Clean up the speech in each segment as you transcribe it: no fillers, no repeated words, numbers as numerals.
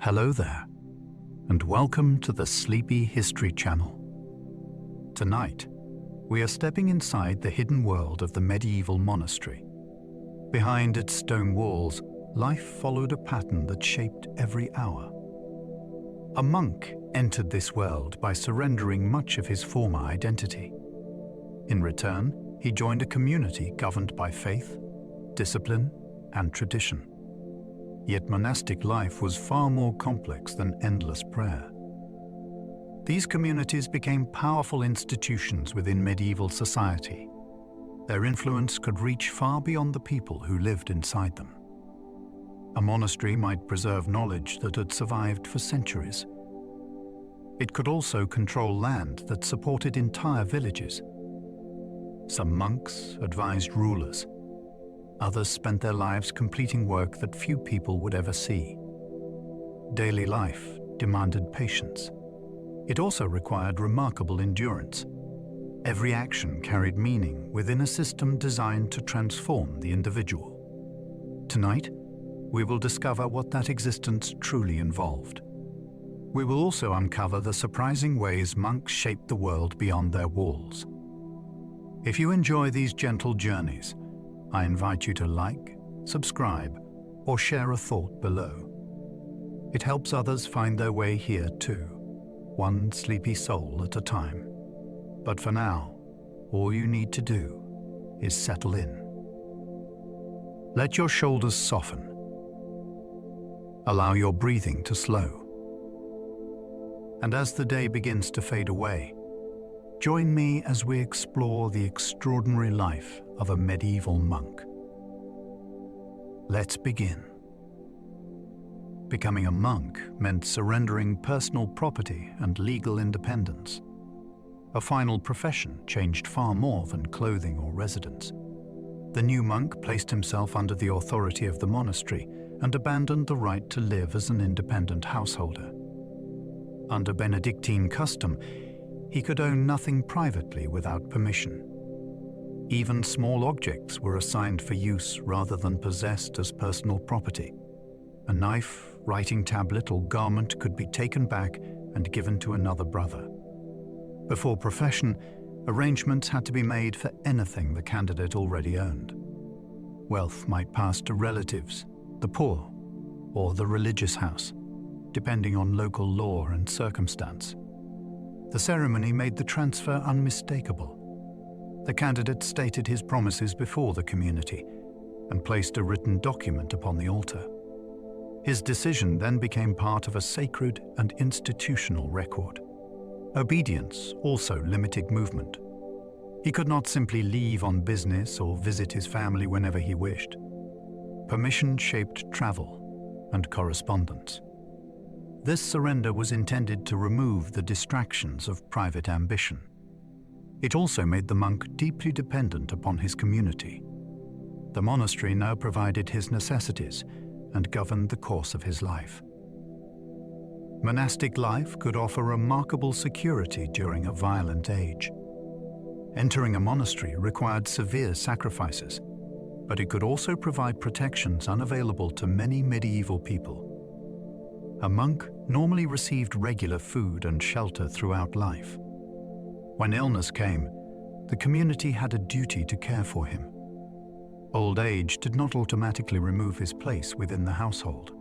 Hello there, and welcome to the Sleepy History Channel. Tonight, we are stepping inside the hidden world of the medieval monastery. Behind its stone walls, life followed a pattern that shaped every hour. A monk entered this world by surrendering much of his former identity. In return, he joined a community governed by faith, discipline, and tradition. Yet monastic life was far more complex than endless prayer. These communities became powerful institutions within medieval society. Their influence could reach far beyond the people who lived inside them. A monastery might preserve knowledge that had survived for centuries. It could also control land that supported entire villages. Some monks advised rulers. Others spent their lives completing work that few people would ever see. Daily life demanded patience. It also required remarkable endurance. Every action carried meaning within a system designed to transform the individual. Tonight, we will discover what that existence truly involved. We will also uncover the surprising ways monks shaped the world beyond their walls. If you enjoy these gentle journeys, I invite you to like, subscribe, or share a thought below. It helps others find their way here too, one sleepy soul at a time. But for now, all you need to do is settle in. Let your shoulders soften. Allow your breathing to slow. And as the day begins to fade away, join me as we explore the extraordinary life of a medieval monk. Let's begin. Becoming a monk meant surrendering personal property and legal independence. A final profession changed far more than clothing or residence. The new monk placed himself under the authority of the monastery and abandoned the right to live as an independent householder. Under Benedictine custom, he could own nothing privately without permission. Even small objects were assigned for use rather than possessed as personal property. A knife, writing tablet, or garment could be taken back and given to another brother. Before profession, arrangements had to be made for anything the candidate already owned. Wealth might pass to relatives, the poor, or the religious house, depending on local law and circumstance. The ceremony made the transfer unmistakable. The candidate stated his promises before the community and placed a written document upon the altar. His decision then became part of a sacred and institutional record. Obedience also limited movement. He could not simply leave on business or visit his family whenever he wished. Permission shaped travel and correspondence. This surrender was intended to remove the distractions of private ambition. It also made the monk deeply dependent upon his community. The monastery now provided his necessities and governed the course of his life. Monastic life could offer remarkable security during a violent age. Entering a monastery required severe sacrifices, but it could also provide protections unavailable to many medieval people. A monk normally received regular food and shelter throughout life. When illness came, the community had a duty to care for him. Old age did not automatically remove his place within the household.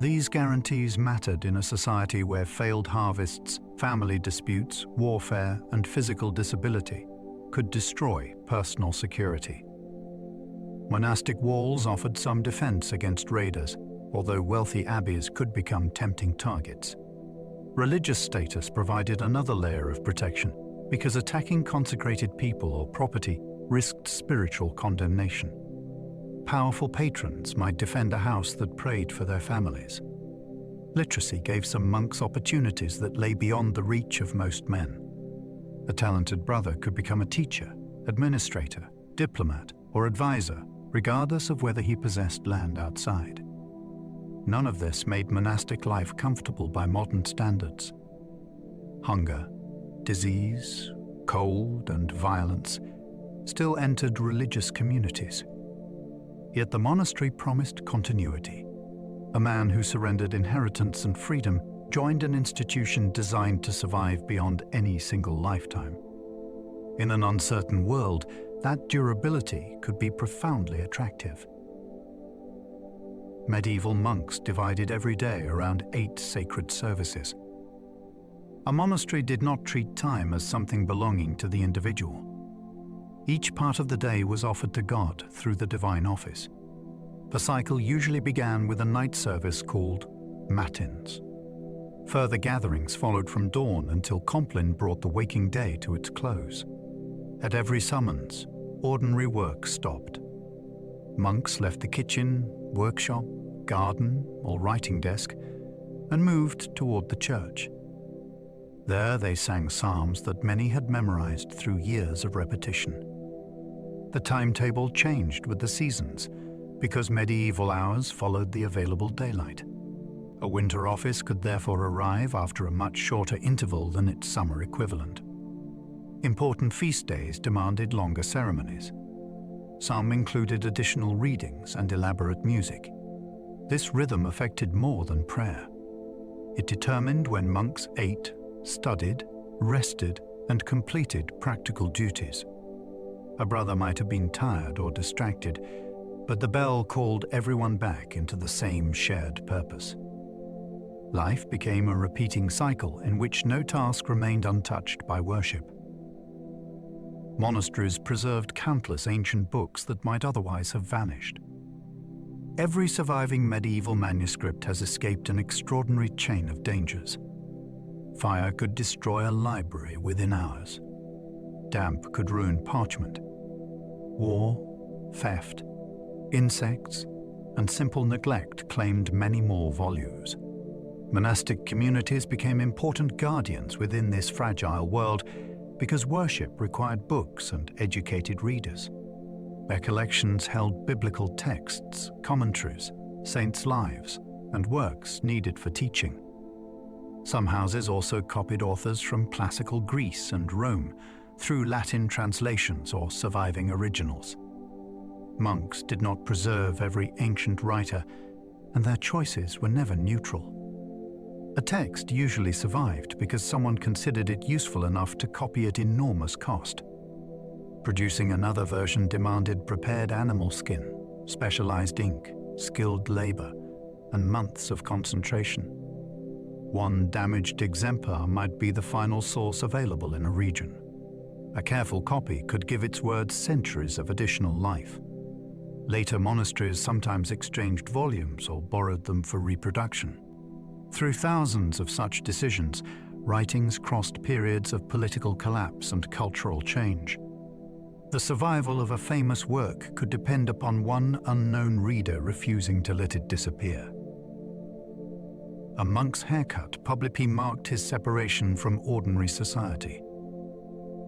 These guarantees mattered in a society where failed harvests, family disputes, warfare, and physical disability could destroy personal security. Monastic walls offered some defense against raiders, although wealthy abbeys could become tempting targets. Religious status provided another layer of protection because attacking consecrated people or property risked spiritual condemnation. Powerful patrons might defend a house that prayed for their families. Literacy gave some monks opportunities that lay beyond the reach of most men. A talented brother could become a teacher, administrator, diplomat, or advisor, regardless of whether he possessed land outside. None of this made monastic life comfortable by modern standards. Hunger, disease, cold, and violence still entered religious communities. Yet the monastery promised continuity. A man who surrendered inheritance and freedom joined an institution designed to survive beyond any single lifetime. In an uncertain world, that durability could be profoundly attractive. Medieval monks divided every day around 8 sacred services. A monastery did not treat time as something belonging to the individual. Each part of the day was offered to God through the divine office. The cycle usually began with a night service called matins. Further gatherings followed from dawn until Compline brought the waking day to its close. At every summons, ordinary work stopped. Monks left the kitchen, workshop, garden, or writing desk and moved toward the church. There they sang psalms that many had memorized through years of repetition. The timetable changed with the seasons because medieval hours followed the available daylight. A winter office could therefore arrive after a much shorter interval than its summer equivalent. Important feast days demanded longer ceremonies. Some included additional readings and elaborate music. This rhythm affected more than prayer. It determined when monks ate, studied, rested, and completed practical duties. A brother might have been tired or distracted, but the bell called everyone back into the same shared purpose. Life became a repeating cycle in which no task remained untouched by worship. Monasteries preserved countless ancient books that might otherwise have vanished. Every surviving medieval manuscript has escaped an extraordinary chain of dangers. Fire could destroy a library within hours. Damp could ruin parchment. War, theft, insects, and simple neglect claimed many more volumes. Monastic communities became important guardians within this fragile world because worship required books and educated readers. Their collections held biblical texts, commentaries, saints' lives, and works needed for teaching. Some houses also copied authors from classical Greece and Rome through Latin translations or surviving originals. Monks did not preserve every ancient writer, and their choices were never neutral. A text usually survived because someone considered it useful enough to copy at enormous cost. Producing another version demanded prepared animal skin, specialized ink, skilled labor, and months of concentration. One damaged exemplar might be the final source available in a region. A careful copy could give its words centuries of additional life. Later monasteries sometimes exchanged volumes or borrowed them for reproduction. Through thousands of such decisions, writings crossed periods of political collapse and cultural change. The survival of a famous work could depend upon one unknown reader refusing to let it disappear. A monk's haircut publicly marked his separation from ordinary society.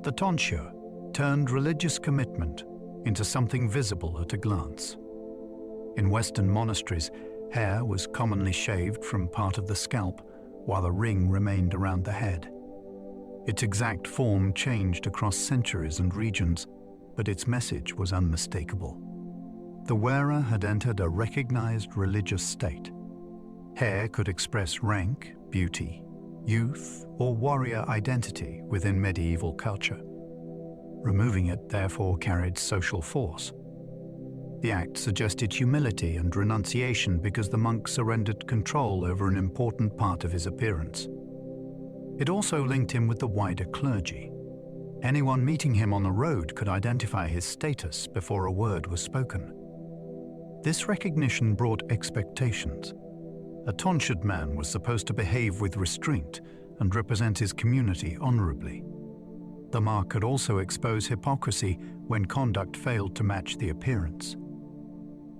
The tonsure turned religious commitment into something visible at a glance. In Western monasteries, hair was commonly shaved from part of the scalp, while a ring remained around the head. Its exact form changed across centuries and regions, but its message was unmistakable. The wearer had entered a recognized religious state. Hair could express rank, beauty, youth, or warrior identity within medieval culture. Removing it therefore carried social force. The act suggested humility and renunciation because the monk surrendered control over an important part of his appearance. It also linked him with the wider clergy. Anyone meeting him on the road could identify his status before a word was spoken. This recognition brought expectations. A tonsured man was supposed to behave with restraint and represent his community honorably. The mark could also expose hypocrisy when conduct failed to match the appearance.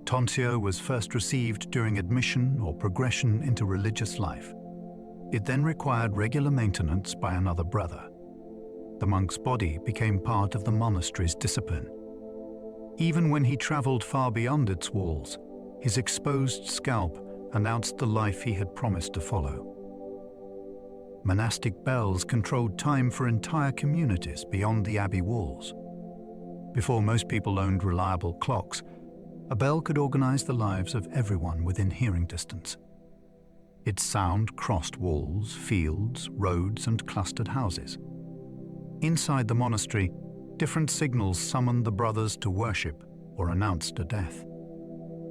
Tonsure was first received during admission or progression into religious life. It then required regular maintenance by another brother. The monk's body became part of the monastery's discipline. Even when he traveled far beyond its walls, his exposed scalp announced the life he had promised to follow. Monastic bells controlled time for entire communities beyond the abbey walls. Before most people owned reliable clocks, a bell could organize the lives of everyone within hearing distance. Its sound crossed walls, fields, roads, and clustered houses. Inside the monastery, different signals summoned the brothers to worship or announced a death.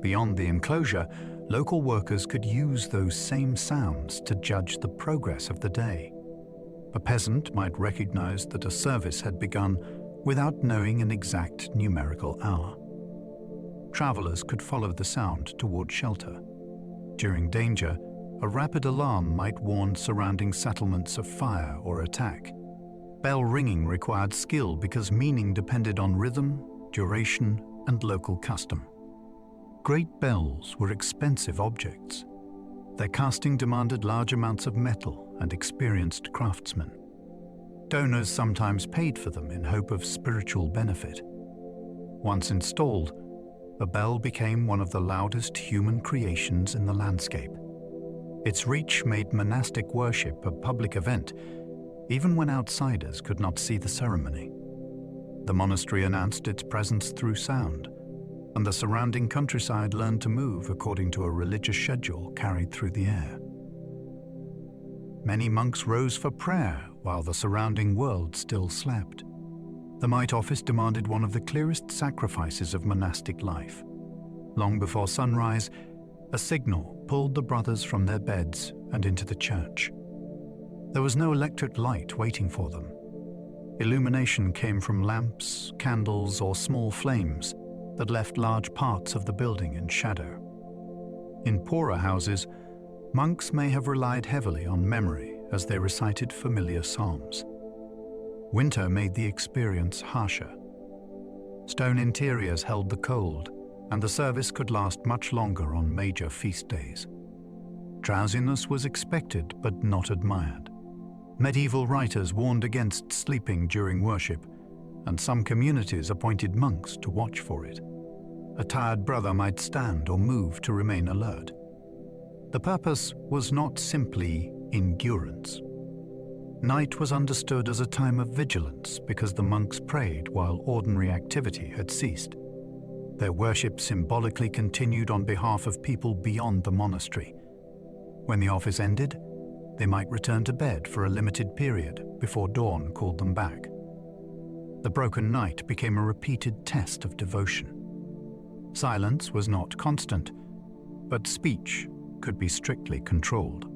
Beyond the enclosure, local workers could use those same sounds to judge the progress of the day. A peasant might recognize that a service had begun without knowing an exact numerical hour. Travelers could follow the sound toward shelter. During danger, a rapid alarm might warn surrounding settlements of fire or attack. Bell ringing required skill because meaning depended on rhythm, duration, and local custom. Great bells were expensive objects. Their casting demanded large amounts of metal and experienced craftsmen. Donors sometimes paid for them in hope of spiritual benefit. Once installed, a bell became one of the loudest human creations in the landscape. Its reach made monastic worship a public event, even when outsiders could not see the ceremony. The monastery announced its presence through sound, and the surrounding countryside learned to move according to a religious schedule carried through the air. Many monks rose for prayer while the surrounding world still slept. The mite office demanded one of the clearest sacrifices of monastic life. Long before sunrise, a signal pulled the brothers from their beds and into the church. There was no electric light waiting for them. Illumination came from lamps, candles, or small flames that left large parts of the building in shadow. In poorer houses, monks may have relied heavily on memory as they recited familiar psalms. Winter made the experience harsher. Stone interiors held the cold, and the service could last much longer on major feast days. Drowsiness was expected but not admired. Medieval writers warned against sleeping during worship, and some communities appointed monks to watch for it. A tired brother might stand or move to remain alert. The purpose was not simply endurance. Night was understood as a time of vigilance because the monks prayed while ordinary activity had ceased. Their worship symbolically continued on behalf of people beyond the monastery. When the office ended, they might return to bed for a limited period before dawn called them back. The broken night became a repeated test of devotion. Silence was not constant, but speech could be strictly controlled.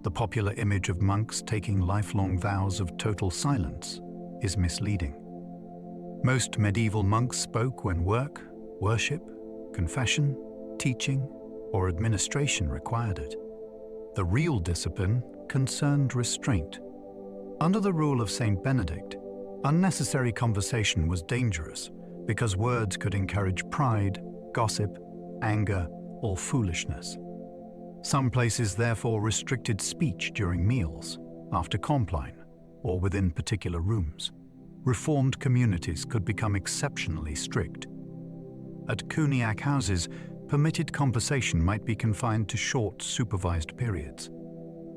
The popular image of monks taking lifelong vows of total silence is misleading. Most medieval monks spoke when work, worship, confession, teaching, or administration required it. The real discipline concerned restraint. Under the rule of Saint Benedict, unnecessary conversation was dangerous because words could encourage pride, gossip, anger, or foolishness. Some places therefore restricted speech during meals, after compline, or within particular rooms. Reformed communities could become exceptionally strict. At Cluniac houses, permitted conversation might be confined to short, supervised periods.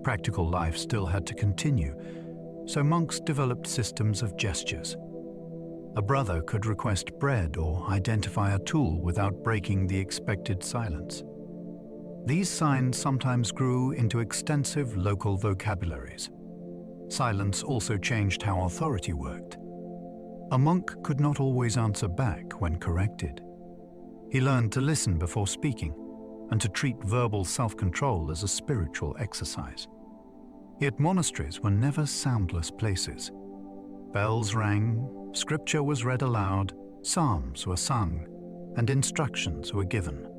Practical life still had to continue, so monks developed systems of gestures. A brother could request bread or identify a tool without breaking the expected silence. These signs sometimes grew into extensive local vocabularies. Silence also changed how authority worked. A monk could not always answer back when corrected. He learned to listen before speaking and to treat verbal self-control as a spiritual exercise. Yet monasteries were never soundless places. Bells rang, scripture was read aloud, psalms were sung, and instructions were given.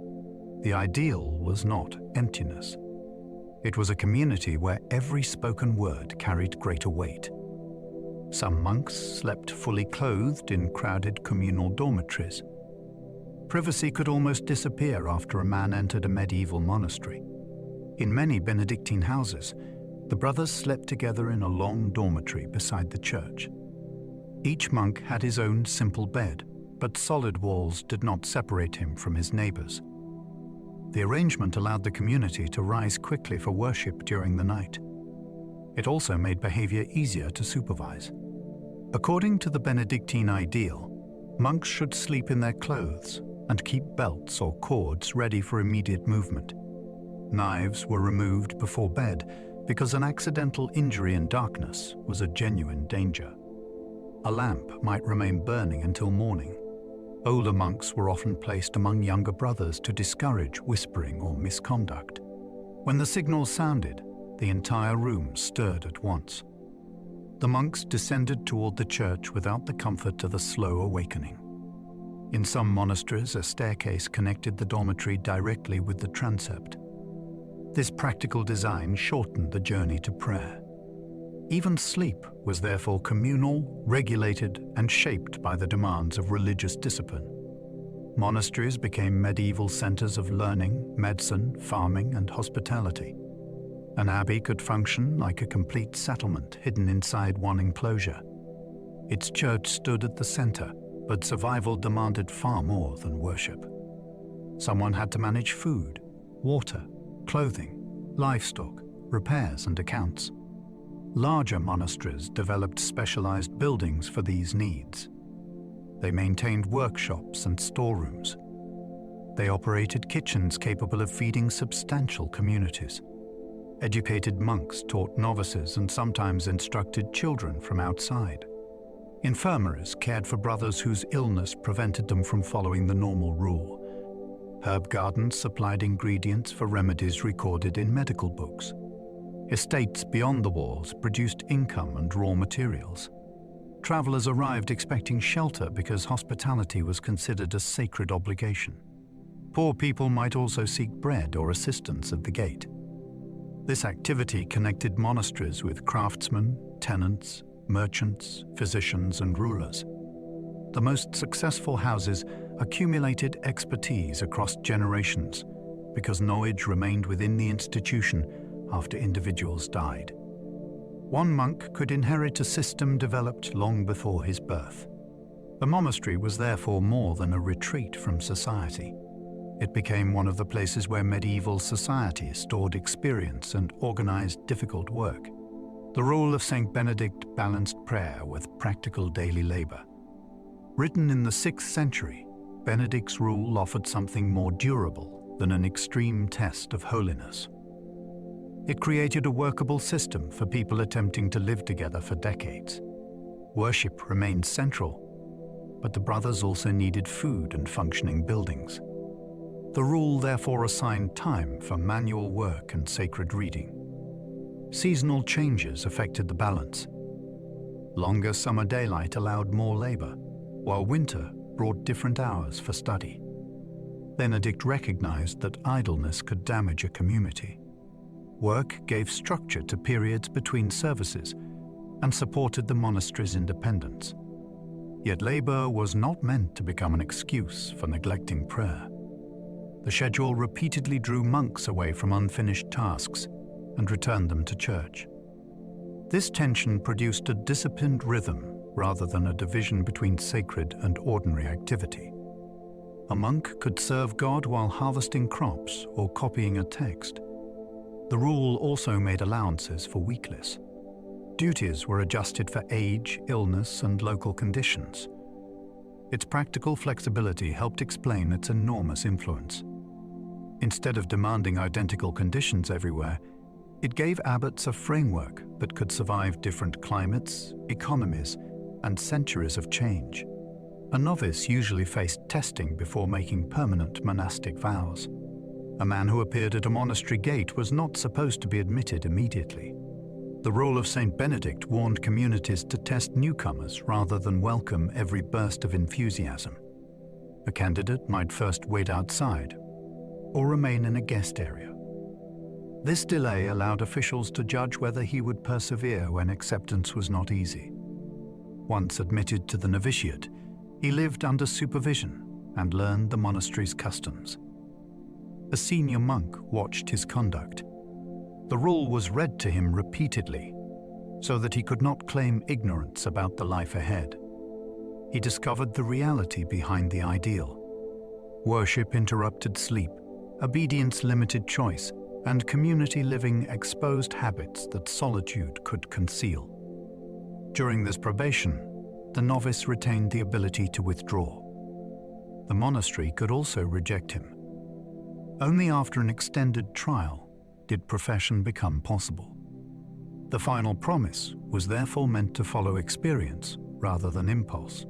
The ideal was not emptiness. It was a community where every spoken word carried greater weight. Some monks slept fully clothed in crowded communal dormitories. Privacy could almost disappear after a man entered a medieval monastery. In many Benedictine houses, the brothers slept together in a long dormitory beside the church. Each monk had his own simple bed, but solid walls did not separate him from his neighbors. The arrangement allowed the community to rise quickly for worship during the night. It also made behavior easier to supervise. According to the Benedictine ideal, monks should sleep in their clothes, and keep belts or cords ready for immediate movement. Knives were removed before bed because an accidental injury in darkness was a genuine danger. A lamp might remain burning until morning. Older monks were often placed among younger brothers to discourage whispering or misconduct. When the signal sounded, the entire room stirred at once. The monks descended toward the church without the comfort of a slow awakening. In some monasteries, a staircase connected the dormitory directly with the transept. This practical design shortened the journey to prayer. Even sleep was therefore communal, regulated, and shaped by the demands of religious discipline. Monasteries became medieval centers of learning, medicine, farming, and hospitality. An abbey could function like a complete settlement hidden inside one enclosure. Its church stood at the center, but survival demanded far more than worship. Someone had to manage food, water, clothing, livestock, repairs, and accounts. Larger monasteries developed specialized buildings for these needs. They maintained workshops and storerooms. They operated kitchens capable of feeding substantial communities. Educated monks taught novices and sometimes instructed children from outside. Infirmaries cared for brothers whose illness prevented them from following the normal rule. Herb gardens supplied ingredients for remedies recorded in medical books. Estates beyond the walls produced income and raw materials. Travelers arrived expecting shelter because hospitality was considered a sacred obligation. Poor people might also seek bread or assistance at the gate. This activity connected monasteries with craftsmen, tenants, merchants, physicians, and rulers. The most successful houses accumulated expertise across generations because knowledge remained within the institution after individuals died. One monk could inherit a system developed long before his birth. The monastery was therefore more than a retreat from society. It became one of the places where medieval society stored experience and organized difficult work. The rule of Saint Benedict balanced prayer with practical daily labor. Written in the 6th century, Benedict's rule offered something more durable than an extreme test of holiness. It created a workable system for people attempting to live together for decades. Worship remained central, but the brothers also needed food and functioning buildings. The rule therefore assigned time for manual work and sacred reading. Seasonal changes affected the balance. Longer summer daylight allowed more labor, while winter brought different hours for study. Benedict recognized that idleness could damage a community. Work gave structure to periods between services and supported the monastery's independence. Yet labor was not meant to become an excuse for neglecting prayer. The schedule repeatedly drew monks away from unfinished tasks and returned them to church. This tension produced a disciplined rhythm rather than a division between sacred and ordinary activity. A monk could serve God while harvesting crops or copying a text. The rule also made allowances for weakness. Duties were adjusted for age, illness, and local conditions. Its practical flexibility helped explain its enormous influence. Instead of demanding identical conditions everywhere, it gave abbots a framework that could survive different climates, economies, and centuries of change. A novice usually faced testing before making permanent monastic vows. A man who appeared at a monastery gate was not supposed to be admitted immediately. The rule of Saint Benedict warned communities to test newcomers rather than welcome every burst of enthusiasm. A candidate might first wait outside or remain in a guest area. This delay allowed officials to judge whether he would persevere when acceptance was not easy. Once admitted to the novitiate, he lived under supervision and learned the monastery's customs. A senior monk watched his conduct. The rule was read to him repeatedly, so that he could not claim ignorance about the life ahead. He discovered the reality behind the ideal. Worship interrupted sleep, obedience limited choice, and community living exposed habits that solitude could conceal. During this probation, the novice retained the ability to withdraw. the monastery could also reject him. Only after an extended trial did profession become possible. The final promise was therefore meant to follow experience rather than impulse.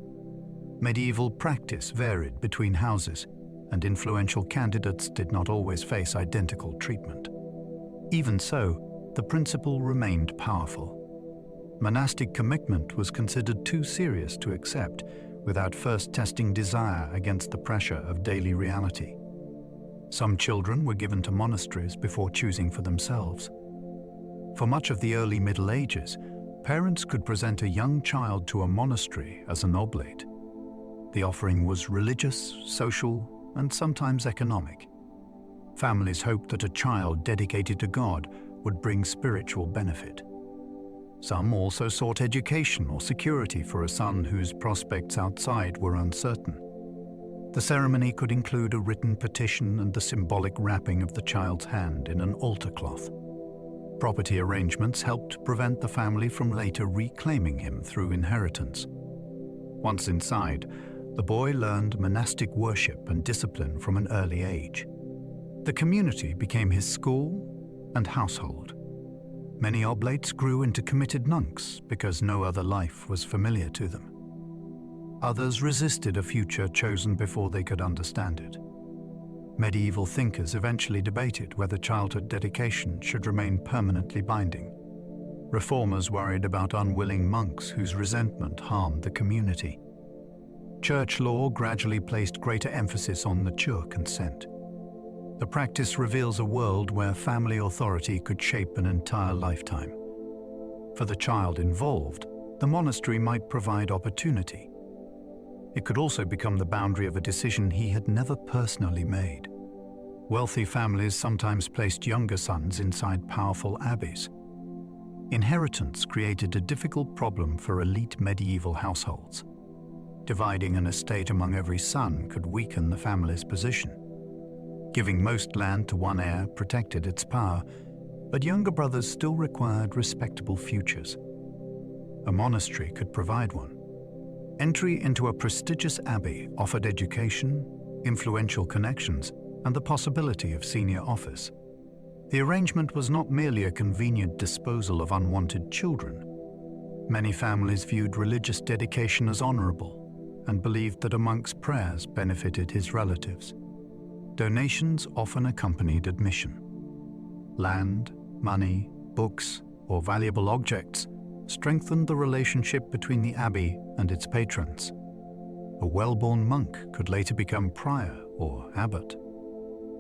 Medieval practice varied between houses, and influential candidates did not always face identical treatment. Even so, the principle remained powerful. Monastic commitment was considered too serious to accept without first testing desire against the pressure of daily reality. Some children were given to monasteries before choosing for themselves. For much of the early Middle Ages, parents could present a young child to a monastery as an oblate. The offering was religious, social, and sometimes economic. Families hoped that a child dedicated to God would bring spiritual benefit. Some also sought education or security for a son whose prospects outside were uncertain. The ceremony could include a written petition and the symbolic wrapping of the child's hand in an altar cloth. Property arrangements helped prevent the family from later reclaiming him through inheritance. Once inside, the boy learned monastic worship and discipline from an early age. The community became his school and household. Many oblates grew into committed monks because no other life was familiar to them. Others resisted a future chosen before they could understand it. Medieval thinkers eventually debated whether childhood dedication should remain permanently binding. Reformers worried about unwilling monks whose resentment harmed the community. Church law gradually placed greater emphasis on mature consent. The practice reveals a world where family authority could shape an entire lifetime. For the child involved, the monastery might provide opportunity. It could also become the boundary of a decision he had never personally made. Wealthy families sometimes placed younger sons inside powerful abbeys. Inheritance created a difficult problem for elite medieval households. Dividing an estate among every son could weaken the family's position. Giving most land to one heir protected its power, but younger brothers still required respectable futures. A monastery could provide one. Entry into a prestigious abbey offered education, influential connections, and the possibility of senior office. The arrangement was not merely a convenient disposal of unwanted children. Many families viewed religious dedication as honorable and believed that a monk's prayers benefited his relatives. Donations often accompanied admission. Land, money, books, or valuable objects strengthened the relationship between the abbey and its patrons. A well-born monk could later become prior or abbot.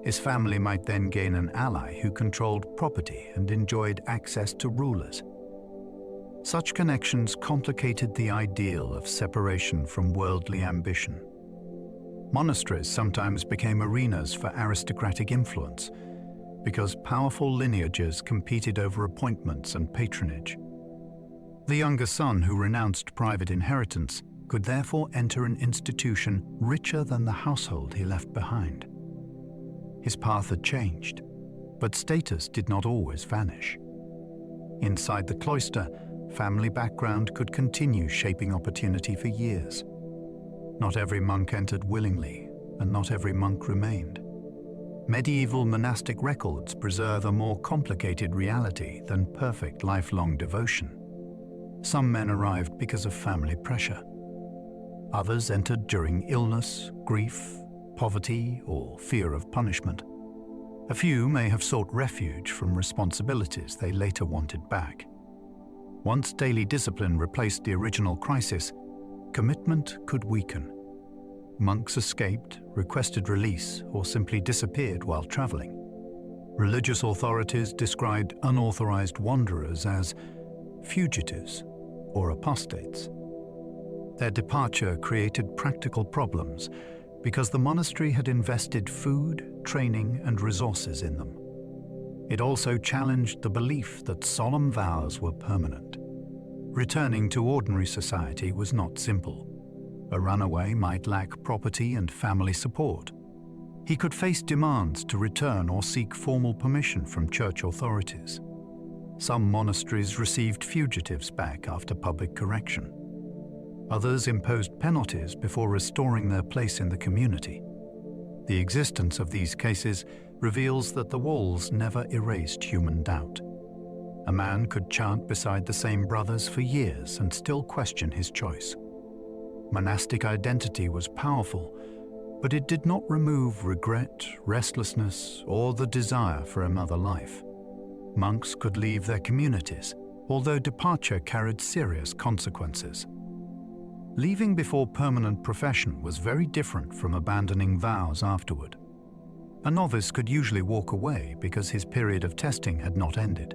His family might then gain an ally who controlled property and enjoyed access to rulers. Such connections complicated the ideal of separation from worldly ambition. Monasteries sometimes became arenas for aristocratic influence because powerful lineages competed over appointments and patronage. The younger son who renounced private inheritance could therefore enter an institution richer than the household he left behind. His path had changed, but status did not always vanish. Inside the cloister, family background could continue shaping opportunity for years. Not every monk entered willingly, and not every monk remained. Medieval monastic records preserve a more complicated reality than perfect lifelong devotion. Some men arrived because of family pressure. Others entered during illness, grief, poverty, or fear of punishment. A few may have sought refuge from responsibilities they later wanted back. Once daily discipline replaced the original crisis, commitment could weaken. Monks escaped, requested release, or simply disappeared while traveling. Religious authorities described unauthorized wanderers as fugitives or apostates. Their departure created practical problems because the monastery had invested food, training, and resources in them. It also challenged the belief that solemn vows were permanent. Returning to ordinary society was not simple. A runaway might lack property and family support. He could face demands to return or seek formal permission from church authorities. Some monasteries received fugitives back after public correction. Others imposed penalties before restoring their place in the community. The existence of these cases reveals that the walls never erased human doubt. A man could chant beside the same brothers for years and still question his choice. Monastic identity was powerful, but it did not remove regret, restlessness, or the desire for another life. Monks could leave their communities, although departure carried serious consequences. Leaving before permanent profession was very different from abandoning vows afterward. A novice could usually walk away because his period of testing had not ended.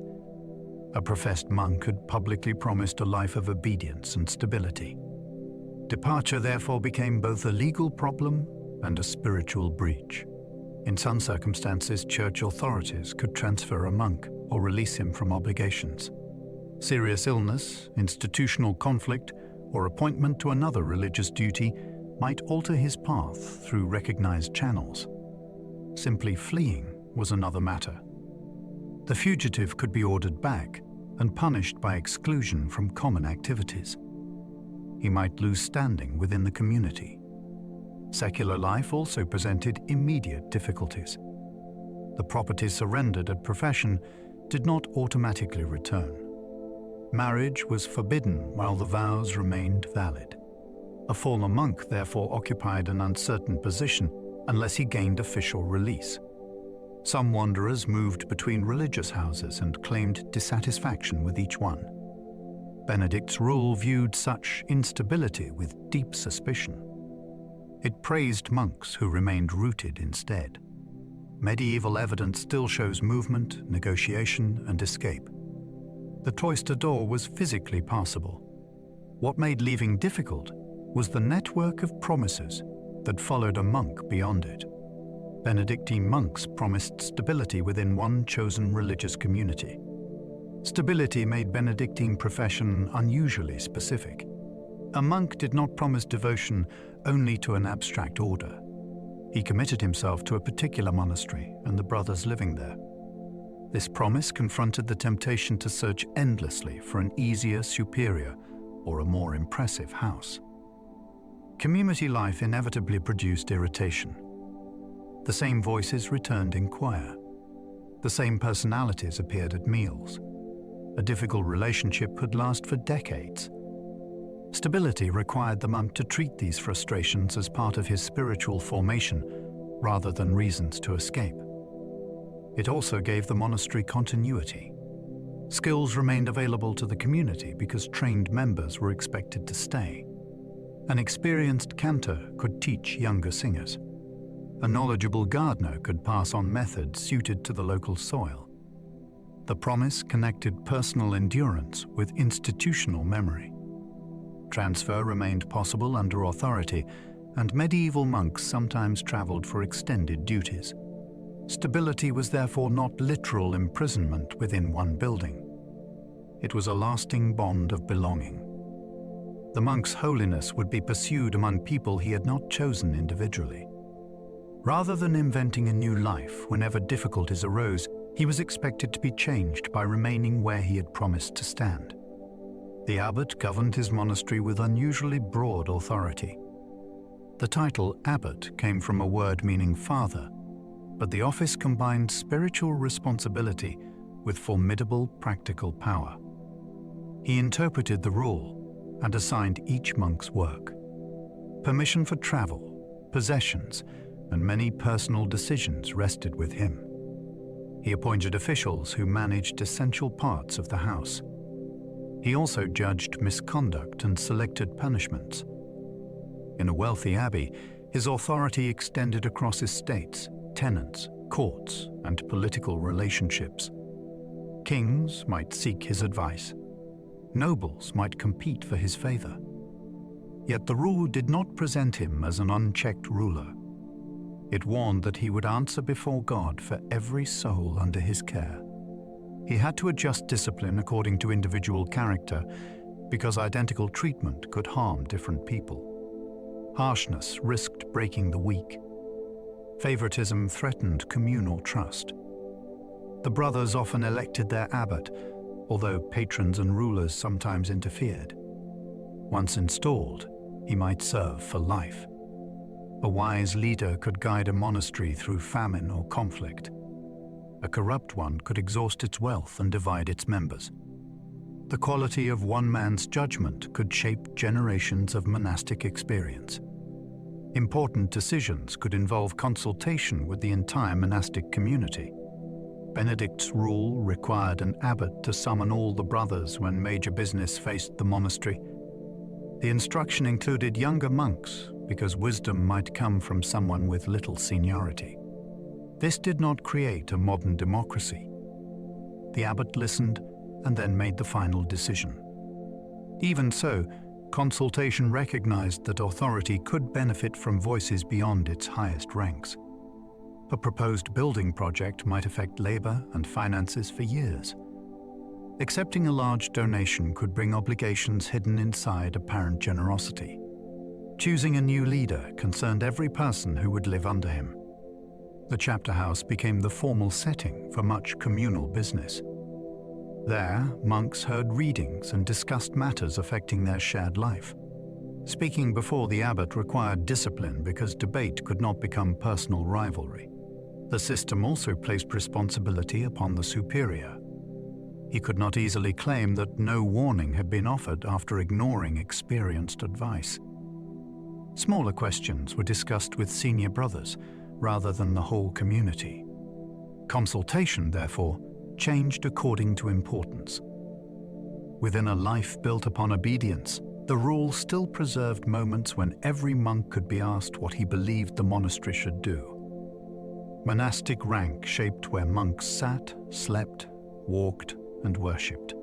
A professed monk had publicly promised a life of obedience and stability. Departure therefore became both a legal problem and a spiritual breach. In some circumstances, church authorities could transfer a monk or release him from obligations. Serious illness, institutional conflict, or appointment to another religious duty might alter his path through recognized channels. Simply fleeing was another matter. The fugitive could be ordered back and punished by exclusion from common activities. He might lose standing within the community. Secular life also presented immediate difficulties. The property surrendered at profession did not automatically return. Marriage was forbidden while the vows remained valid. A former monk therefore occupied an uncertain position unless he gained official release. Some wanderers moved between religious houses and claimed dissatisfaction with each one. Benedict's rule viewed such instability with deep suspicion. It praised monks who remained rooted instead. Medieval evidence still shows movement, negotiation, and escape. The cloister door was physically passable. What made leaving difficult was the network of promises that followed a monk beyond it. Benedictine monks promised stability within one chosen religious community. Stability made Benedictine profession unusually specific. A monk did not promise devotion only to an abstract order. He committed himself to a particular monastery and the brothers living there. This promise confronted the temptation to search endlessly for an easier, superior, or a more impressive house. Community life inevitably produced irritation. The same voices returned in choir. The same personalities appeared at meals. A difficult relationship could last for decades. Stability required the monk to treat these frustrations as part of his spiritual formation rather than reasons to escape. It also gave the monastery continuity. Skills remained available to the community because trained members were expected to stay. An experienced cantor could teach younger singers. A knowledgeable gardener could pass on methods suited to the local soil. The promise connected personal endurance with institutional memory. Transfer remained possible under authority, and medieval monks sometimes traveled for extended duties. Stability was therefore not literal imprisonment within one building. It was a lasting bond of belonging. The monk's holiness would be pursued among people he had not chosen individually. Rather than inventing a new life whenever difficulties arose, he was expected to be changed by remaining where he had promised to stand. The abbot governed his monastery with unusually broad authority. The title abbot came from a word meaning father, but the office combined spiritual responsibility with formidable practical power. He interpreted the rule and assigned each monk's work. Permission for travel, possessions, and many personal decisions rested with him. He appointed officials who managed essential parts of the house. He also judged misconduct and selected punishments. In a wealthy abbey, his authority extended across estates, tenants, courts, and political relationships. Kings might seek his advice. Nobles might compete for his favor. Yet the rule did not present him as an unchecked ruler. It warned that he would answer before God for every soul under his care. He had to adjust discipline according to individual character because identical treatment could harm different people. Harshness risked breaking the weak. Favoritism threatened communal trust. The brothers often elected their abbot, although patrons and rulers sometimes interfered. Once installed, he might serve for life. A wise leader could guide a monastery through famine or conflict. A corrupt one could exhaust its wealth and divide its members. The quality of one man's judgment could shape generations of monastic experience. Important decisions could involve consultation with the entire monastic community. Benedict's rule required an abbot to summon all the brothers when major business faced the monastery. The instruction included younger monks because wisdom might come from someone with little seniority. This did not create a modern democracy. The abbot listened and then made the final decision. Even so, consultation recognized that authority could benefit from voices beyond its highest ranks. A proposed building project might affect labor and finances for years. Accepting a large donation could bring obligations hidden inside apparent generosity. Choosing a new leader concerned every person who would live under him. The chapter house became the formal setting for much communal business. There, monks heard readings and discussed matters affecting their shared life. Speaking before the abbot required discipline because debate could not become personal rivalry. The system also placed responsibility upon the superior. He could not easily claim that no warning had been offered after ignoring experienced advice. Smaller questions were discussed with senior brothers rather than the whole community. Consultation, therefore, changed according to importance. Within a life built upon obedience, the rule still preserved moments when every monk could be asked what he believed the monastery should do. Monastic rank shaped where monks sat, slept, walked, and worshipped.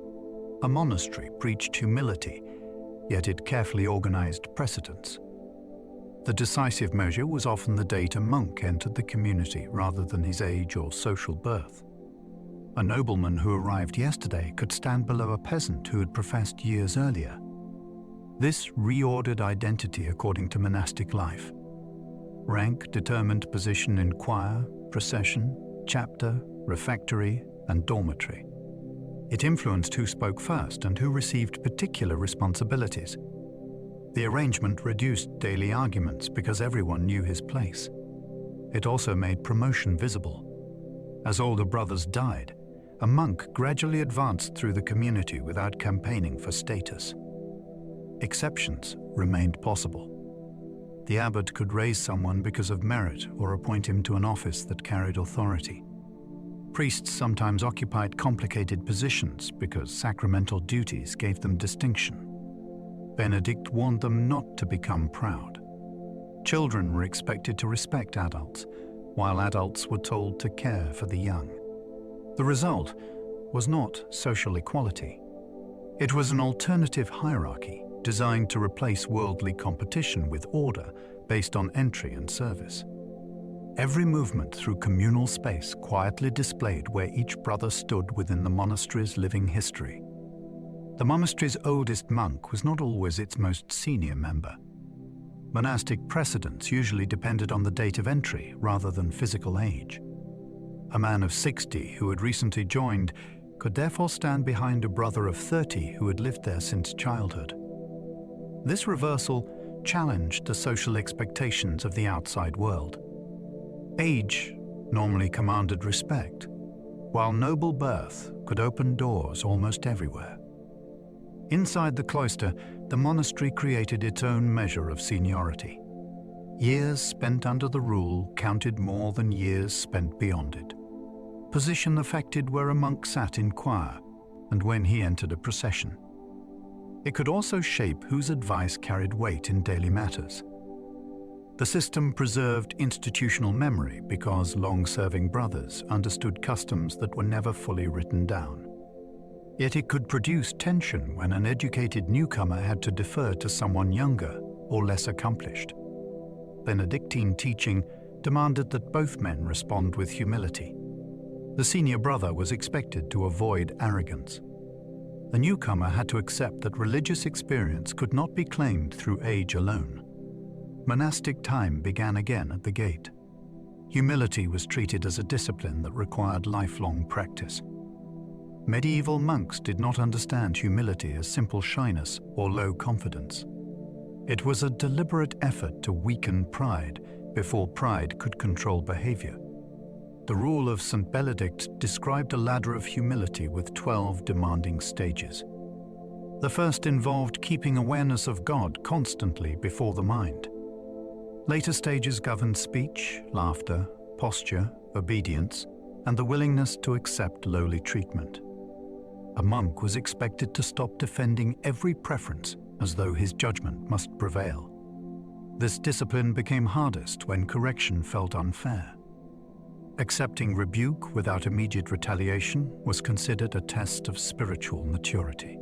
A monastery preached humility, yet it carefully organized precedence. The decisive measure was often the date a monk entered the community rather than his age or social birth. A nobleman who arrived yesterday could stand below a peasant who had professed years earlier. This reordered identity according to monastic life. Rank determined position in choir, procession, chapter, refectory, and dormitory. It influenced who spoke first and who received particular responsibilities. The arrangement reduced daily arguments because everyone knew his place. It also made promotion visible. As older brothers died, a monk gradually advanced through the community without campaigning for status. Exceptions remained possible. The abbot could raise someone because of merit or appoint him to an office that carried authority. Priests sometimes occupied complicated positions because sacramental duties gave them distinction. Benedict warned them not to become proud. Children were expected to respect adults, while adults were told to care for the young. The result was not social equality. It was an alternative hierarchy designed to replace worldly competition with order based on entry and service. Every movement through communal space quietly displayed where each brother stood within the monastery's living history. The monastery's oldest monk was not always its most senior member. Monastic precedence usually depended on the date of entry rather than physical age. A man of 60 who had recently joined could therefore stand behind a brother of 30 who had lived there since childhood. This reversal challenged the social expectations of the outside world. Age normally commanded respect, while noble birth could open doors almost everywhere. Inside the cloister, the monastery created its own measure of seniority. Years spent under the rule counted more than years spent beyond it. Position affected where a monk sat in choir and when he entered a procession. It could also shape whose advice carried weight in daily matters. The system preserved institutional memory because long-serving brothers understood customs that were never fully written down. Yet it could produce tension when an educated newcomer had to defer to someone younger or less accomplished. Benedictine teaching demanded that both men respond with humility. The senior brother was expected to avoid arrogance. The newcomer had to accept that religious experience could not be claimed through age alone. Monastic time began again at the gate. Humility was treated as a discipline that required lifelong practice. Medieval monks did not understand humility as simple shyness or low confidence. It was a deliberate effort to weaken pride before pride could control behavior. The rule of St. Benedict described a ladder of humility with 12 demanding stages. The first involved keeping awareness of God constantly before the mind. Later stages governed speech, laughter, posture, obedience, and the willingness to accept lowly treatment. A monk was expected to stop defending every preference as though his judgment must prevail. This discipline became hardest when correction felt unfair. Accepting rebuke without immediate retaliation was considered a test of spiritual maturity.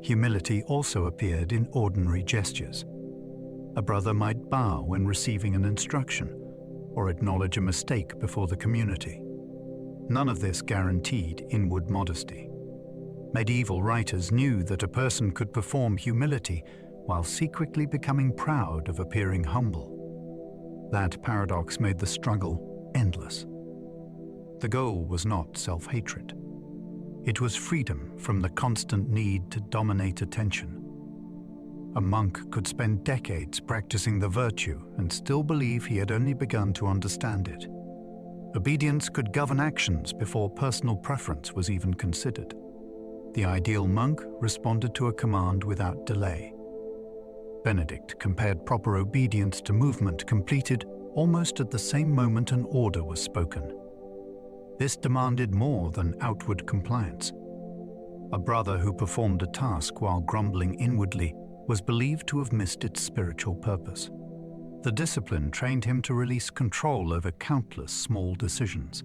Humility also appeared in ordinary gestures. A brother might bow when receiving an instruction, or acknowledge a mistake before the community. None of this guaranteed inward modesty. Medieval writers knew that a person could perform humility while secretly becoming proud of appearing humble. That paradox made the struggle endless. The goal was not self-hatred. It was freedom from the constant need to dominate attention. A monk could spend decades practicing the virtue and still believe he had only begun to understand it. Obedience could govern actions before personal preference was even considered. The ideal monk responded to a command without delay. Benedict compared proper obedience to movement completed almost at the same moment an order was spoken. This demanded more than outward compliance. A brother who performed a task while grumbling inwardly was believed to have missed its spiritual purpose. The discipline trained him to release control over countless small decisions.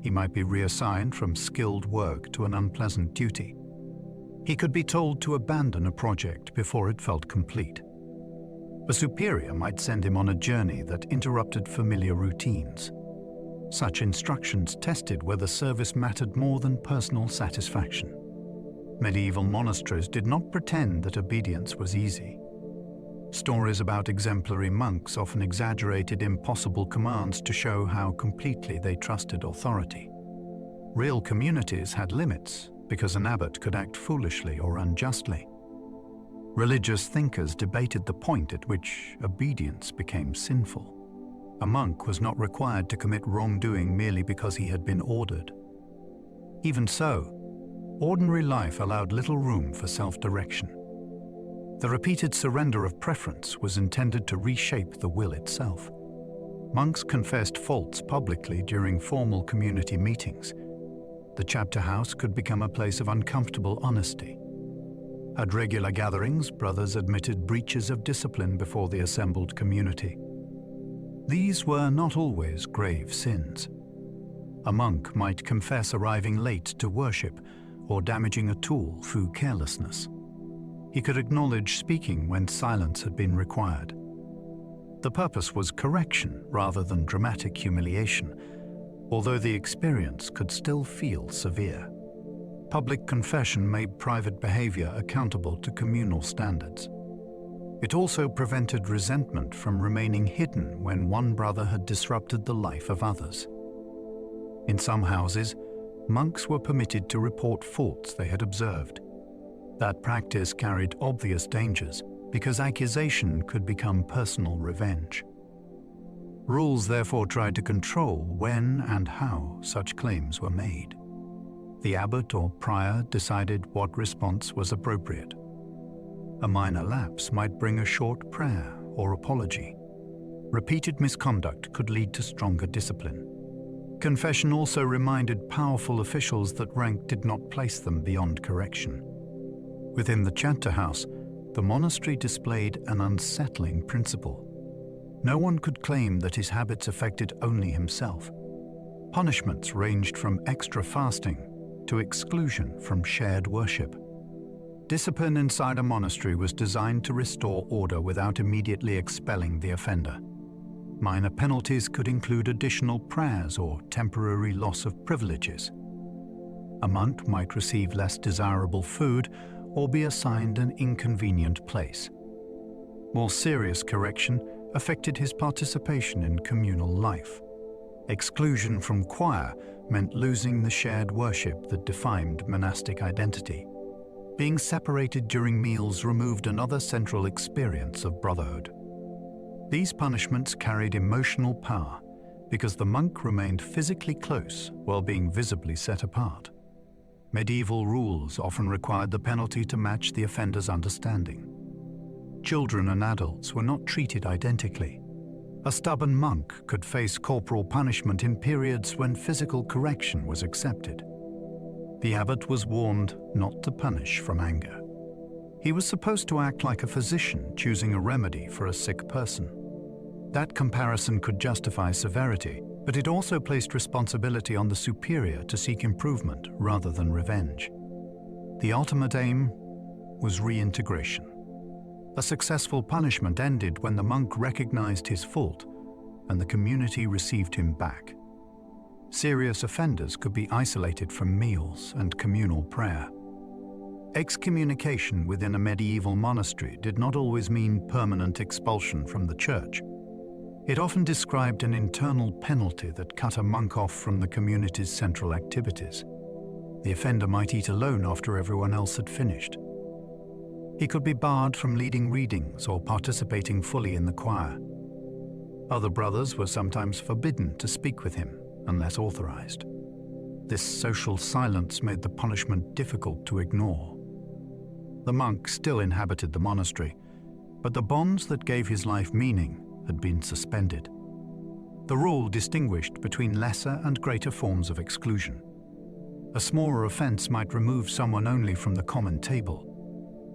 He might be reassigned from skilled work to an unpleasant duty. He could be told to abandon a project before it felt complete. A superior might send him on a journey that interrupted familiar routines. Such instructions tested whether service mattered more than personal satisfaction. Medieval monasteries did not pretend that obedience was easy. Stories about exemplary monks often exaggerated impossible commands to show how completely they trusted authority. Real communities had limits because an abbot could act foolishly or unjustly. Religious thinkers debated the point at which obedience became sinful. A monk was not required to commit wrongdoing merely because he had been ordered. Even so, ordinary life allowed little room for self-direction. The repeated surrender of preference was intended to reshape the will itself. Monks confessed faults publicly during formal community meetings. The chapter house could become a place of uncomfortable honesty. At regular gatherings, brothers admitted breaches of discipline before the assembled community. These were not always grave sins. A monk might confess arriving late to worship or damaging a tool through carelessness. He could acknowledge speaking when silence had been required. The purpose was correction rather than dramatic humiliation, although the experience could still feel severe. Public confession made private behavior accountable to communal standards. It also prevented resentment from remaining hidden when one brother had disrupted the life of others. In some houses, monks were permitted to report faults they had observed. That practice carried obvious dangers because accusation could become personal revenge. Rules therefore tried to control when and how such claims were made. The abbot or prior decided what response was appropriate. A minor lapse might bring a short prayer or apology. Repeated misconduct could lead to stronger discipline. Confession also reminded powerful officials that rank did not place them beyond correction. Within the chapter house, the monastery displayed an unsettling principle. No one could claim that his habits affected only himself. Punishments ranged from extra fasting to exclusion from shared worship. Discipline inside a monastery was designed to restore order without immediately expelling the offender. Minor penalties could include additional prayers or temporary loss of privileges. A monk might receive less desirable food or be assigned an inconvenient place. More serious correction affected his participation in communal life. Exclusion from choir meant losing the shared worship that defined monastic identity. Being separated during meals removed another central experience of brotherhood. These punishments carried emotional power because the monk remained physically close while being visibly set apart. Medieval rules often required the penalty to match the offender's understanding. Children and adults were not treated identically. A stubborn monk could face corporal punishment in periods when physical correction was accepted. The abbot was warned not to punish from anger. He was supposed to act like a physician choosing a remedy for a sick person. That comparison could justify severity, but it also placed responsibility on the superior to seek improvement rather than revenge. The ultimate aim was reintegration. A successful punishment ended when the monk recognized his fault and the community received him back. Serious offenders could be isolated from meals and communal prayer. Excommunication within a medieval monastery did not always mean permanent expulsion from the church. It often described an internal penalty that cut a monk off from the community's central activities. The offender might eat alone after everyone else had finished. He could be barred from leading readings or participating fully in the choir. Other brothers were sometimes forbidden to speak with him unless authorized. This social silence made the punishment difficult to ignore. The monk still inhabited the monastery, but the bonds that gave his life meaning had been suspended. The rule distinguished between lesser and greater forms of exclusion. A smaller offense might remove someone only from the common table.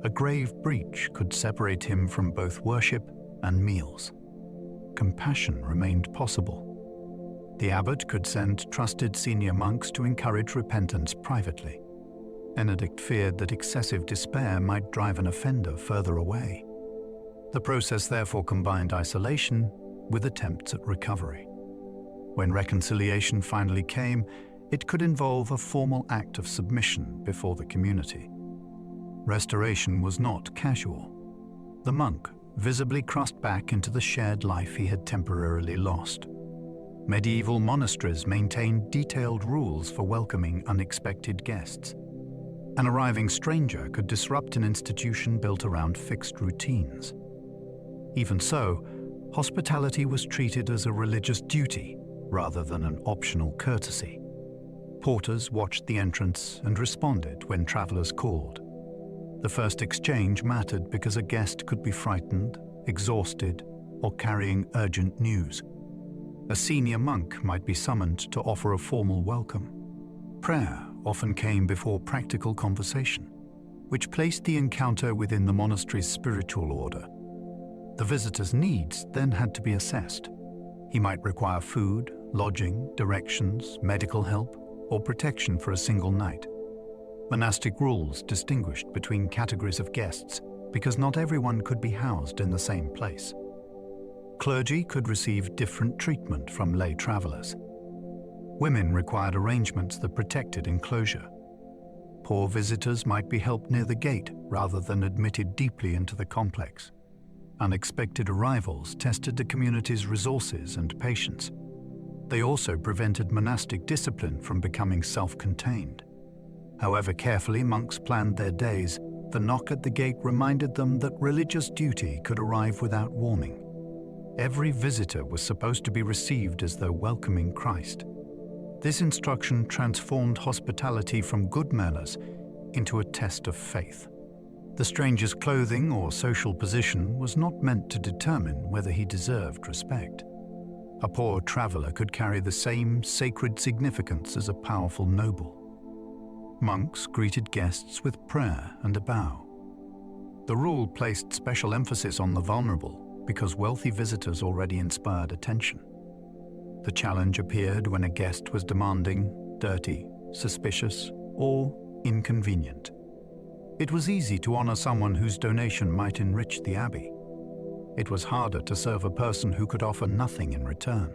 A grave breach could separate him from both worship and meals. Compassion remained possible. The abbot could send trusted senior monks to encourage repentance privately. Benedict feared that excessive despair might drive an offender further away. The process therefore combined isolation with attempts at recovery. When reconciliation finally came, it could involve a formal act of submission before the community. Restoration was not casual. The monk visibly crossed back into the shared life he had temporarily lost. Medieval monasteries maintained detailed rules for welcoming unexpected guests. An arriving stranger could disrupt an institution built around fixed routines. Even so, hospitality was treated as a religious duty rather than an optional courtesy. Porters watched the entrance and responded when travelers called. The first exchange mattered because a guest could be frightened, exhausted, or carrying urgent news. A senior monk might be summoned to offer a formal welcome. Prayer often came before practical conversation, which placed the encounter within the monastery's spiritual order. The visitor's needs then had to be assessed. He might require food, lodging, directions, medical help, or protection for a single night. Monastic rules distinguished between categories of guests because not everyone could be housed in the same place. Clergy could receive different treatment from lay travelers. Women required arrangements that protected enclosure. Poor visitors might be helped near the gate rather than admitted deeply into the complex. Unexpected arrivals tested the community's resources and patience. They also prevented monastic discipline from becoming self-contained. However carefully monks planned their days, the knock at the gate reminded them that religious duty could arrive without warning. Every visitor was supposed to be received as though welcoming Christ. This instruction transformed hospitality from good manners into a test of faith. The stranger's clothing or social position was not meant to determine whether he deserved respect. A poor traveler could carry the same sacred significance as a powerful noble. Monks greeted guests with prayer and a bow. The rule placed special emphasis on the vulnerable because wealthy visitors already inspired attention. The challenge appeared when a guest was demanding, dirty, suspicious, or inconvenient. It was easy to honor someone whose donation might enrich the abbey. It was harder to serve a person who could offer nothing in return.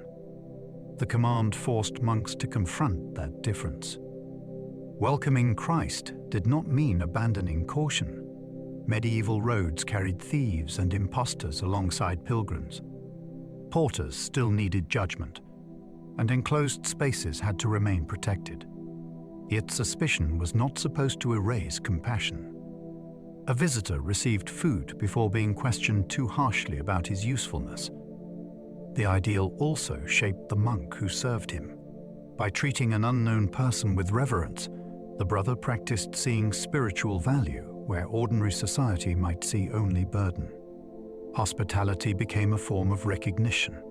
The command forced monks to confront that difference. Welcoming Christ did not mean abandoning caution. Medieval roads carried thieves and impostors alongside pilgrims. Porters still needed judgment. and enclosed spaces had to remain protected. Yet suspicion was not supposed to erase compassion. A visitor received food before being questioned too harshly about his usefulness. The ideal also shaped the monk who served him. By treating an unknown person with reverence, the brother practiced seeing spiritual value where ordinary society might see only burden. Hospitality became a form of recognition.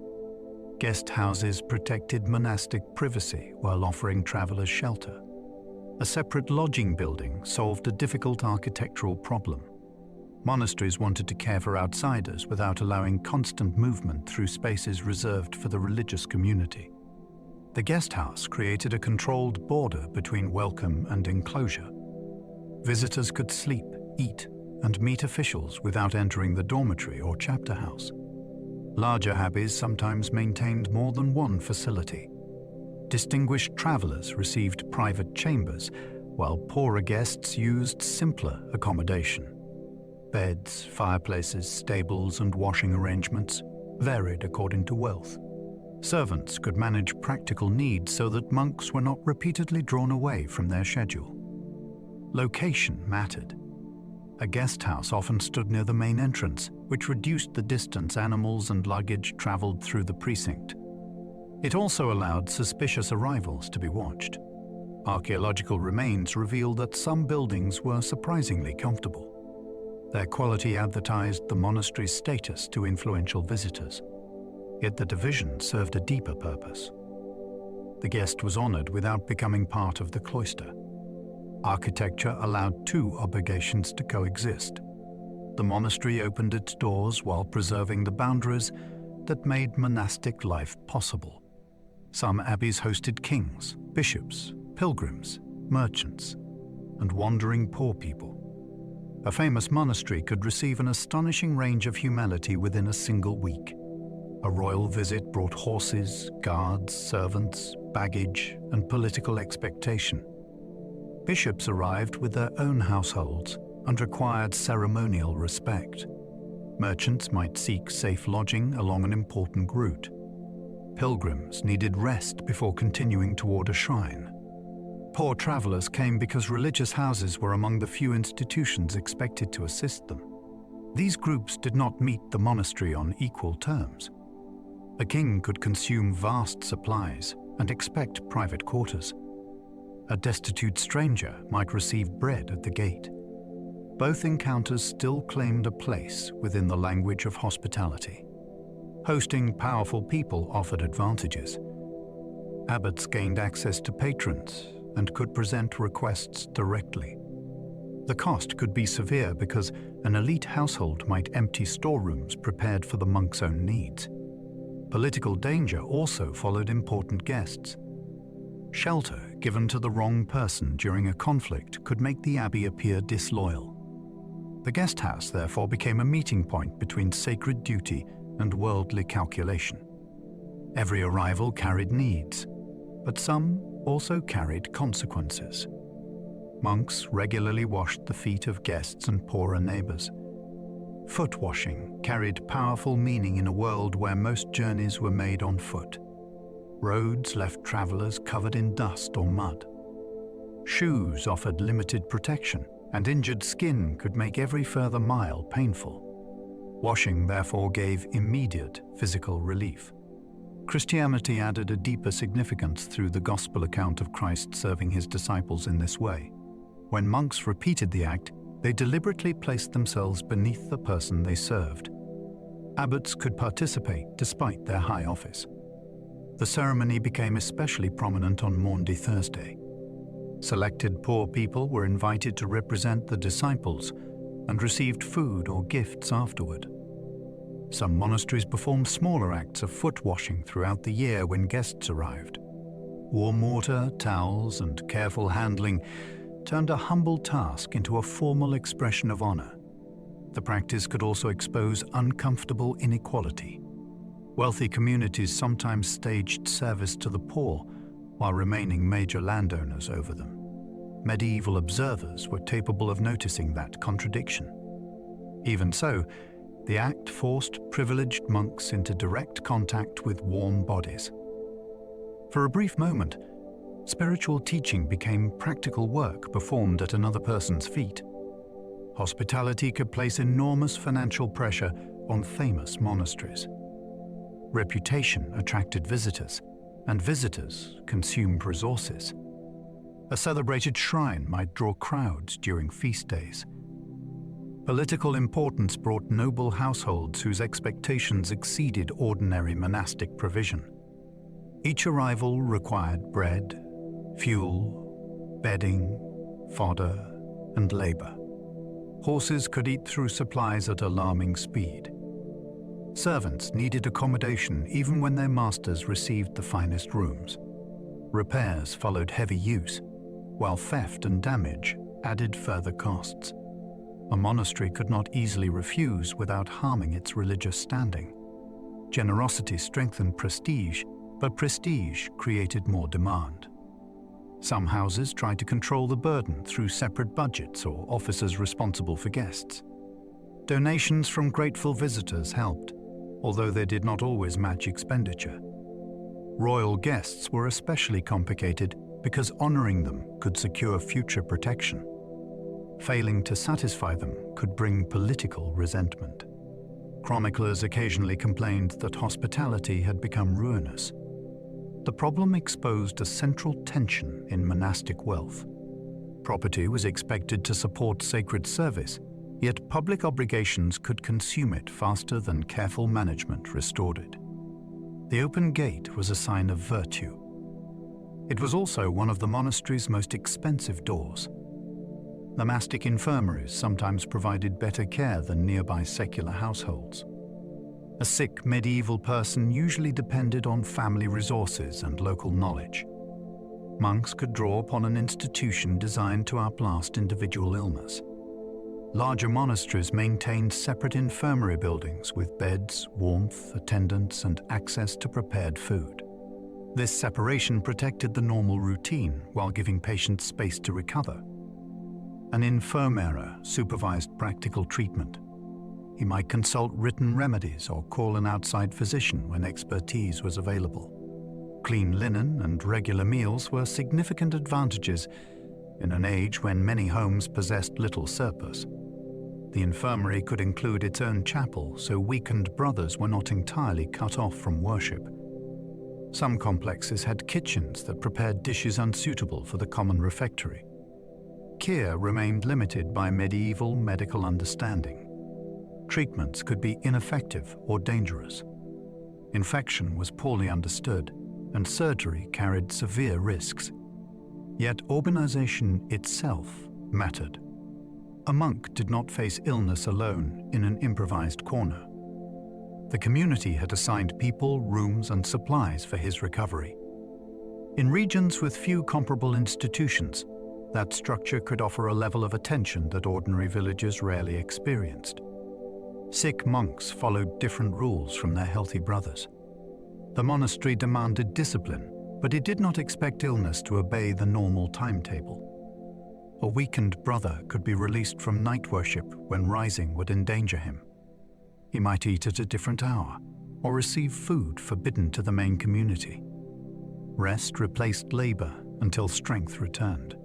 Guest houses protected monastic privacy while offering travelers shelter. A separate lodging building solved a difficult architectural problem. Monasteries wanted to care for outsiders without allowing constant movement through spaces reserved for the religious community. The guest house created a controlled border between welcome and enclosure. Visitors could sleep, eat, and meet officials without entering the dormitory or chapter house. Larger abbeys sometimes maintained more than one facility. Distinguished travelers received private chambers, while poorer guests used simpler accommodation. Beds, fireplaces, stables, and washing arrangements varied according to wealth. Servants could manage practical needs so that monks were not repeatedly drawn away from their schedule. Location mattered. A guest house often stood near the main entrance, which reduced the distance animals and luggage traveled through the precinct. It also allowed suspicious arrivals to be watched. Archaeological remains reveal that some buildings were surprisingly comfortable. Their quality advertised the monastery's status to influential visitors. Yet the division served a deeper purpose. The guest was honored without becoming part of the cloister. Architecture allowed two obligations to coexist. The monastery opened its doors while preserving the boundaries that made monastic life possible. Some abbeys hosted kings, bishops, pilgrims, merchants, and wandering poor people. A famous monastery could receive an astonishing range of humanity within a single week. A royal visit brought horses, guards, servants, baggage, and political expectation. Bishops arrived with their own households and required ceremonial respect. Merchants might seek safe lodging along an important route. Pilgrims needed rest before continuing toward a shrine. Poor travelers came because religious houses were among the few institutions expected to assist them. These groups did not meet the monastery on equal terms. A king could consume vast supplies and expect private quarters. A destitute stranger might receive bread at the gate. Both encounters still claimed a place within the language of hospitality. Hosting powerful people offered advantages. Abbots gained access to patrons and could present requests directly. The cost could be severe because an elite household might empty storerooms prepared for the monk's own needs. Political danger also followed important guests. Shelter given to the wrong person during a conflict could make the abbey appear disloyal. The guest house therefore became a meeting point between sacred duty and worldly calculation. Every arrival carried needs, but some also carried consequences. Monks regularly washed the feet of guests and poorer neighbors. Foot washing carried powerful meaning in a world where most journeys were made on foot. Roads left travelers covered in dust or mud. Shoes offered limited protection, and injured skin could make every further mile painful. Washing therefore gave immediate physical relief. Christianity added a deeper significance through the gospel account of Christ serving his disciples in this way. When monks repeated the act, they deliberately placed themselves beneath the person they served. Abbots could participate despite their high office. The ceremony became especially prominent on Maundy Thursday. Selected poor people were invited to represent the disciples and received food or gifts afterward. Some monasteries performed smaller acts of foot washing throughout the year when guests arrived. Warm water, towels, and careful handling turned a humble task into a formal expression of honor. The practice could also expose uncomfortable inequality. Wealthy communities sometimes staged service to the poor while remaining major landowners over them. Medieval observers were capable of noticing that contradiction. Even so, the act forced privileged monks into direct contact with warm bodies. For a brief moment, spiritual teaching became practical work performed at another person's feet. Hospitality could place enormous financial pressure on famous monasteries. Reputation attracted visitors, and visitors consumed resources. A celebrated shrine might draw crowds during feast days. Political importance brought noble households whose expectations exceeded ordinary monastic provision. Each arrival required bread, fuel, bedding, fodder, and labor. Horses could eat through supplies at alarming speed. Servants needed accommodation even when their masters received the finest rooms. Repairs followed heavy use, while theft and damage added further costs. A monastery could not easily refuse without harming its religious standing. Generosity strengthened prestige, but prestige created more demand. Some houses tried to control the burden through separate budgets or officers responsible for guests. Donations from grateful visitors helped, although they did not always match expenditure. Royal guests were especially complicated because honoring them could secure future protection. Failing to satisfy them could bring political resentment. Chroniclers occasionally complained that hospitality had become ruinous. The problem exposed a central tension in monastic wealth. Property was expected to support sacred service, yet public obligations could consume it faster than careful management restored it. The open gate was a sign of virtue. It was also one of the monastery's most expensive doors. The monastic infirmaries sometimes provided better care than nearby secular households. A sick medieval person usually depended on family resources and local knowledge. Monks could draw upon an institution designed to outlast individual illness. Larger monasteries maintained separate infirmary buildings with beds, warmth, attendants, and access to prepared food. This separation protected the normal routine while giving patients space to recover. An infirmera supervised practical treatment. He might consult written remedies or call an outside physician when expertise was available. Clean linen and regular meals were significant advantages in an age when many homes possessed little surplus. The infirmary could include its own chapel, so weakened brothers were not entirely cut off from worship. Some complexes had kitchens that prepared dishes unsuitable for the common refectory. Care remained limited by medieval medical understanding. Treatments could be ineffective or dangerous. Infection was poorly understood, and surgery carried severe risks. Yet organization itself mattered. A monk did not face illness alone in an improvised corner. The community had assigned people, rooms, and supplies for his recovery. In regions with few comparable institutions, that structure could offer a level of attention that ordinary villagers rarely experienced. Sick monks followed different rules from their healthy brothers. The monastery demanded discipline, but it did not expect illness to obey the normal timetable. A weakened brother could be released from night worship when rising would endanger him. He might eat at a different hour or receive food forbidden to the main community. Rest replaced labor until strength returned.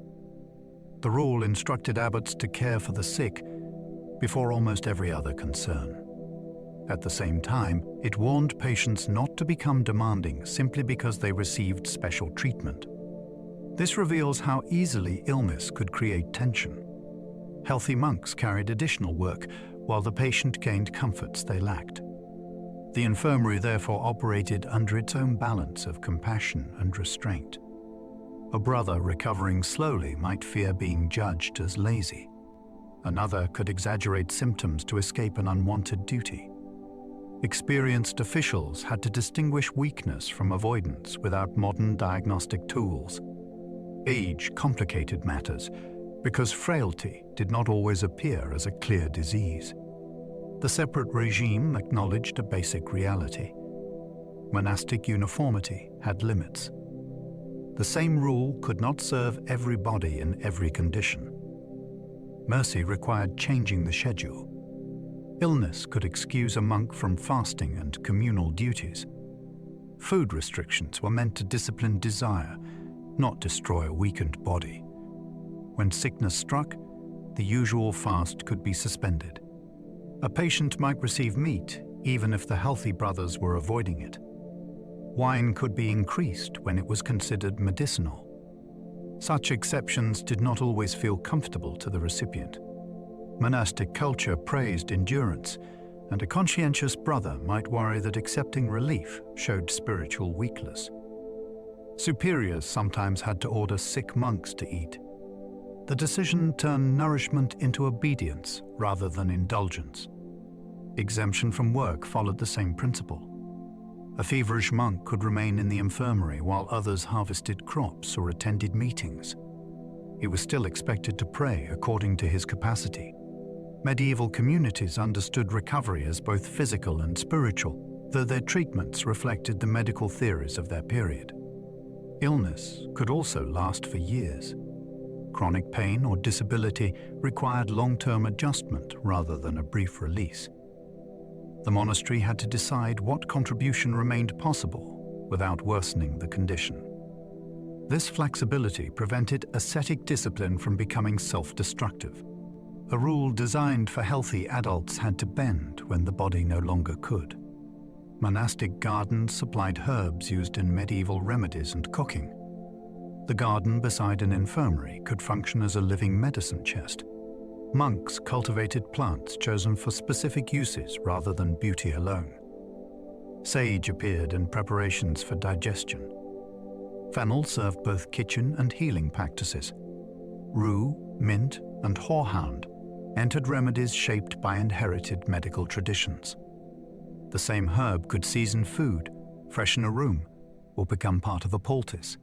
The rule instructed abbots to care for the sick before almost every other concern. At the same time, it warned patients not to become demanding simply because they received special treatment. This reveals how easily illness could create tension. Healthy monks carried additional work, while the patient gained comforts they lacked. The infirmary therefore operated under its own balance of compassion and restraint. A brother recovering slowly might fear being judged as lazy. Another could exaggerate symptoms to escape an unwanted duty. Experienced officials had to distinguish weakness from avoidance without modern diagnostic tools. Age complicated matters because frailty did not always appear as a clear disease. The separate regime acknowledged a basic reality. Monastic uniformity had limits. The same rule could not serve everybody in every condition. Mercy required changing the schedule. Illness could excuse a monk from fasting and communal duties. Food restrictions were meant to discipline desire, not destroy a weakened body. When sickness struck, the usual fast could be suspended. A patient might receive meat, even if the healthy brothers were avoiding it. Wine could be increased when it was considered medicinal. Such exceptions did not always feel comfortable to the recipient. Monastic culture praised endurance, and a conscientious brother might worry that accepting relief showed spiritual weakness. Superiors sometimes had to order sick monks to eat. The decision turned nourishment into obedience rather than indulgence. Exemption from work followed the same principle. A feverish monk could remain in the infirmary while others harvested crops or attended meetings. He was still expected to pray according to his capacity. Medieval communities understood recovery as both physical and spiritual, though their treatments reflected the medical theories of their period. Illness could also last for years. Chronic pain or disability required long-term adjustment rather than a brief release. The monastery had to decide what contribution remained possible without worsening the condition. This flexibility prevented ascetic discipline from becoming self-destructive. A rule designed for healthy adults had to bend when the body no longer could. Monastic gardens supplied herbs used in medieval remedies and cooking. The garden beside an infirmary could function as a living medicine chest. Monks cultivated plants chosen for specific uses rather than beauty alone. Sage appeared in preparations for digestion. Fennel served both kitchen and healing practices. Rue, mint, and horehound entered remedies shaped by inherited medical traditions. The same herb could season food, freshen a room, or become part of a poultice.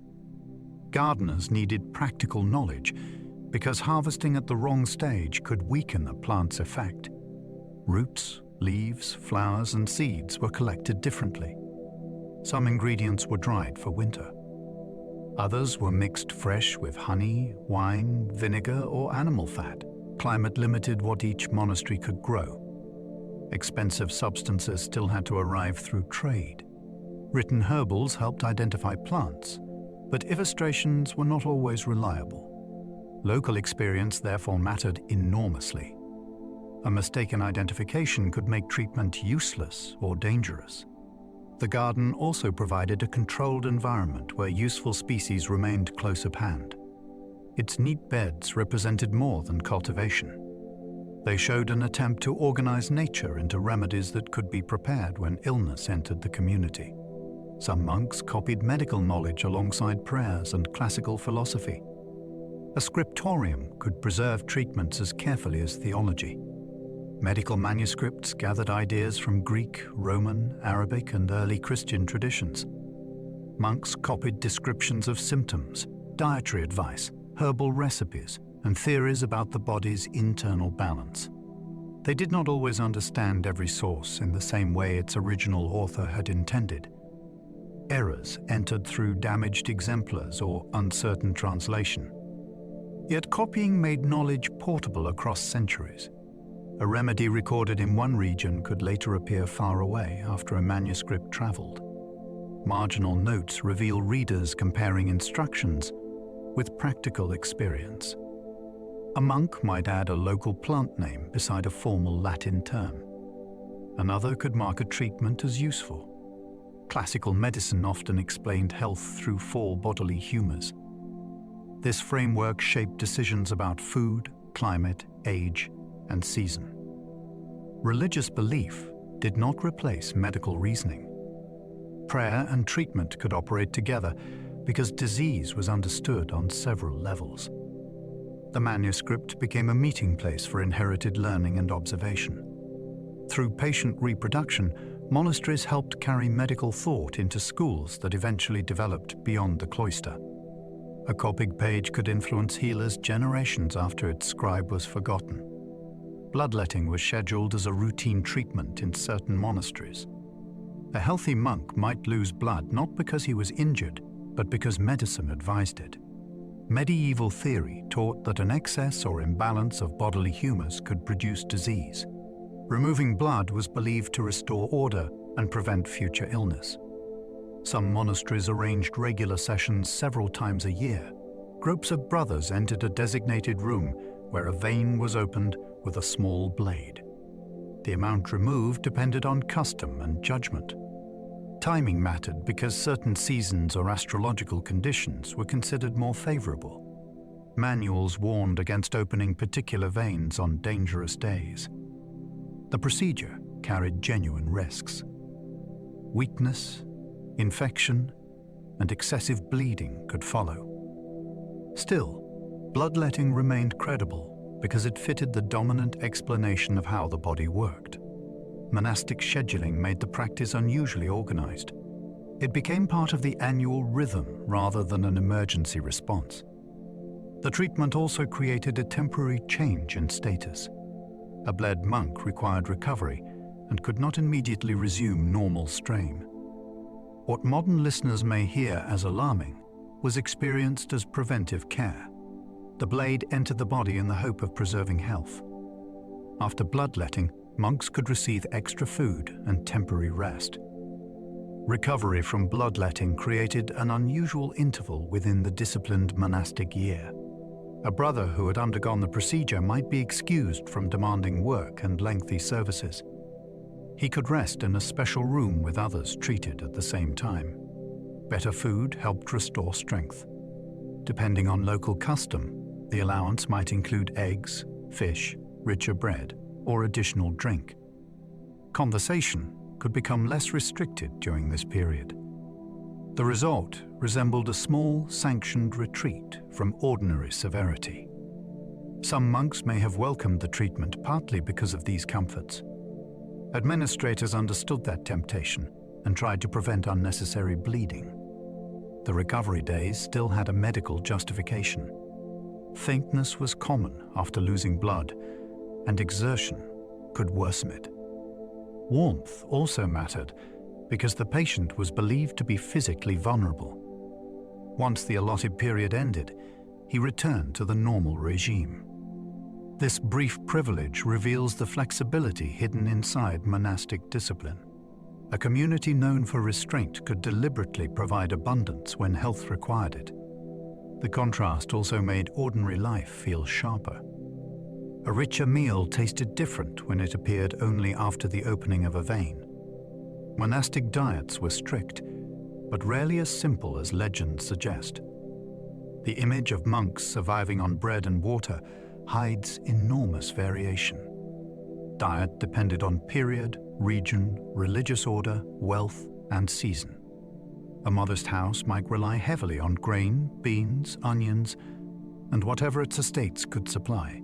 Gardeners needed practical knowledge because harvesting at the wrong stage could weaken the plant's effect. Roots, leaves, flowers, and seeds were collected differently. Some ingredients were dried for winter. Others were mixed fresh with honey, wine, vinegar, or animal fat. Climate limited what each monastery could grow. Expensive substances still had to arrive through trade. Written herbals helped identify plants, but illustrations were not always reliable. Local experience therefore mattered enormously. A mistaken identification could make treatment useless or dangerous. The garden also provided a controlled environment where useful species remained close at hand. Its neat beds represented more than cultivation. They showed an attempt to organize nature into remedies that could be prepared when illness entered the community. Some monks copied medical knowledge alongside prayers and classical philosophy. A scriptorium could preserve treatments as carefully as theology. Medical manuscripts gathered ideas from Greek, Roman, Arabic, and early Christian traditions. Monks copied descriptions of symptoms, dietary advice, herbal recipes, and theories about the body's internal balance. They did not always understand every source in the same way its original author had intended. Errors entered through damaged exemplars or uncertain translation. Yet copying made knowledge portable across centuries. A remedy recorded in one region could later appear far away after a manuscript traveled. Marginal notes reveal readers comparing instructions with practical experience. A monk might add a local plant name beside a formal Latin term. Another could mark a treatment as useful. Classical medicine often explained health through 4 bodily humors. This framework shaped decisions about food, climate, age, and season. Religious belief did not replace medical reasoning. Prayer and treatment could operate together because disease was understood on several levels. The manuscript became a meeting place for inherited learning and observation. Through patient reproduction, monasteries helped carry medical thought into schools that eventually developed beyond the cloister. A copied page could influence healers generations after its scribe was forgotten. Bloodletting was scheduled as a routine treatment in certain monasteries. A healthy monk might lose blood not because he was injured, but because medicine advised it. Medieval theory taught that an excess or imbalance of bodily humors could produce disease. Removing blood was believed to restore order and prevent future illness. Some monasteries arranged regular sessions several times a year. Groups of brothers entered a designated room where a vein was opened with a small blade. The amount removed depended on custom and judgment. Timing mattered because certain seasons or astrological conditions were considered more favorable. Manuals warned against opening particular veins on dangerous days. The procedure carried genuine risks. Weakness, infection, and excessive bleeding could follow. Still, bloodletting remained credible because it fitted the dominant explanation of how the body worked. Monastic scheduling made the practice unusually organized. It became part of the annual rhythm rather than an emergency response. The treatment also created a temporary change in status. A bled monk required recovery and could not immediately resume normal strain. What modern listeners may hear as alarming was experienced as preventive care. The blade entered the body in the hope of preserving health. After bloodletting, monks could receive extra food and temporary rest. Recovery from bloodletting created an unusual interval within the disciplined monastic year. A brother who had undergone the procedure might be excused from demanding work and lengthy services. He could rest in a special room with others treated at the same time. Better food helped restore strength. Depending on local custom, the allowance might include eggs, fish, richer bread, or additional drink. Conversation could become less restricted during this period. The result resembled a small, sanctioned retreat from ordinary severity. Some monks may have welcomed the treatment partly because of these comforts. Administrators understood that temptation and tried to prevent unnecessary bleeding. The recovery days still had a medical justification. Faintness was common after losing blood, and exertion could worsen it. Warmth also mattered because the patient was believed to be physically vulnerable. Once the allotted period ended, he returned to the normal regime. This brief privilege reveals the flexibility hidden inside monastic discipline. A community known for restraint could deliberately provide abundance when health required it. The contrast also made ordinary life feel sharper. A richer meal tasted different when it appeared only after the opening of a vein. Monastic diets were strict, but rarely as simple as legends suggest. The image of monks surviving on bread and water hides enormous variation. Diet depended on period, region, religious order, wealth, and season. A modest house might rely heavily on grain, beans, onions, and whatever its estates could supply.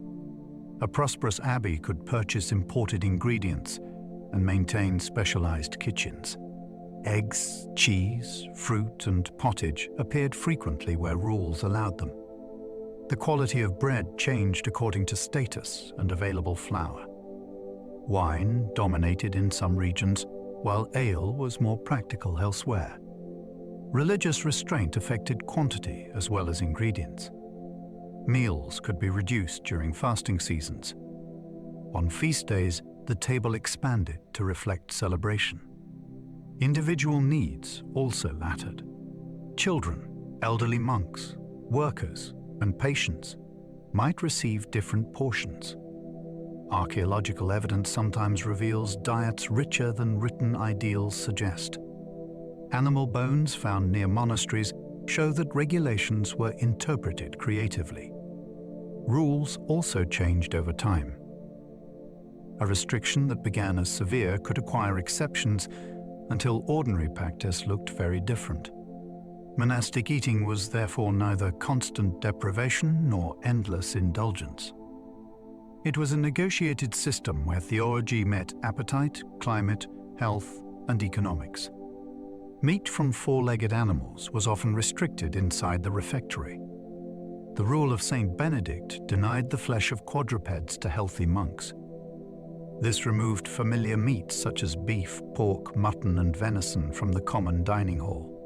A prosperous abbey could purchase imported ingredients and maintain specialized kitchens. Eggs, cheese, fruit, and pottage appeared frequently where rules allowed them. The quality of bread changed according to status and available flour. Wine dominated in some regions, while ale was more practical elsewhere. Religious restraint affected quantity as well as ingredients. Meals could be reduced during fasting seasons. On feast days, the table expanded to reflect celebration. Individual needs also mattered. Children, elderly monks, workers, and patients might receive different portions. Archaeological evidence sometimes reveals diets richer than written ideals suggest. Animal bones found near monasteries show that regulations were interpreted creatively. Rules also changed over time. A restriction that began as severe could acquire exceptions until ordinary practice looked very different. Monastic eating was therefore neither constant deprivation nor endless indulgence. It was a negotiated system where theology met appetite, climate, health, and economics. Meat from four-legged animals was often restricted inside the refectory. The rule of Saint Benedict denied the flesh of quadrupeds to healthy monks. This removed familiar meats such as beef, pork, mutton, and venison from the common dining hall.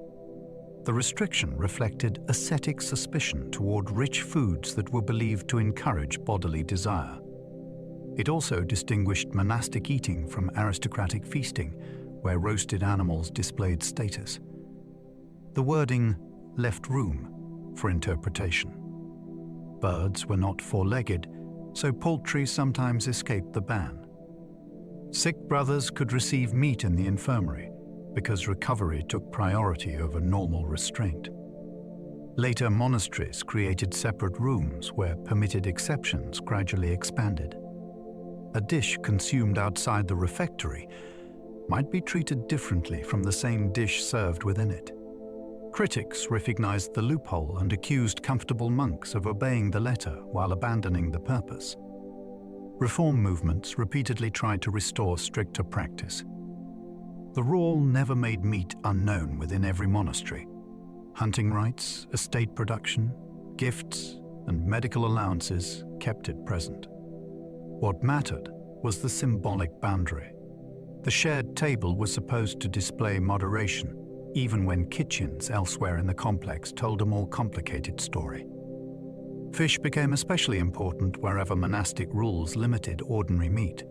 The restriction reflected ascetic suspicion toward rich foods that were believed to encourage bodily desire. It also distinguished monastic eating from aristocratic feasting, where roasted animals displayed status. The wording left room for interpretation. Birds were not four-legged, so poultry sometimes escaped the ban. Sick brothers could receive meat in the infirmary because recovery took priority over normal restraint. Later monasteries created separate rooms where permitted exceptions gradually expanded. A dish consumed outside the refectory might be treated differently from the same dish served within it. Critics recognized the loophole and accused comfortable monks of obeying the letter while abandoning the purpose. Reform movements repeatedly tried to restore stricter practice. The rule never made meat unknown within every monastery. Hunting rights, estate production, gifts, and medical allowances kept it present. What mattered was the symbolic boundary. The shared table was supposed to display moderation, even when kitchens elsewhere in the complex told a more complicated story. Fish became especially important wherever monastic rules limited ordinary meat.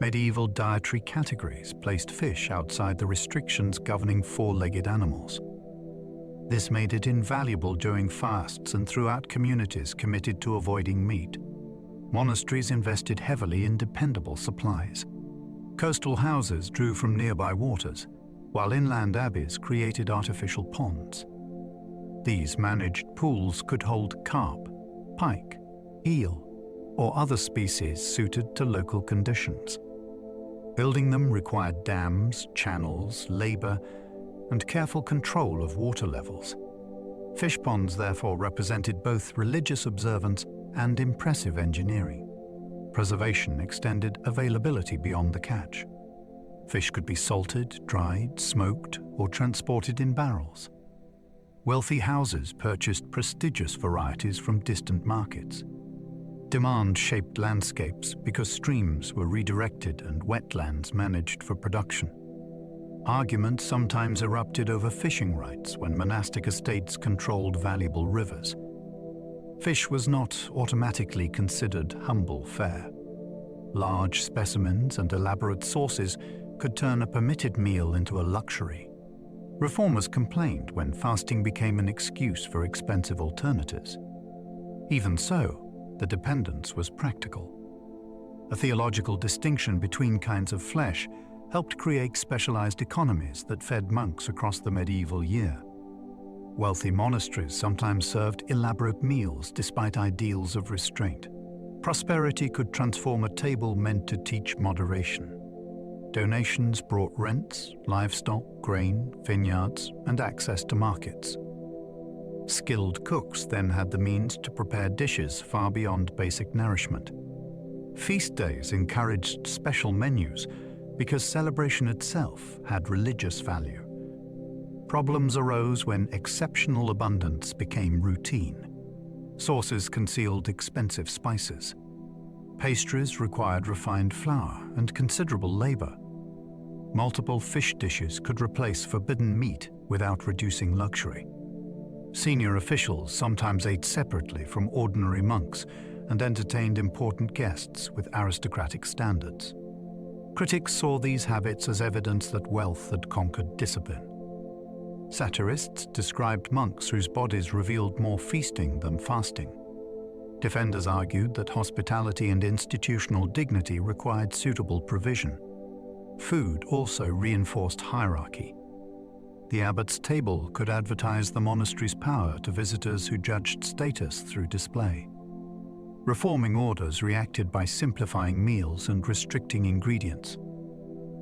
Medieval dietary categories placed fish outside the restrictions governing four-legged animals. This made it invaluable during fasts and throughout communities committed to avoiding meat. Monasteries invested heavily in dependable supplies. Coastal houses drew from nearby waters, while inland abbeys created artificial ponds. These managed pools could hold carp, pike, eel, or other species suited to local conditions. Building them required dams, channels, labor, and careful control of water levels. Fish ponds therefore represented both religious observance and impressive engineering. Preservation extended availability beyond the catch. Fish could be salted, dried, smoked, or transported in barrels. Wealthy houses purchased prestigious varieties from distant markets. Demand shaped landscapes because streams were redirected and wetlands managed for production. Arguments sometimes erupted over fishing rights when monastic estates controlled valuable rivers. Fish was not automatically considered humble fare. Large specimens and elaborate sauces could turn a permitted meal into a luxury. Reformers complained when fasting became an excuse for expensive alternatives. Even so, the dependence was practical. A theological distinction between kinds of flesh helped create specialized economies that fed monks across the medieval year. Wealthy monasteries sometimes served elaborate meals despite ideals of restraint. Prosperity could transform a table meant to teach moderation. Donations brought rents, livestock, grain, vineyards, and access to markets. Skilled cooks then had the means to prepare dishes far beyond basic nourishment. Feast days encouraged special menus because celebration itself had religious value. Problems arose when exceptional abundance became routine. Sauces concealed expensive spices. Pastries required refined flour and considerable labor. Multiple fish dishes could replace forbidden meat without reducing luxury. Senior officials sometimes ate separately from ordinary monks and entertained important guests with aristocratic standards. Critics saw these habits as evidence that wealth had conquered discipline. Satirists described monks whose bodies revealed more feasting than fasting. Defenders argued that hospitality and institutional dignity required suitable provision. Food also reinforced hierarchy. The abbot's table could advertise the monastery's power to visitors who judged status through display. Reforming orders reacted by simplifying meals and restricting ingredients.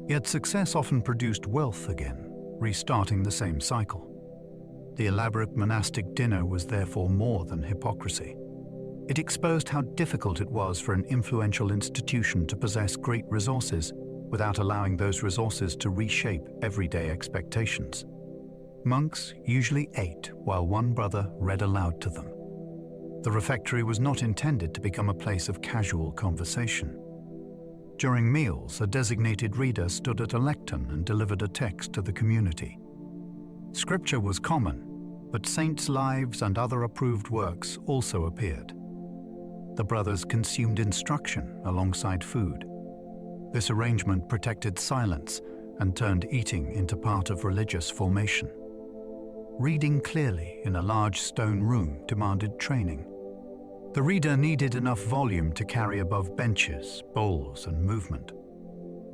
Yet success often produced wealth again, restarting the same cycle. The elaborate monastic dinner was therefore more than hypocrisy. It exposed how difficult it was for an influential institution to possess great resources without allowing those resources to reshape everyday expectations. Monks usually ate while one brother read aloud to them. The refectory was not intended to become a place of casual conversation. During meals, a designated reader stood at a lectern and delivered a text to the community. Scripture was common, but saints' lives and other approved works also appeared. The brothers consumed instruction alongside food. This arrangement protected silence and turned eating into part of religious formation. reading clearly in a large stone room demanded training. The reader needed enough volume to carry above benches, bowls, and movement.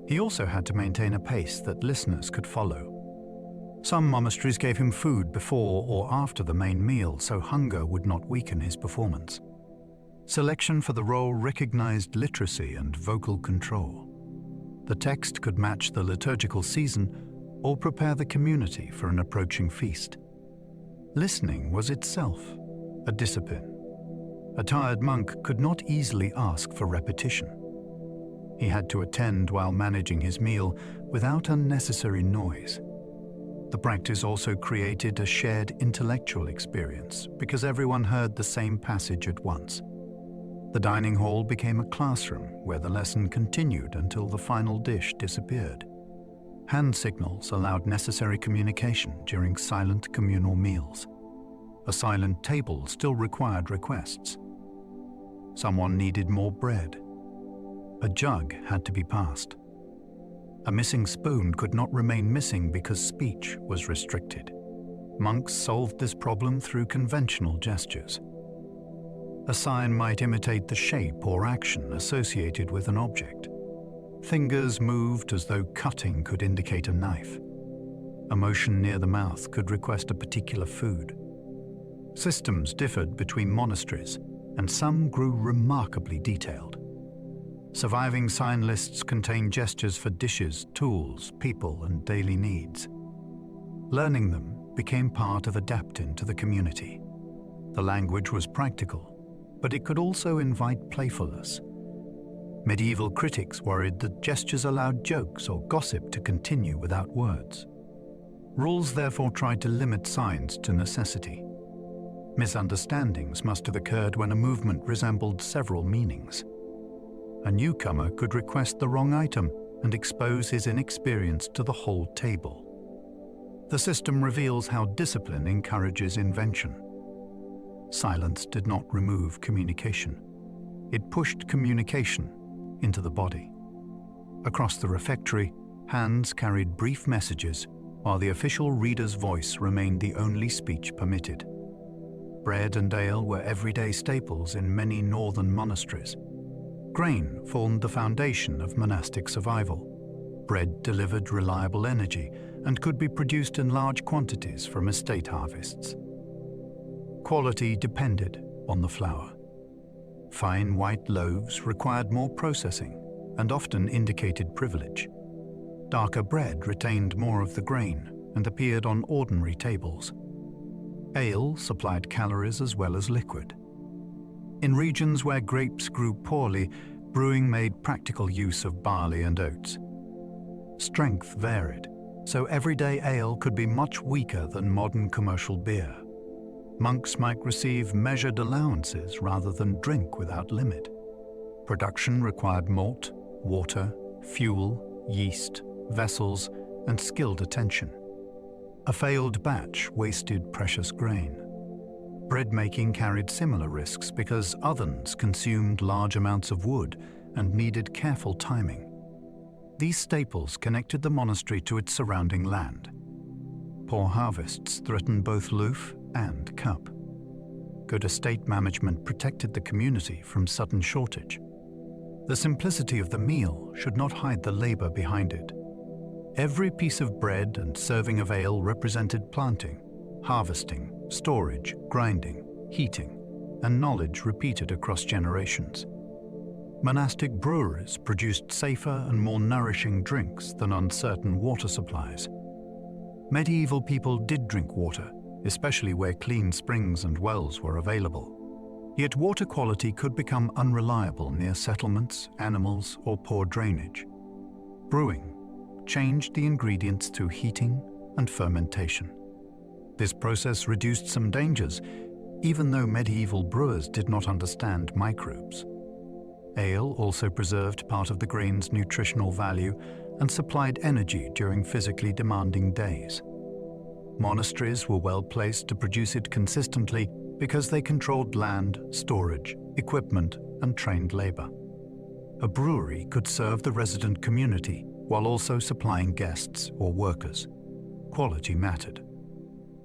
He also had to maintain a pace that listeners could follow. Some monasteries gave him food before or after the main meal so hunger would not weaken his performance. Selection for the role recognized literacy and vocal control. The text could match the liturgical season or prepare the community for an approaching feast. Listening was itself a discipline. A tired monk could not easily ask for repetition. He had to attend while managing his meal without unnecessary noise. The practice also created a shared intellectual experience because everyone heard the same passage at once. The dining hall became a classroom where the lesson continued until the final dish disappeared. Hand signals allowed necessary communication during silent communal meals. A silent table still required requests. Someone needed more bread. A jug had to be passed. A missing spoon could not remain missing because speech was restricted. Monks solved this problem through conventional gestures. A sign might imitate the shape or action associated with an object. Fingers moved as though cutting could indicate a knife. A motion near the mouth could request a particular food. Systems differed between monasteries, and some grew remarkably detailed. Surviving sign lists contain gestures for dishes, tools, people, and daily needs. Learning them became part of adapting to the community. The language was practical, but it could also invite playfulness. Medieval critics worried that gestures allowed jokes or gossip to continue without words. Rules therefore tried to limit signs to necessity. Misunderstandings must have occurred when a movement resembled several meanings. A newcomer could request the wrong item and expose his inexperience to the whole table. The system reveals how discipline encourages invention. Silence did not remove communication. It pushed communication into the body. Across the refectory, hands carried brief messages, while the official reader's voice remained the only speech permitted. Bread and ale were everyday staples in many northern monasteries. Grain formed the foundation of monastic survival. Bread delivered reliable energy and could be produced in large quantities from estate harvests. Quality depended on the flour. Fine white loaves required more processing and often indicated privilege. Darker bread retained more of the grain and appeared on ordinary tables. Ale supplied calories as well as liquid. In regions where grapes grew poorly, brewing made practical use of barley and oats. Strength varied, so everyday ale could be much weaker than modern commercial beer. Monks might receive measured allowances rather than drink without limit. Production required malt, water, fuel, yeast, vessels, and skilled attention. A failed batch wasted precious grain. Bread making carried similar risks because ovens consumed large amounts of wood and needed careful timing. These staples connected the monastery to its surrounding land. Poor harvests threatened both loof and cup. Good estate management protected the community from sudden shortage. The simplicity of the meal should not hide the labor behind it. Every piece of bread and serving of ale represented planting, harvesting, storage, grinding, heating, and knowledge repeated across generations. Monastic breweries produced safer and more nourishing drinks than uncertain water supplies. Medieval people did drink water, especially where clean springs and wells were available. Yet water quality could become unreliable near settlements, animals, or poor drainage. Brewing changed the ingredients through heating and fermentation. This process reduced some dangers, even though medieval brewers did not understand microbes. Ale also preserved part of the grain's nutritional value and supplied energy during physically demanding days. Monasteries were well placed to produce it consistently because they controlled land, storage, equipment, and trained labor. A brewery could serve the resident community while also supplying guests or workers. Quality mattered.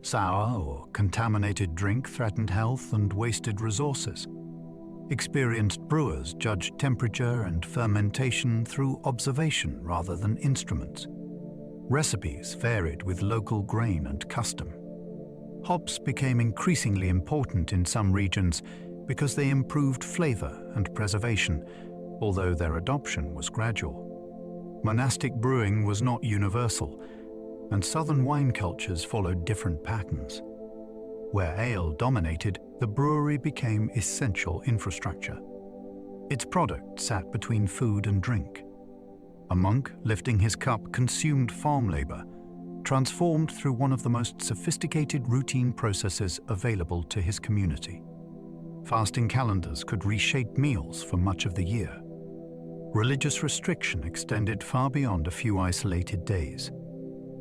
Sour or contaminated drink threatened health and wasted resources. Experienced brewers judged temperature and fermentation through observation rather than instruments. Recipes varied with local grain and custom. Hops became increasingly important in some regions because they improved flavor and preservation, although their adoption was gradual. Monastic brewing was not universal, and southern wine cultures followed different patterns. Where ale dominated, the brewery became essential infrastructure. Its product sat between food and drink. A monk lifting his cup consumed farm labor, transformed through one of the most sophisticated routine processes available to his community. Fasting calendars could reshape meals for much of the year. Religious restriction extended far beyond a few isolated days.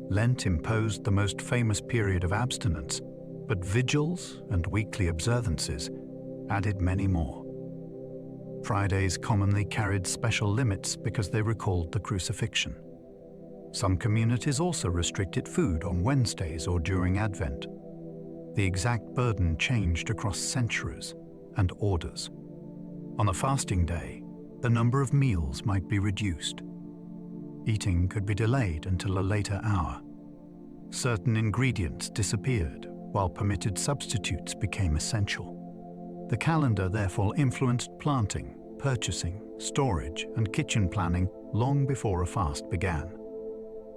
Lent imposed the most famous period of abstinence, but vigils and weekly observances added many more. Fridays commonly carried special limits because they recalled the crucifixion. Some communities also restricted food on Wednesdays or during Advent. The exact burden changed across centuries and orders. On a fasting day, the number of meals might be reduced. Eating could be delayed until a later hour. Certain ingredients disappeared, while permitted substitutes became essential. The calendar therefore influenced planting, purchasing, storage, and kitchen planning long before a fast began.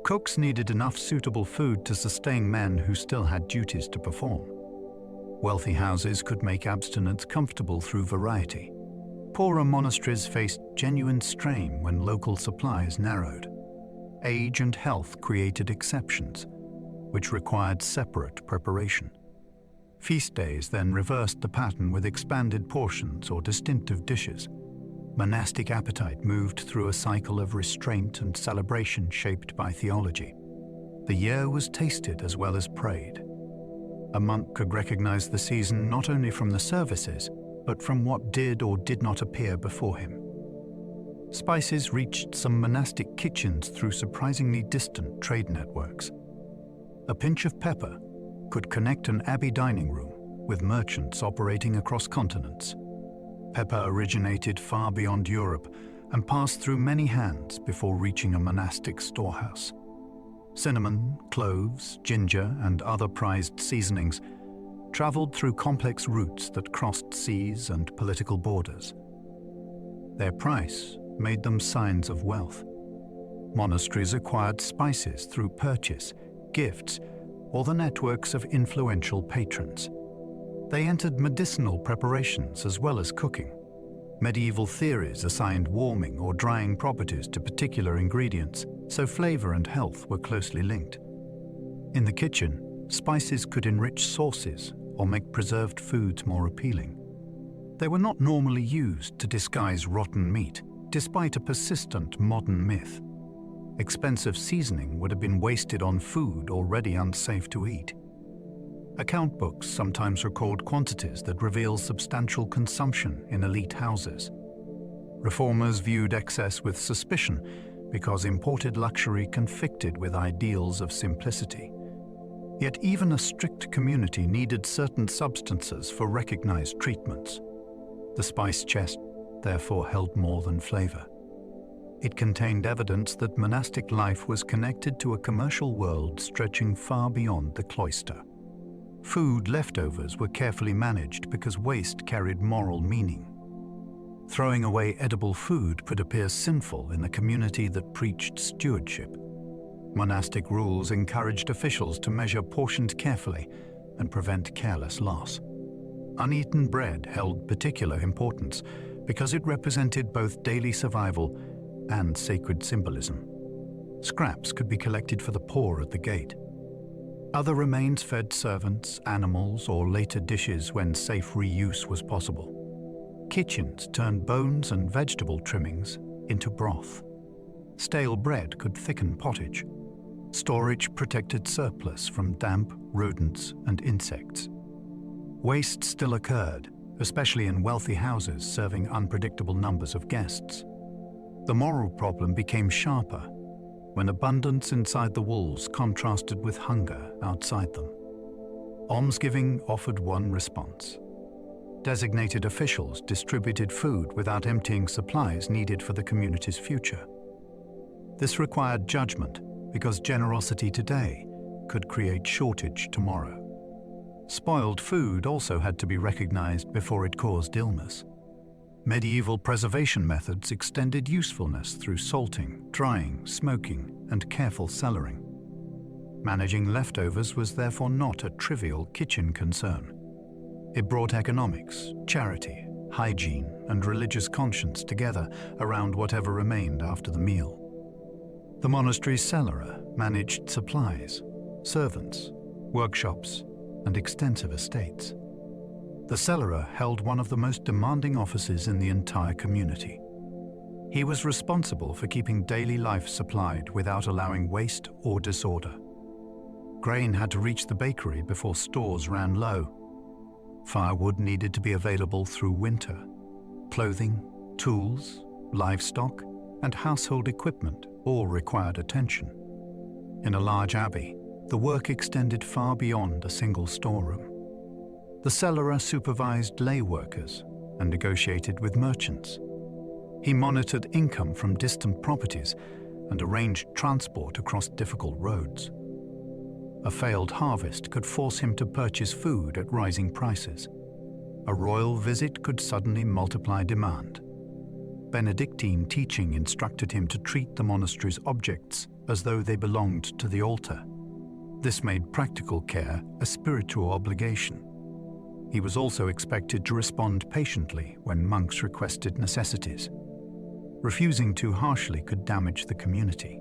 Cooks needed enough suitable food to sustain men who still had duties to perform. Wealthy houses could make abstinence comfortable through variety. Poorer monasteries faced genuine strain when local supplies narrowed. Age and health created exceptions, which required separate preparation. Feast days then reversed the pattern with expanded portions or distinctive dishes. Monastic appetite moved through a cycle of restraint and celebration shaped by theology. The year was tasted as well as prayed. A monk could recognize the season not only from the services, but from what did or did not appear before him. Spices reached some monastic kitchens through surprisingly distant trade networks. A pinch of pepper could connect an abbey dining room with merchants operating across continents. Pepper originated far beyond Europe and passed through many hands before reaching a monastic storehouse. Cinnamon, cloves, ginger, and other prized seasonings traveled through complex routes that crossed seas and political borders. Their price made them signs of wealth. Monasteries acquired spices through purchase, gifts, or the networks of influential patrons. They entered medicinal preparations as well as cooking. Medieval theories assigned warming or drying properties to particular ingredients, so flavor and health were closely linked. In the kitchen, spices could enrich sauces or make preserved foods more appealing. They were not normally used to disguise rotten meat, despite a persistent modern myth. Expensive seasoning would have been wasted on food already unsafe to eat. Account books sometimes record quantities that reveal substantial consumption in elite houses. Reformers viewed excess with suspicion because imported luxury conflicted with ideals of simplicity. Yet even a strict community needed certain substances for recognized treatments. The spice chest therefore held more than flavor. It contained evidence that monastic life was connected to a commercial world stretching far beyond the cloister. Food leftovers were carefully managed because waste carried moral meaning. Throwing away edible food could appear sinful in a community that preached stewardship. Monastic rules encouraged officials to measure portions carefully and prevent careless loss. Uneaten bread held particular importance because it represented both daily survival and sacred symbolism. Scraps could be collected for the poor at the gate. Other remains fed servants, animals, or later dishes when safe reuse was possible. Kitchens turned bones and vegetable trimmings into broth. Stale bread could thicken pottage. Storage protected surplus from damp, rodents, and insects. Waste still occurred, especially in wealthy houses serving unpredictable numbers of guests. The moral problem became sharper when abundance inside the walls contrasted with hunger outside them. Almsgiving offered one response. Designated officials distributed food without emptying supplies needed for the community's future. This required judgment because generosity today could create shortage tomorrow. Spoiled food also had to be recognized before it caused illness. Medieval preservation methods extended usefulness through salting, drying, smoking, and careful cellaring. Managing leftovers was therefore not a trivial kitchen concern. It brought economics, charity, hygiene, and religious conscience together around whatever remained after the meal. The monastery's cellarer managed supplies, servants, workshops, and extensive estates. The cellarer held one of the most demanding offices in the entire community. He was responsible for keeping daily life supplied without allowing waste or disorder. Grain had to reach the bakery before stores ran low. Firewood needed to be available through winter. Clothing, tools, livestock, and household equipment all required attention. In a large abbey, the work extended far beyond a single storeroom. The cellarer supervised lay workers and negotiated with merchants. He monitored income from distant properties and arranged transport across difficult roads. A failed harvest could force him to purchase food at rising prices. A royal visit could suddenly multiply demand. Benedictine teaching instructed him to treat the monastery's objects as though they belonged to the altar. This made practical care a spiritual obligation. He was also expected to respond patiently when monks requested necessities. Refusing too harshly could damage the community.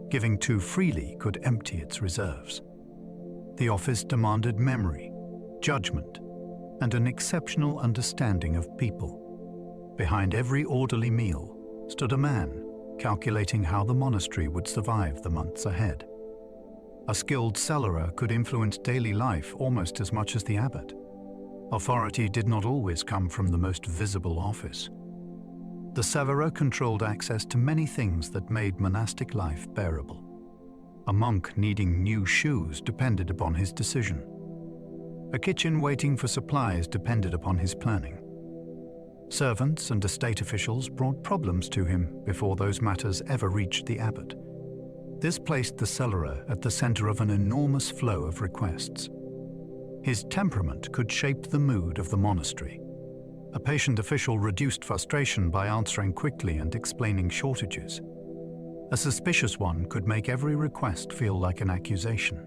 Giving too freely could empty its reserves. The office demanded memory, judgment, and an exceptional understanding of people. Behind every orderly meal stood a man calculating how the monastery would survive the months ahead. A skilled cellarer could influence daily life almost as much as the abbot. Authority did not always come from the most visible office. The cellarer controlled access to many things that made monastic life bearable. A monk needing new shoes depended upon his decision. A kitchen waiting for supplies depended upon his planning. Servants and estate officials brought problems to him before those matters ever reached the abbot. This placed the cellarer at the center of an enormous flow of requests. His temperament could shape the mood of the monastery. A patient official reduced frustration by answering quickly and explaining shortages. A suspicious one could make every request feel like an accusation.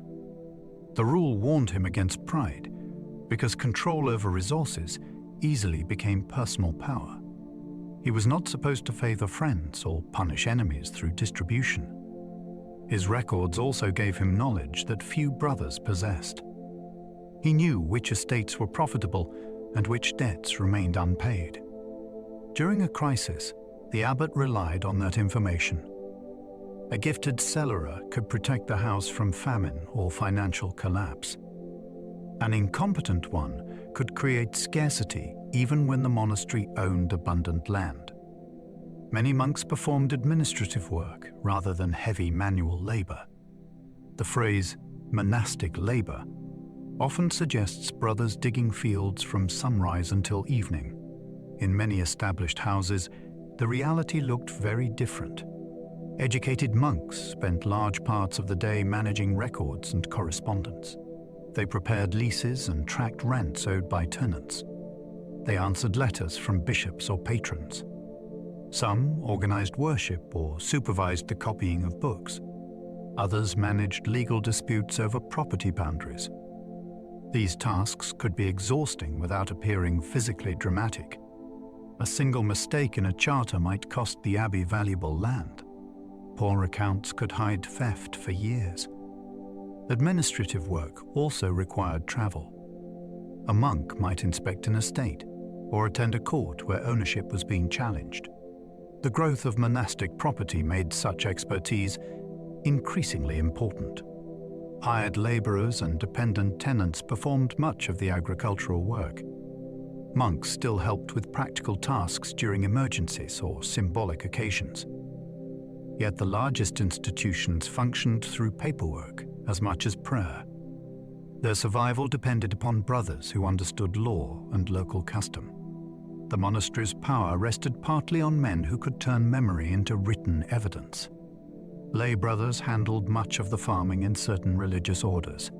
The rule warned him against pride, because control over resources easily became personal power. He was not supposed to favor friends or punish enemies through distribution. His records also gave him knowledge that few brothers possessed. He knew which estates were profitable and which debts remained unpaid. During a crisis, the abbot relied on that information. A gifted cellarer could protect the house from famine or financial collapse. An incompetent one could create scarcity even when the monastery owned abundant land. Many monks performed administrative work rather than heavy manual labor. The phrase monastic labor often suggests brothers digging fields from sunrise until evening. In many established houses, the reality looked very different. Educated monks spent large parts of the day managing records and correspondence. They prepared leases and tracked rents owed by tenants. They answered letters from bishops or patrons. Some organized worship or supervised the copying of books. Others managed legal disputes over property boundaries. These tasks could be exhausting without appearing physically dramatic. A single mistake in a charter might cost the abbey valuable land. Poor accounts could hide theft for years. Administrative work also required travel. A monk might inspect an estate or attend a court where ownership was being challenged. The growth of monastic property made such expertise increasingly important. Hired laborers and dependent tenants performed much of the agricultural work. Monks still helped with practical tasks during emergencies or symbolic occasions. Yet the largest institutions functioned through paperwork as much as prayer. Their survival depended upon brothers who understood law and local custom. The monastery's power rested partly on men who could turn memory into written evidence. Lay brothers handled much of the farming in certain religious orders.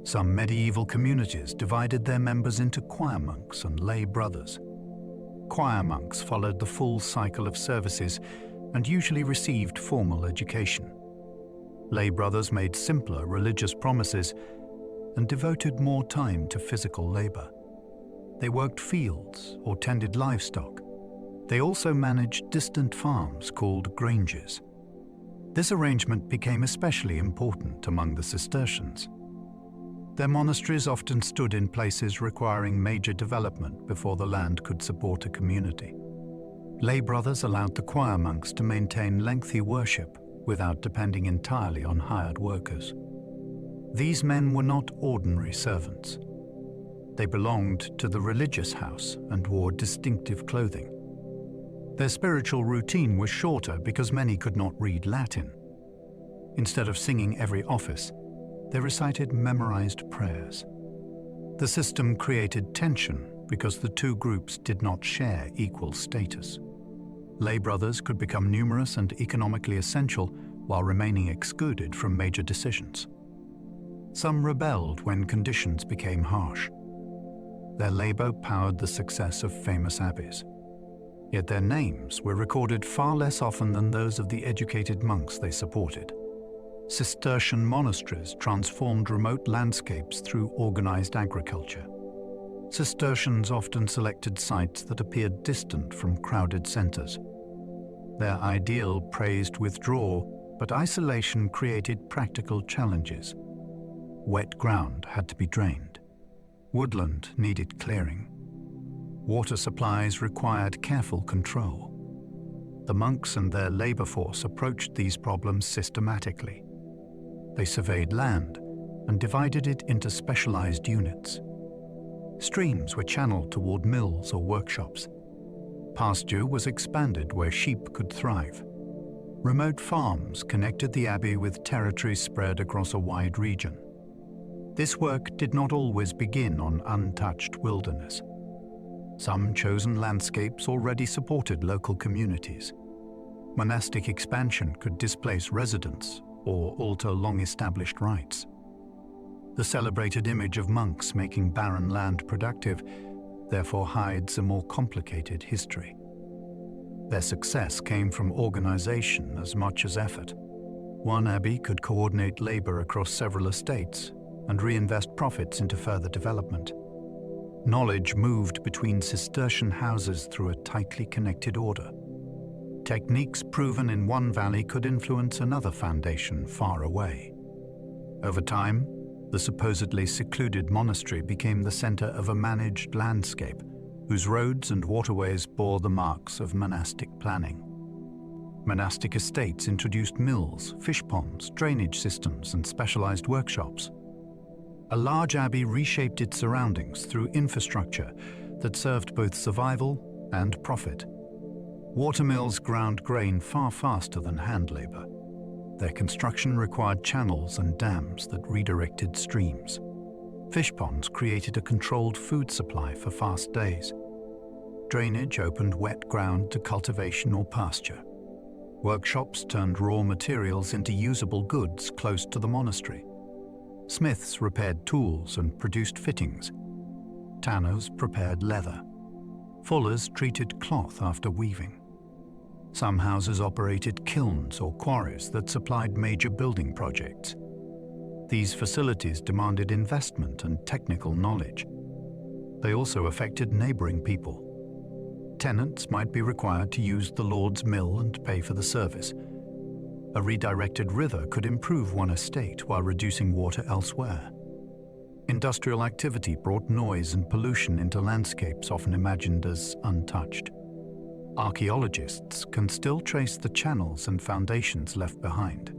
Some medieval communities divided their members into choir monks and lay brothers. Choir monks followed the full cycle of services and usually received formal education. Lay brothers made simpler religious promises and devoted more time to physical labor. They worked fields or tended livestock. They also managed distant farms called granges. This arrangement became especially important among the Cistercians. Their monasteries often stood in places requiring major development before the land could support a community. Lay brothers allowed the choir monks to maintain lengthy worship without depending entirely on hired workers. These men were not ordinary servants. They belonged to the religious house and wore distinctive clothing. Their spiritual routine was shorter because many could not read Latin. Instead of singing every office, they recited memorized prayers. The system created tension because the two groups did not share equal status. Lay brothers could become numerous and economically essential while remaining excluded from major decisions. Some rebelled when conditions became harsh. Their labor powered the success of famous abbeys. Yet their names were recorded far less often than those of the educated monks they supported. Cistercian monasteries transformed remote landscapes through organized agriculture. Cistercians often selected sites that appeared distant from crowded centers. Their ideal praised withdrawal, but isolation created practical challenges. Wet ground had to be drained. Woodland needed clearing. Water supplies required careful control. The monks and their labor force approached these problems systematically. They surveyed land and divided it into specialized units. Streams were channeled toward mills or workshops. Pasture was expanded where sheep could thrive. Remote farms connected the abbey with territories spread across a wide region. This work did not always begin on untouched wilderness. Some chosen landscapes already supported local communities. Monastic expansion could displace residents or alter long-established rites. The celebrated image of monks making barren land productive therefore hides a more complicated history. Their success came from organization as much as effort. One abbey could coordinate labor across several estates and reinvest profits into further development. Knowledge moved between Cistercian houses through a tightly connected order. Techniques proven in one valley could influence another foundation far away. Over time, the supposedly secluded monastery became the center of a managed landscape whose roads and waterways bore the marks of monastic planning. Monastic estates introduced mills, fish ponds, drainage systems, and specialized workshops. A large abbey reshaped its surroundings through infrastructure that served both survival and profit. Watermills ground grain far faster than hand labor. Their construction required channels and dams that redirected streams. Fish ponds created a controlled food supply for fast days. Drainage opened wet ground to cultivation or pasture. Workshops turned raw materials into usable goods close to the monastery. Smiths repaired tools and produced fittings. Tanners prepared leather. Fullers treated cloth after weaving. Some houses operated kilns or quarries that supplied major building projects. These facilities demanded investment and technical knowledge. They also affected neighboring people. Tenants might be required to use the Lord's mill and pay for the service. A redirected river could improve one estate while reducing water elsewhere. Industrial activity brought noise and pollution into landscapes often imagined as untouched. Archaeologists can still trace the channels and foundations left behind.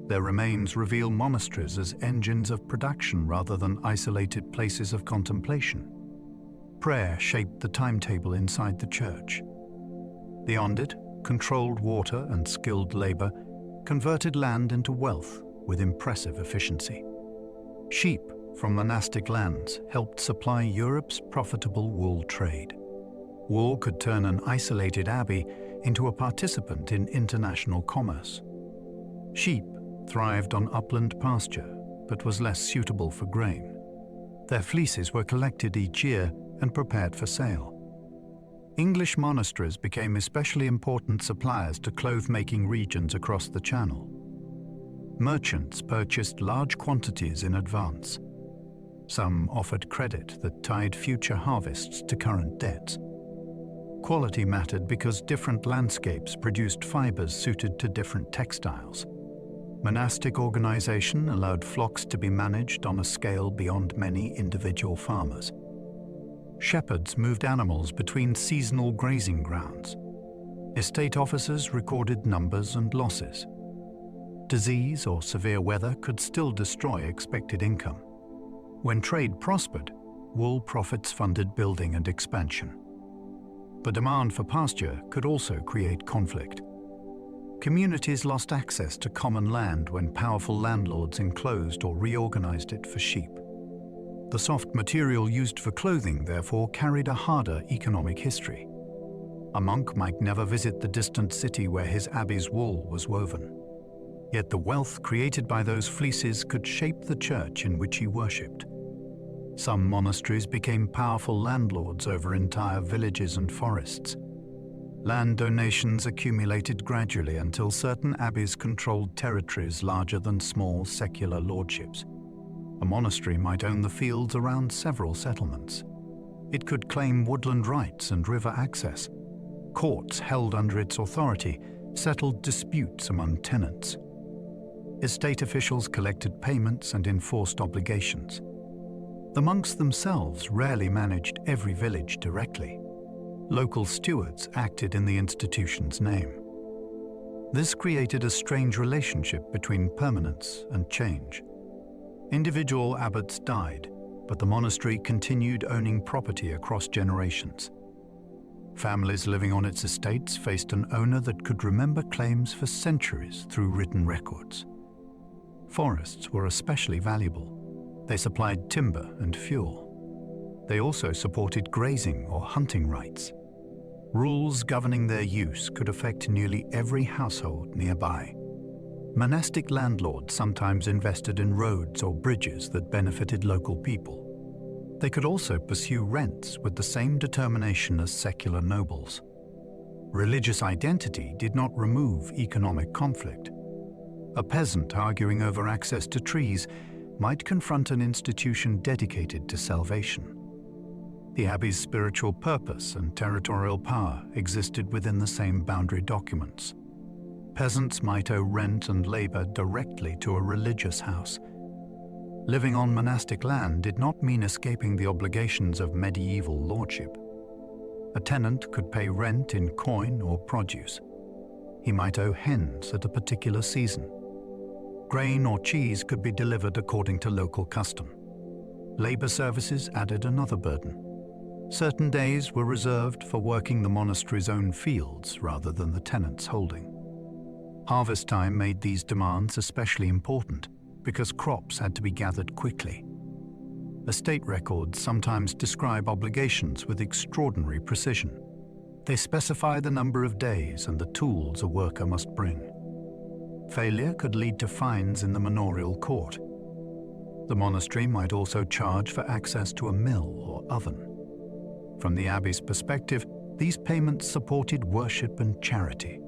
Their remains reveal monasteries as engines of production rather than isolated places of contemplation. Prayer shaped the timetable inside the church. Beyond it, controlled water and skilled labor converted land into wealth with impressive efficiency. Sheep from monastic lands helped supply Europe's profitable wool trade. Wool could turn an isolated abbey into a participant in international commerce. Sheep thrived on upland pasture, but was less suitable for grain. Their fleeces were collected each year and prepared for sale. English monasteries became especially important suppliers to cloth-making regions across the Channel. Merchants purchased large quantities in advance. Some offered credit that tied future harvests to current debts. Quality mattered because different landscapes produced fibers suited to different textiles. Monastic organization allowed flocks to be managed on a scale beyond many individual farmers. Shepherds moved animals between seasonal grazing grounds. Estate officers recorded numbers and losses. Disease or severe weather could still destroy expected income. When trade prospered, wool profits funded building and expansion. The demand for pasture could also create conflict. Communities lost access to common land when powerful landlords enclosed or reorganized it for sheep. The soft material used for clothing, therefore, carried a harder economic history. A monk might never visit the distant city where his abbey's wool was woven. Yet the wealth created by those fleeces could shape the church in which he worshipped. Some monasteries became powerful landlords over entire villages and forests. Land donations accumulated gradually until certain abbeys controlled territories larger than small secular lordships. A monastery might own the fields around several settlements. It could claim woodland rights and river access. Courts held under its authority settled disputes among tenants. Estate officials collected payments and enforced obligations. The monks themselves rarely managed every village directly. Local stewards acted in the institution's name. This created a strange relationship between permanence and change. Individual abbots died, but the monastery continued owning property across generations. Families living on its estates faced an owner that could remember claims for centuries through written records. Forests were especially valuable. They supplied timber and fuel. They also supported grazing or hunting rights. Rules governing their use could affect nearly every household nearby. Monastic landlords sometimes invested in roads or bridges that benefited local people. They could also pursue rents with the same determination as secular nobles. Religious identity did not remove economic conflict. A peasant arguing over access to trees might confront an institution dedicated to salvation. The abbey's spiritual purpose and territorial power existed within the same boundary documents. Peasants might owe rent and labor directly to a religious house. Living on monastic land did not mean escaping the obligations of medieval lordship. A tenant could pay rent in coin or produce. He might owe hens at a particular season. Grain or cheese could be delivered according to local custom. Labor services added another burden. Certain days were reserved for working the monastery's own fields rather than the tenant's holding. Harvest time made these demands especially important because crops had to be gathered quickly. Estate records sometimes describe obligations with extraordinary precision. They specify the number of days and the tools a worker must bring. Failure could lead to fines in the manorial court. The monastery might also charge for access to a mill or oven. From the abbey's perspective, these payments supported worship and charity.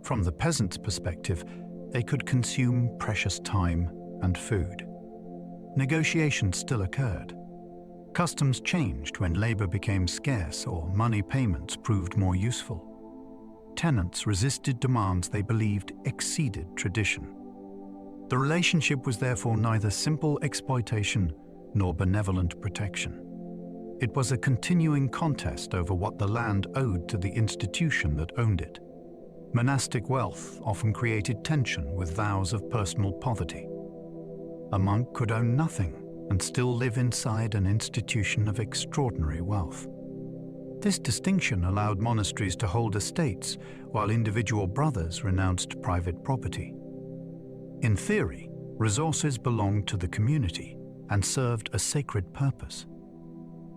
From the peasant's perspective, they could consume precious time and food. Negotiations still occurred. Customs changed when labor became scarce or money payments proved more useful. Tenants resisted demands they believed exceeded tradition. The relationship was therefore neither simple exploitation nor benevolent protection. It was a continuing contest over what the land owed to the institution that owned it. Monastic wealth often created tension with vows of personal poverty. A monk could own nothing and still live inside an institution of extraordinary wealth. This distinction allowed monasteries to hold estates while individual brothers renounced private property. In theory, resources belonged to the community, and served a sacred purpose.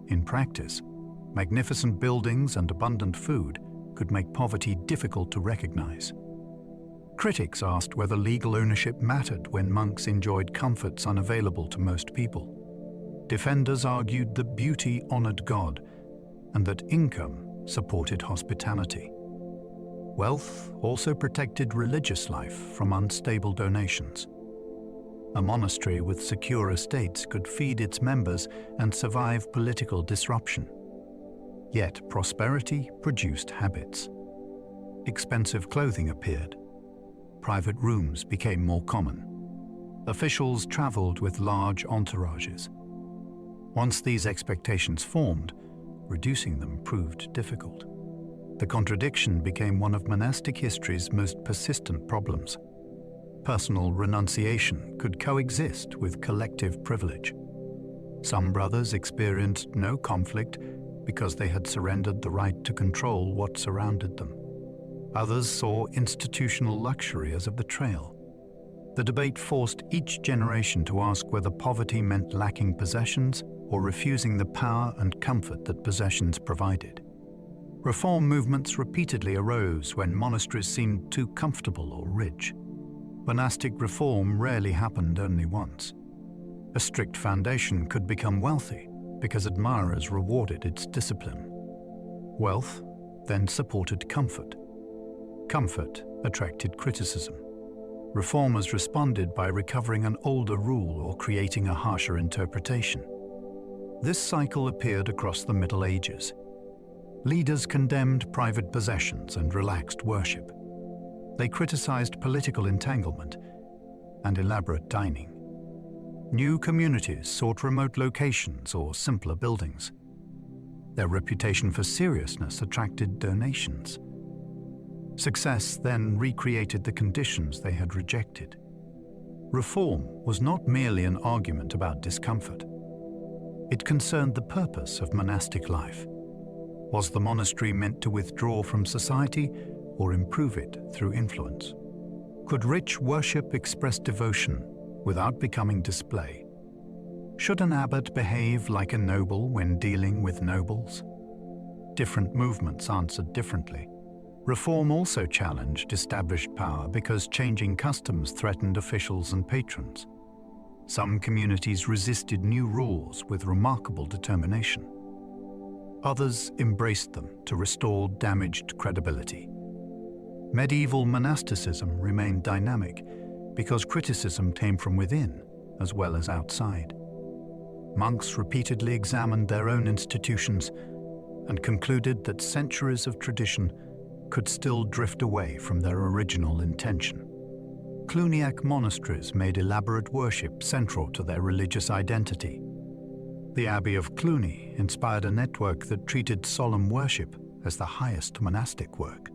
In practice, magnificent buildings and abundant food could make poverty difficult to recognize. Critics asked whether legal ownership mattered when monks enjoyed comforts unavailable to most people. Defenders argued that beauty honored God and that income supported hospitality. Wealth also protected religious life from unstable donations. A monastery with secure estates could feed its members and survive political disruption. Yet prosperity produced habits. Expensive clothing appeared. Private rooms became more common. Officials traveled with large entourages. Once these expectations formed, reducing them proved difficult. The contradiction became one of monastic history's most persistent problems. Personal renunciation could coexist with collective privilege. Some brothers experienced no conflict because they had surrendered the right to control what surrounded them. Others saw institutional luxury as a betrayal. The debate forced each generation to ask whether poverty meant lacking possessions or refusing the power and comfort that possessions provided. Reform movements repeatedly arose when monasteries seemed too comfortable or rich. Monastic reform rarely happened only once. A strict foundation could become wealthy because admirers rewarded its discipline. Wealth then supported comfort. Comfort attracted criticism. Reformers responded by recovering an older rule or creating a harsher interpretation. This cycle appeared across the Middle Ages. Leaders condemned private possessions and relaxed worship. They criticized political entanglement and elaborate dining. New communities sought remote locations or simpler buildings. Their reputation for seriousness attracted donations. Success then recreated the conditions they had rejected. Reform was not merely an argument about discomfort. It concerned the purpose of monastic life. Was the monastery meant to withdraw from society or improve it through influence? Could rich worship express devotion without becoming display? Should an abbot behave like a noble when dealing with nobles? Different movements answered differently. Reform also challenged established power because changing customs threatened officials and patrons. Some communities resisted new rules with remarkable determination. Others embraced them to restore damaged credibility. Medieval monasticism remained dynamic because criticism came from within as well as outside. Monks repeatedly examined their own institutions and concluded that centuries of tradition could still drift away from their original intention. Cluniac monasteries made elaborate worship central to their religious identity. The Abbey of Cluny inspired a network that treated solemn worship as the highest monastic work.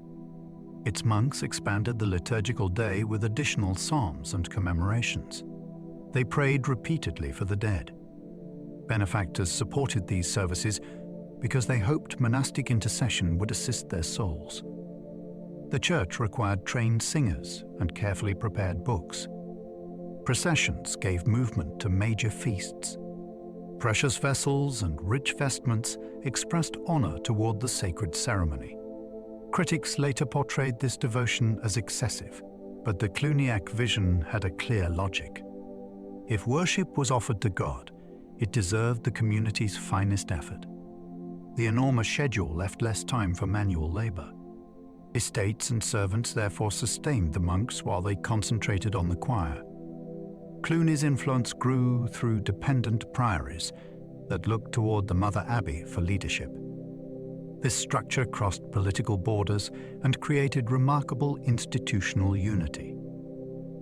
Its monks expanded the liturgical day with additional psalms and commemorations. They prayed repeatedly for the dead. Benefactors supported these services because they hoped monastic intercession would assist their souls. The church required trained singers and carefully prepared books. Processions gave movement to major feasts. Precious vessels and rich vestments expressed honor toward the sacred ceremony. Critics later portrayed this devotion as excessive, but the Cluniac vision had a clear logic. If worship was offered to God, it deserved the community's finest effort. The enormous schedule left less time for manual labor. Estates and servants therefore sustained the monks while they concentrated on the choir. Cluny's influence grew through dependent priories that looked toward the Mother Abbey for leadership. This structure crossed political borders and created remarkable institutional unity.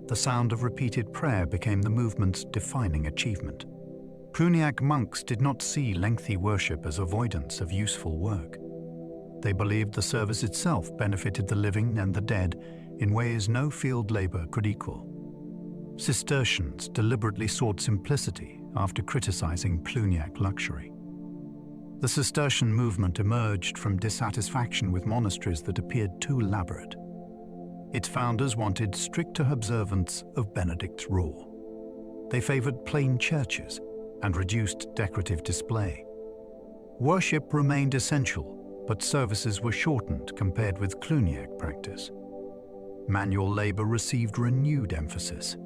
The sound of repeated prayer became the movement's defining achievement. Cluniac monks did not see lengthy worship as avoidance of useful work. They believed the service itself benefited the living and the dead in ways no field labor could equal. Cistercians deliberately sought simplicity after criticizing Cluniac luxury. The Cistercian movement emerged from dissatisfaction with monasteries that appeared too elaborate. Its founders wanted stricter observance of Benedict's rule. They favored plain churches, and reduced decorative display. Worship remained essential, but services were shortened compared with Cluniac practice. Manual labor received renewed emphasis.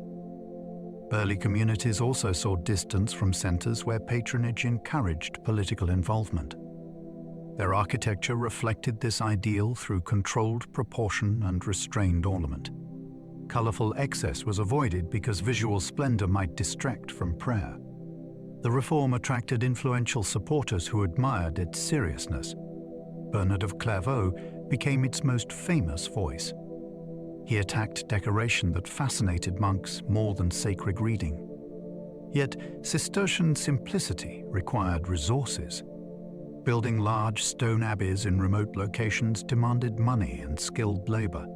Early communities also saw distance from centers where patronage encouraged political involvement. Their architecture reflected this ideal through controlled proportion and restrained ornament. Colorful excess was avoided because visual splendor might distract from prayer. The reform attracted influential supporters who admired its seriousness. Bernard of Clairvaux became its most famous voice. He attacked decoration that fascinated monks more than sacred reading. Yet Cistercian simplicity required resources. Building large stone abbeys in remote locations demanded money and skilled labor.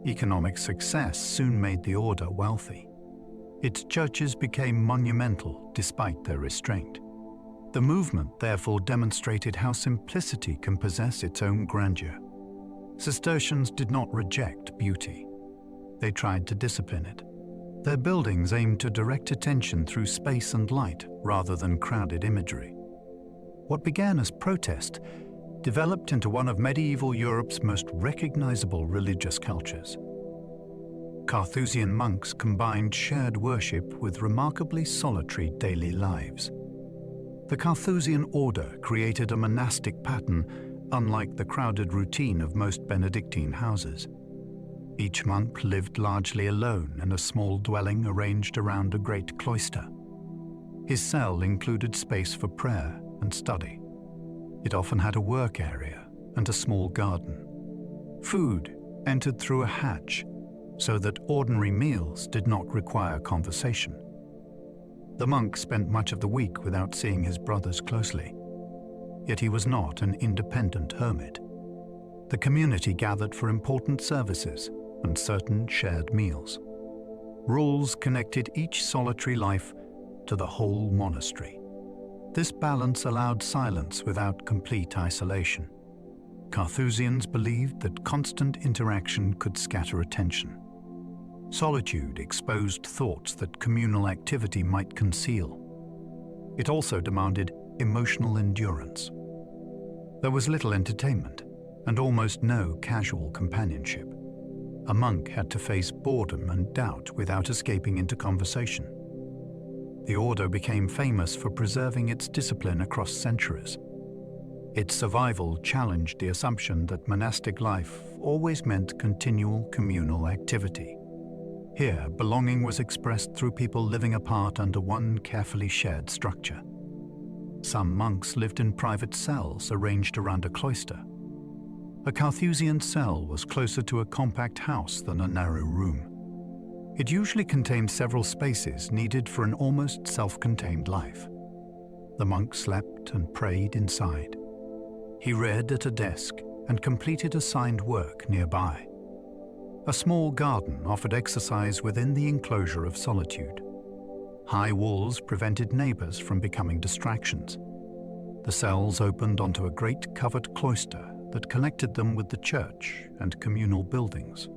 Economic success soon made the order wealthy. Its churches became monumental despite their restraint. The movement therefore demonstrated how simplicity can possess its own grandeur. Cistercians did not reject beauty. They tried to discipline it. Their buildings aimed to direct attention through space and light rather than crowded imagery. What began as protest developed into one of medieval Europe's most recognizable religious cultures. Carthusian monks combined shared worship with remarkably solitary daily lives. The Carthusian order created a monastic pattern unlike the crowded routine of most Benedictine houses. Each monk lived largely alone in a small dwelling arranged around a great cloister. His cell included space for prayer and study. It often had a work area and a small garden. Food entered through a hatch, so that ordinary meals did not require conversation. The monk spent much of the week without seeing his brothers closely. Yet he was not an independent hermit. The community gathered for important services and certain shared meals. Rules connected each solitary life to the whole monastery. This balance allowed silence without complete isolation. Carthusians believed that constant interaction could scatter attention. Solitude exposed thoughts that communal activity might conceal. It also demanded emotional endurance. There was little entertainment and almost no casual companionship. A monk had to face boredom and doubt without escaping into conversation. The order became famous for preserving its discipline across centuries. Its survival challenged the assumption that monastic life always meant continual communal activity. Here, belonging was expressed through people living apart under one carefully shared structure. Some monks lived in private cells arranged around a cloister. A Carthusian cell was closer to a compact house than a narrow room. It usually contained several spaces needed for an almost self-contained life. The monk slept and prayed inside. He read at a desk and completed assigned work nearby. A small garden offered exercise within the enclosure of solitude. High walls prevented neighbors from becoming distractions. The cells opened onto a great covered cloister that connected them with the church and communal buildings.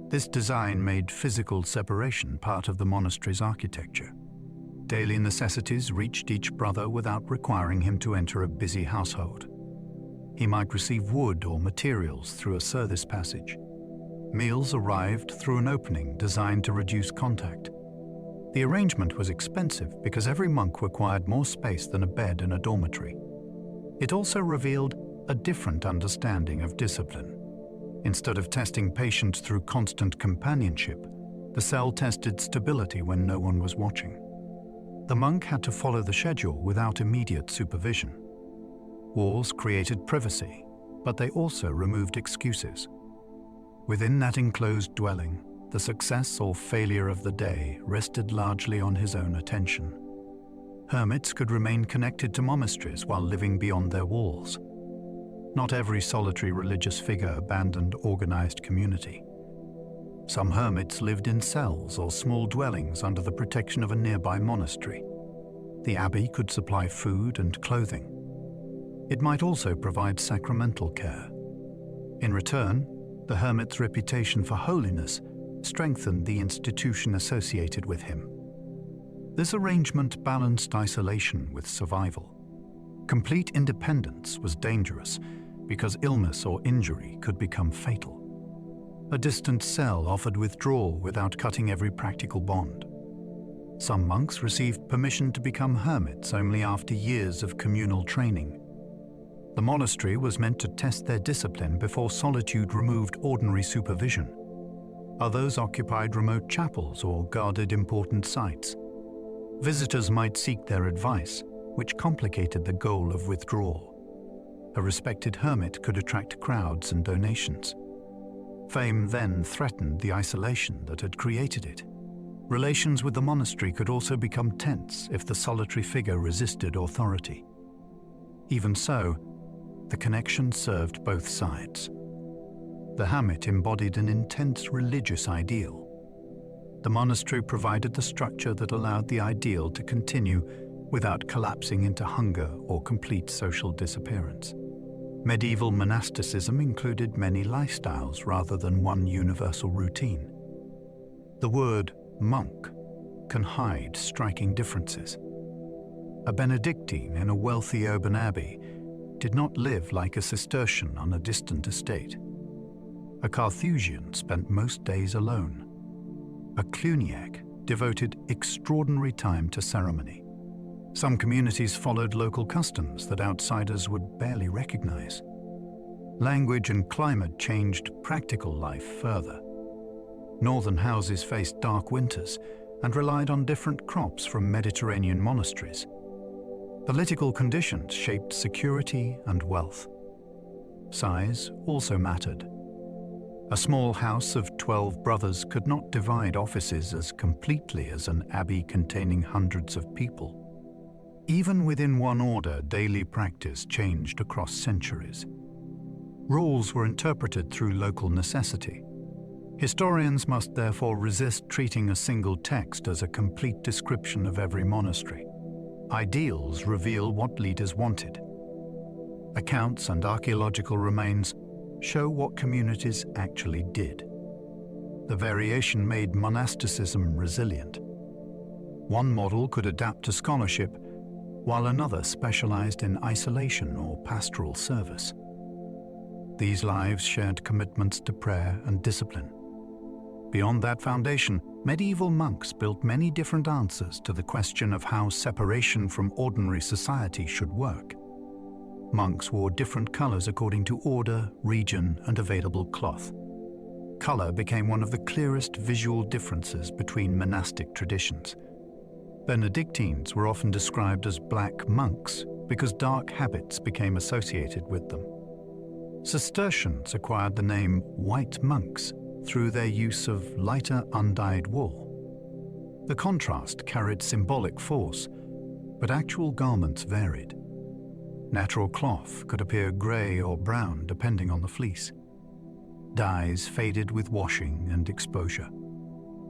This design made physical separation part of the monastery's architecture. Daily necessities reached each brother without requiring him to enter a busy household. He might receive wood or materials through a service passage. Meals arrived through an opening designed to reduce contact. The arrangement was expensive because every monk required more space than a bed in a dormitory. It also revealed a different understanding of discipline. Instead of testing patience through constant companionship, the cell tested stability when no one was watching. The monk had to follow the schedule without immediate supervision. Walls created privacy, but they also removed excuses. Within that enclosed dwelling, the success or failure of the day rested largely on his own attention. Hermits could remain connected to monasteries while living beyond their walls. Not every solitary religious figure abandoned organized community. Some hermits lived in cells or small dwellings under the protection of a nearby monastery. The abbey could supply food and clothing. It might also provide sacramental care. In return, the hermit's reputation for holiness strengthened the institution associated with him. This arrangement balanced isolation with survival. Complete independence was dangerous because illness or injury could become fatal. A distant cell offered withdrawal without cutting every practical bond. Some monks received permission to become hermits only after years of communal training. The monastery was meant to test their discipline before solitude removed ordinary supervision. Others occupied remote chapels or guarded important sites. Visitors might seek their advice, which complicated the goal of withdrawal. A respected hermit could attract crowds and donations. Fame then threatened the isolation that had created it. Relations with the monastery could also become tense if the solitary figure resisted authority. Even so, the connection served both sides. The hermit embodied an intense religious ideal. The monastery provided the structure that allowed the ideal to continue without collapsing into hunger or complete social disappearance. Medieval monasticism included many lifestyles rather than one universal routine. The word monk can hide striking differences. A Benedictine in a wealthy urban abbey did not live like a Cistercian on a distant estate. A Carthusian spent most days alone. A Cluniac devoted extraordinary time to ceremony. Some communities followed local customs that outsiders would barely recognize. Language and climate changed practical life further. Northern houses faced dark winters and relied on different crops from Mediterranean monasteries. Political conditions shaped security and wealth. Size also mattered. A small house of 12 brothers could not divide offices as completely as an abbey containing hundreds of people. Even within one order, daily practice changed across centuries. Rules were interpreted through local necessity. Historians must therefore resist treating a single text as a complete description of every monastery. Ideals reveal what leaders wanted. Accounts and archaeological remains show what communities actually did. The variation made monasticism resilient. One model could adapt to scholarship, while another specialized in isolation or pastoral service. These lives shared commitments to prayer and discipline. Beyond that foundation, medieval monks built many different answers to the question of how separation from ordinary society should work. Monks wore different colors according to order, region, and available cloth. Color became one of the clearest visual differences between monastic traditions. Benedictines were often described as black monks because dark habits became associated with them. Cistercians acquired the name white monks through their use of lighter undyed wool. The contrast carried symbolic force, but actual garments varied. Natural cloth could appear gray or brown depending on the fleece. Dyes faded with washing and exposure.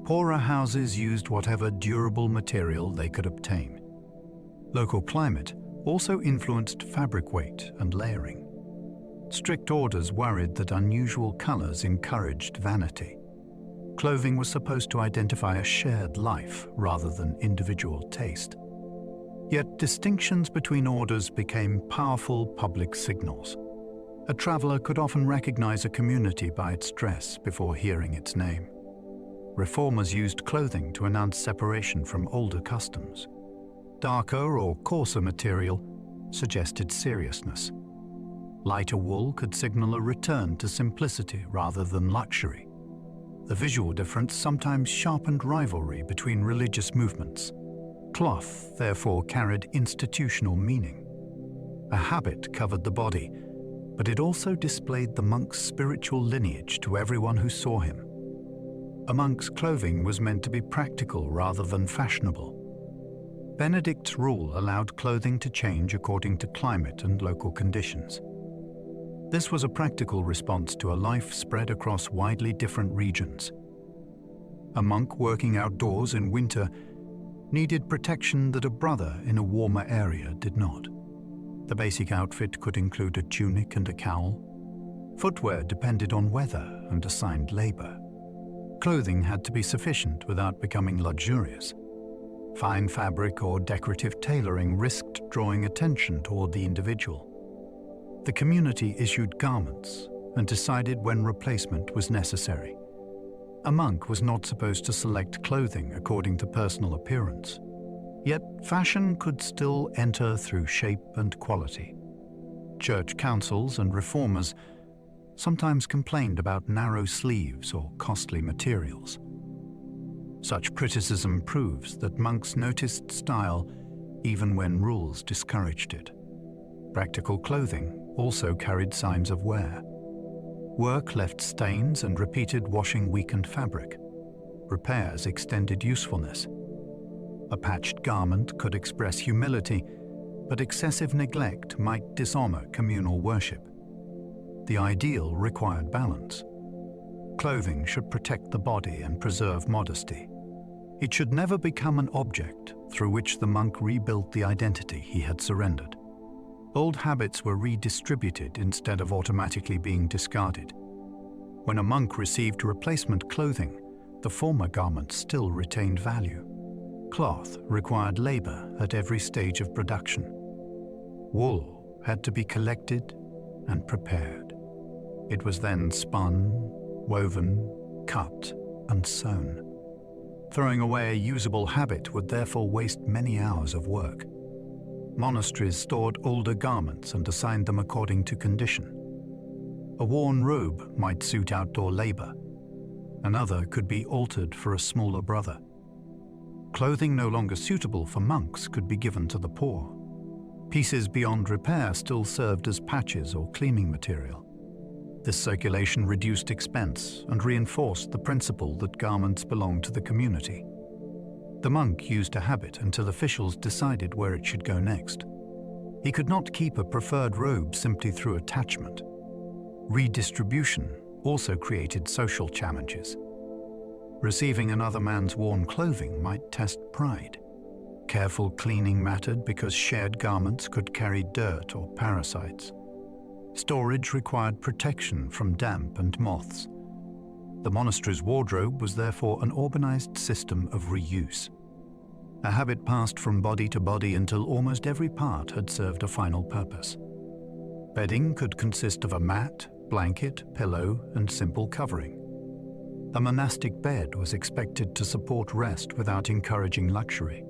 Poorer houses used whatever durable material they could obtain. Local climate also influenced fabric weight and layering. Strict orders worried that unusual colors encouraged vanity. Clothing was supposed to identify a shared life rather than individual taste. Yet distinctions between orders became powerful public signals. A traveler could often recognize a community by its dress before hearing its name. Reformers used clothing to announce separation from older customs. Darker or coarser material suggested seriousness. Lighter wool could signal a return to simplicity rather than luxury. The visual difference sometimes sharpened rivalry between religious movements. Cloth, therefore, carried institutional meaning. A habit covered the body, but it also displayed the monk's spiritual lineage to everyone who saw him. A monk's clothing was meant to be practical rather than fashionable. Benedict's rule allowed clothing to change according to climate and local conditions. This was a practical response to a life spread across widely different regions. A monk working outdoors in winter needed protection that a brother in a warmer area did not. The basic outfit could include a tunic and a cowl. Footwear depended on weather and assigned labor. Clothing had to be sufficient without becoming luxurious. Fine fabric or decorative tailoring risked drawing attention toward the individual. The community issued garments and decided when replacement was necessary. A monk was not supposed to select clothing according to personal appearance. Yet fashion could still enter through shape and quality. Church councils and reformers sometimes complained about narrow sleeves or costly materials. Such criticism proves that monks noticed style even when rules discouraged it. Practical clothing also carried signs of wear. Work left stains and repeated washing weakened fabric. Repairs extended usefulness. A patched garment could express humility, but excessive neglect might dishonor communal worship. The ideal required balance. Clothing should protect the body and preserve modesty. It should never become an object through which the monk rebuilt the identity he had surrendered. Old habits were redistributed instead of automatically being discarded. When a monk received replacement clothing, the former garments still retained value. Cloth required labor at every stage of production. Wool had to be collected and prepared. It was then spun, woven, cut, and sewn. Throwing away a usable habit would therefore waste many hours of work. Monasteries stored older garments and assigned them according to condition. A worn robe might suit outdoor labor. Another could be altered for a smaller brother. Clothing no longer suitable for monks could be given to the poor. Pieces beyond repair still served as patches or cleaning material. This circulation reduced expense and reinforced the principle that garments belonged to the community. The monk used a habit until officials decided where it should go next. He could not keep a preferred robe simply through attachment. Redistribution also created social challenges. Receiving another man's worn clothing might test pride. Careful cleaning mattered because shared garments could carry dirt or parasites. Storage required protection from damp and moths. The monastery's wardrobe was therefore an organized system of reuse. A habit passed from body to body until almost every part had served a final purpose. Bedding could consist of a mat, blanket, pillow, and simple covering. A monastic bed was expected to support rest without encouraging luxury.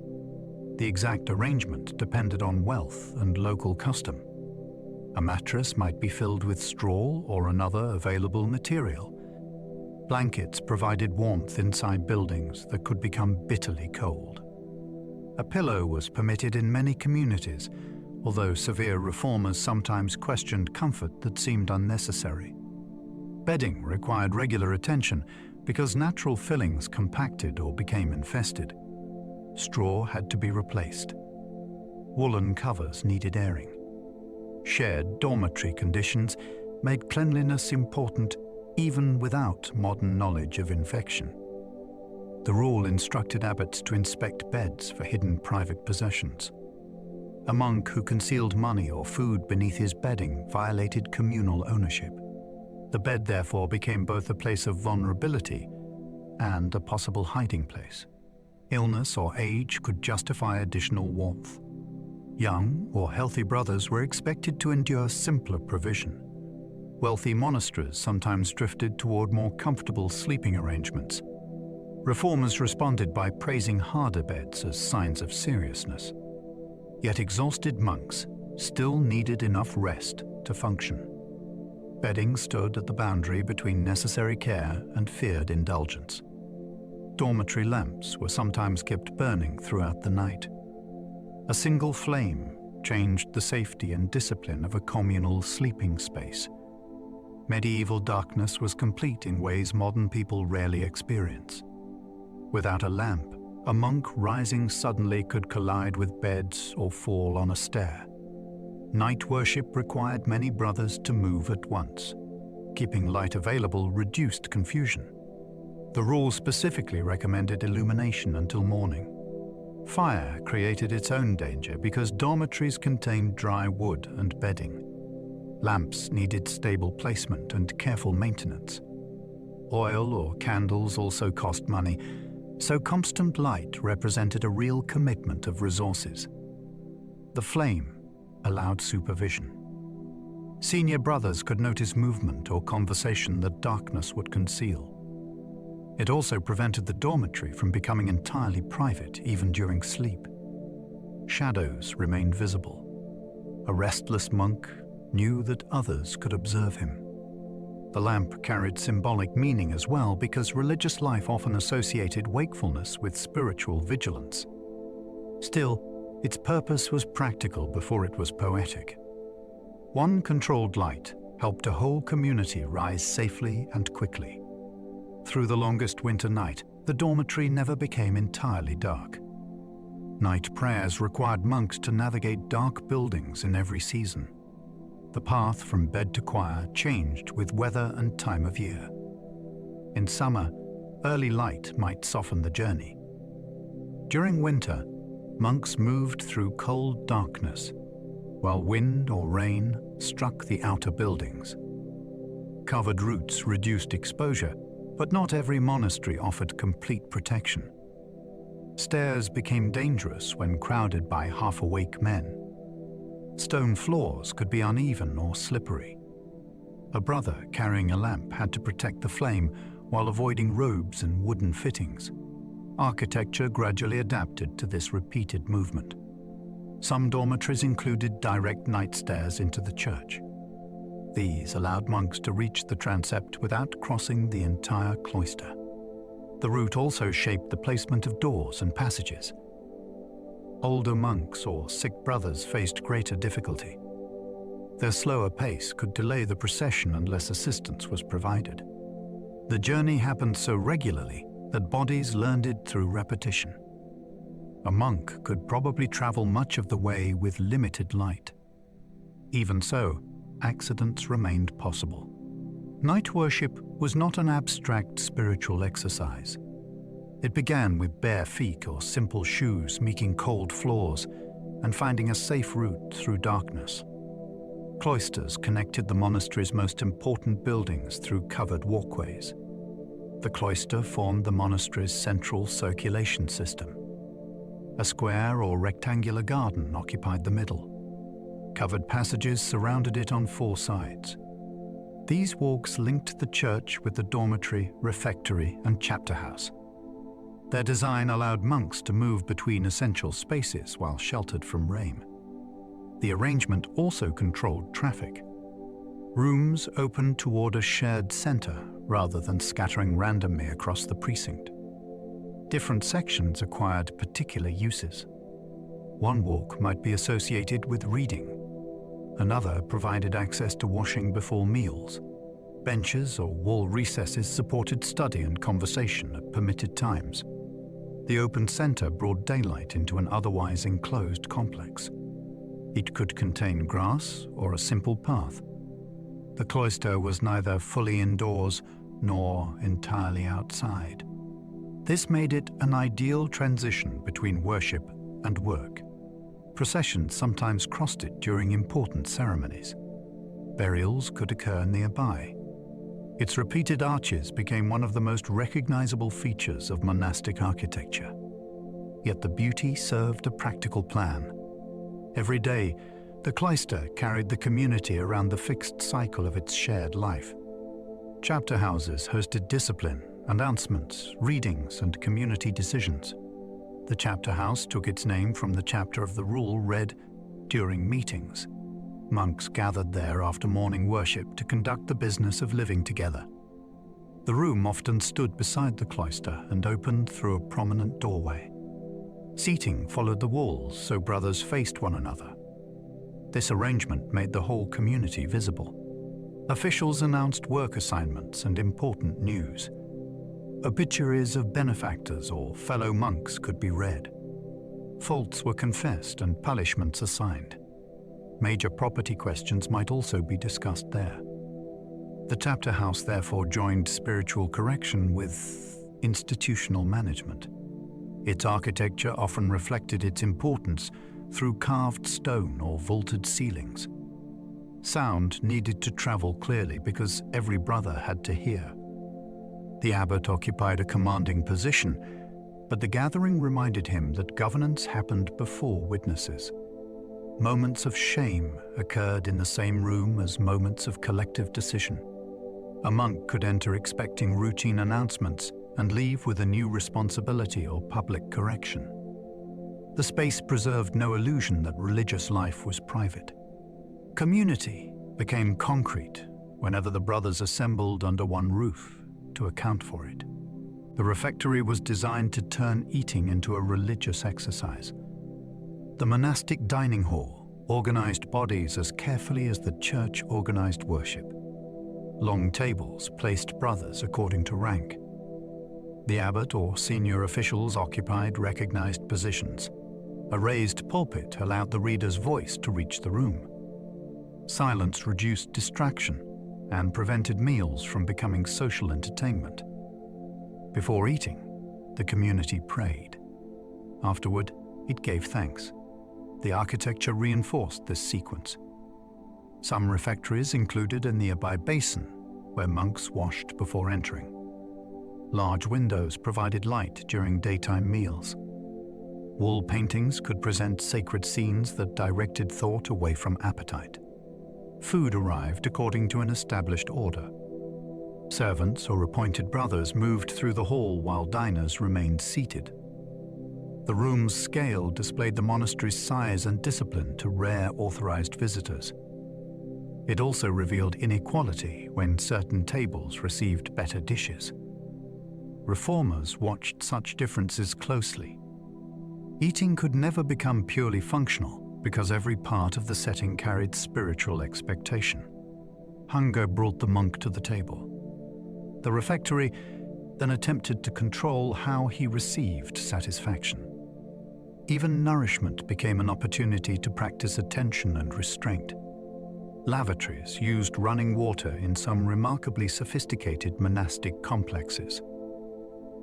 The exact arrangement depended on wealth and local custom. A mattress might be filled with straw or another available material. Blankets provided warmth inside buildings that could become bitterly cold. A pillow was permitted in many communities, although severe reformers sometimes questioned comfort that seemed unnecessary. Bedding required regular attention because natural fillings compacted or became infested. Straw had to be replaced. Woolen covers needed airing. Shared dormitory conditions made cleanliness important even without modern knowledge of infection. The rule instructed abbots to inspect beds for hidden private possessions. A monk who concealed money or food beneath his bedding violated communal ownership. The bed therefore became both a place of vulnerability and a possible hiding place. Illness or age could justify additional warmth. Young or healthy brothers were expected to endure simpler provision. Wealthy monasteries sometimes drifted toward more comfortable sleeping arrangements. Reformers responded by praising harder beds as signs of seriousness. Yet exhausted monks still needed enough rest to function. Bedding stood at the boundary between necessary care and feared indulgence. Dormitory lamps were sometimes kept burning throughout the night. A single flame changed the safety and discipline of a communal sleeping space. Medieval darkness was complete in ways modern people rarely experience. Without a lamp, a monk rising suddenly could collide with beds or fall on a stair. Night worship required many brothers to move at once. Keeping light available reduced confusion. The rule specifically recommended illumination until morning. Fire created its own danger because dormitories contained dry wood and bedding. Lamps needed stable placement and careful maintenance. Oil or candles also cost money, So constant light represented a real commitment of resources. The flame allowed supervision. Senior brothers could notice movement or conversation that darkness would conceal. It also prevented the dormitory from becoming entirely private, even during sleep. Shadows remained visible. A restless monk knew that others could observe him. The lamp carried symbolic meaning as well, because religious life often associated wakefulness with spiritual vigilance. Still, its purpose was practical before it was poetic. One controlled light helped a whole community rise safely and quickly. Through the longest winter night, the dormitory never became entirely dark. Night prayers required monks to navigate dark buildings in every season. The path from bed to choir changed with weather and time of year. In summer, early light might soften the journey. During winter, monks moved through cold darkness, while wind or rain struck the outer buildings. Covered routes reduced exposure, but not every monastery offered complete protection. Stairs became dangerous when crowded by half-awake men. Stone floors could be uneven or slippery. A brother carrying a lamp had to protect the flame while avoiding robes and wooden fittings. Architecture gradually adapted to this repeated movement. Some dormitories included direct night stairs into the church. These allowed monks to reach the transept without crossing the entire cloister. The route also shaped the placement of doors and passages. Older monks or sick brothers faced greater difficulty. Their slower pace could delay the procession unless assistance was provided. The journey happened so regularly that bodies learned it through repetition. A monk could probably travel much of the way with limited light. Even so, accidents remained possible. Night worship was not an abstract spiritual exercise. It began with bare feet or simple shoes meeting cold floors and finding a safe route through darkness. Cloisters connected the monastery's most important buildings through covered walkways. The cloister formed the monastery's central circulation system. A square or rectangular garden occupied the middle. Covered passages surrounded it on four sides. These walks linked the church with the dormitory, refectory, and chapter house. Their design allowed monks to move between essential spaces while sheltered from rain. The arrangement also controlled traffic. Rooms opened toward a shared center rather than scattering randomly across the precinct. Different sections acquired particular uses. One walk might be associated with reading. Another provided access to washing before meals. Benches or wall recesses supported study and conversation at permitted times. The open center brought daylight into an otherwise enclosed complex. It could contain grass or a simple path. The cloister was neither fully indoors nor entirely outside. This made it an ideal transition between worship and work. Processions sometimes crossed it during important ceremonies. Burials could occur nearby. Its repeated arches became one of the most recognizable features of monastic architecture. Yet the beauty served a practical plan. Every day, the cloister carried the community around the fixed cycle of its shared life. Chapter houses hosted discipline, announcements, readings, and community decisions. The chapter house took its name from the chapter of the rule read during meetings. Monks gathered there after morning worship to conduct the business of living together. The room often stood beside the cloister and opened through a prominent doorway. Seating followed the walls, so brothers faced one another. This arrangement made the whole community visible. Officials announced work assignments and important news. Obituaries of benefactors or fellow monks could be read. Faults were confessed and punishments assigned. Major property questions might also be discussed there. The chapter house therefore joined spiritual correction with institutional management. Its architecture often reflected its importance through carved stone or vaulted ceilings. Sound needed to travel clearly because every brother had to hear. The abbot occupied a commanding position, But the gathering reminded him that governance happened before witnesses. Moments of shame occurred in the same room as moments of collective decision. A monk could enter expecting routine announcements and leave with a new responsibility or public correction. The space preserved no illusion that religious life was private. Community became concrete whenever the brothers assembled under one roof to account for it. The refectory was designed to turn eating into a religious exercise. The monastic dining hall organized bodies as carefully as the church organized worship. Long tables placed brothers according to rank. The abbot or senior officials occupied recognized positions. A raised pulpit allowed the reader's voice to reach the room. Silence reduced distraction and prevented meals from becoming social entertainment. Before eating, the community prayed. Afterward, it gave thanks. The architecture reinforced this sequence. Some refectories included a nearby basin where monks washed before entering. Large windows provided light during daytime meals. Wall paintings could present sacred scenes that directed thought away from appetite. Food arrived according to an established order. Servants or appointed brothers moved through the hall while diners remained seated. The room's scale displayed the monastery's size and discipline to rare authorized visitors. It also revealed inequality when certain tables received better dishes. Reformers watched such differences closely. Eating could never become purely functional because every part of the setting carried spiritual expectation. Hunger brought the monk to the table. The refectory then attempted to control how he received satisfaction. Even nourishment became an opportunity to practice attention and restraint. Lavatories used running water in some remarkably sophisticated monastic complexes.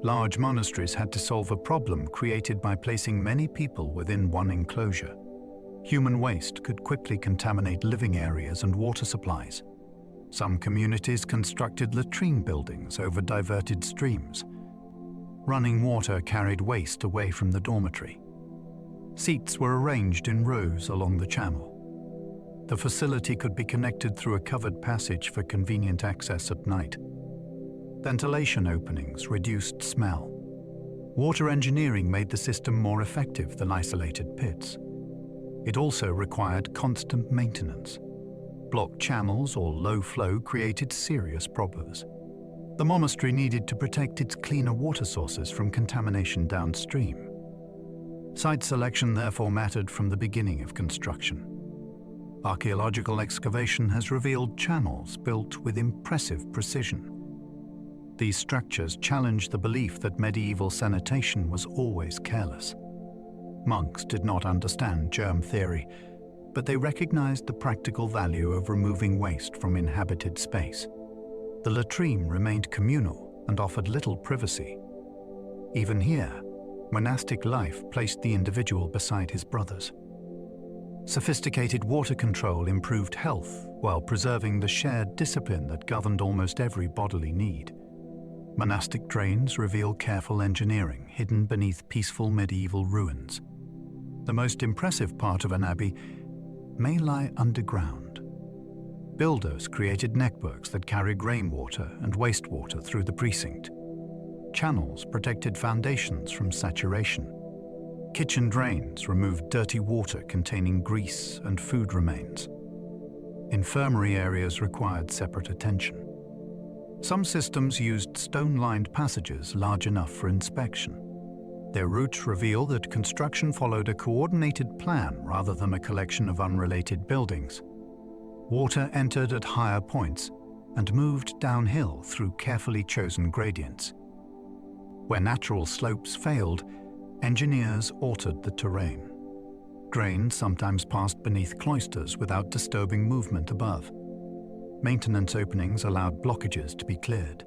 Large monasteries had to solve a problem created by placing many people within one enclosure. Human waste could quickly contaminate living areas and water supplies. Some communities constructed latrine buildings over diverted streams. Running water carried waste away from the dormitory. Seats were arranged in rows along the channel. The facility could be connected through a covered passage for convenient access at night. Ventilation openings reduced smell. Water engineering made the system more effective than isolated pits. It also required constant maintenance. Blocked channels or low flow created serious problems. The monastery needed to protect its cleaner water sources from contamination downstream. Site selection therefore mattered from the beginning of construction. Archaeological excavation has revealed channels built with impressive precision. These structures challenge the belief that medieval sanitation was always careless. Monks did not understand germ theory, but they recognized the practical value of removing waste from inhabited space. The latrine remained communal and offered little privacy. Even here, monastic life placed the individual beside his brothers. Sophisticated water control improved health while preserving the shared discipline that governed almost every bodily need. Monastic drains reveal careful engineering hidden beneath peaceful medieval ruins. The most impressive part of an abbey may lie underground. Builders created networks that carried rainwater and wastewater through the precinct. Channels protected foundations from saturation. Kitchen drains removed dirty water containing grease and food remains. Infirmary areas required separate attention. Some systems used stone-lined passages large enough for inspection. Their routes reveal that construction followed a coordinated plan rather than a collection of unrelated buildings. Water entered at higher points and moved downhill through carefully chosen gradients. Where natural slopes failed, engineers altered the terrain. Drains sometimes passed beneath cloisters without disturbing movement above. Maintenance openings allowed blockages to be cleared.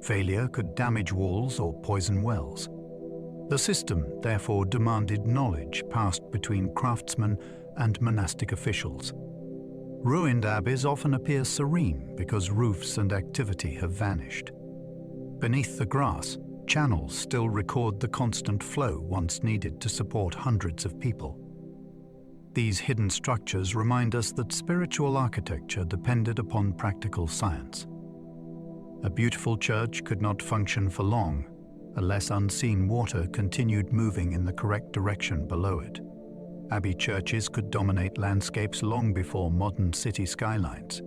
Failure could damage walls or poison wells. The system therefore demanded knowledge passed between craftsmen and monastic officials. Ruined abbeys often appear serene because roofs and activity have vanished. Beneath the grass, Channels still record the constant flow once needed to support hundreds of people. These hidden structures remind us that spiritual architecture depended upon practical science. A beautiful church could not function for long unless unseen water continued moving in the correct direction below it. Abbey churches could dominate landscapes long before modern city skylines.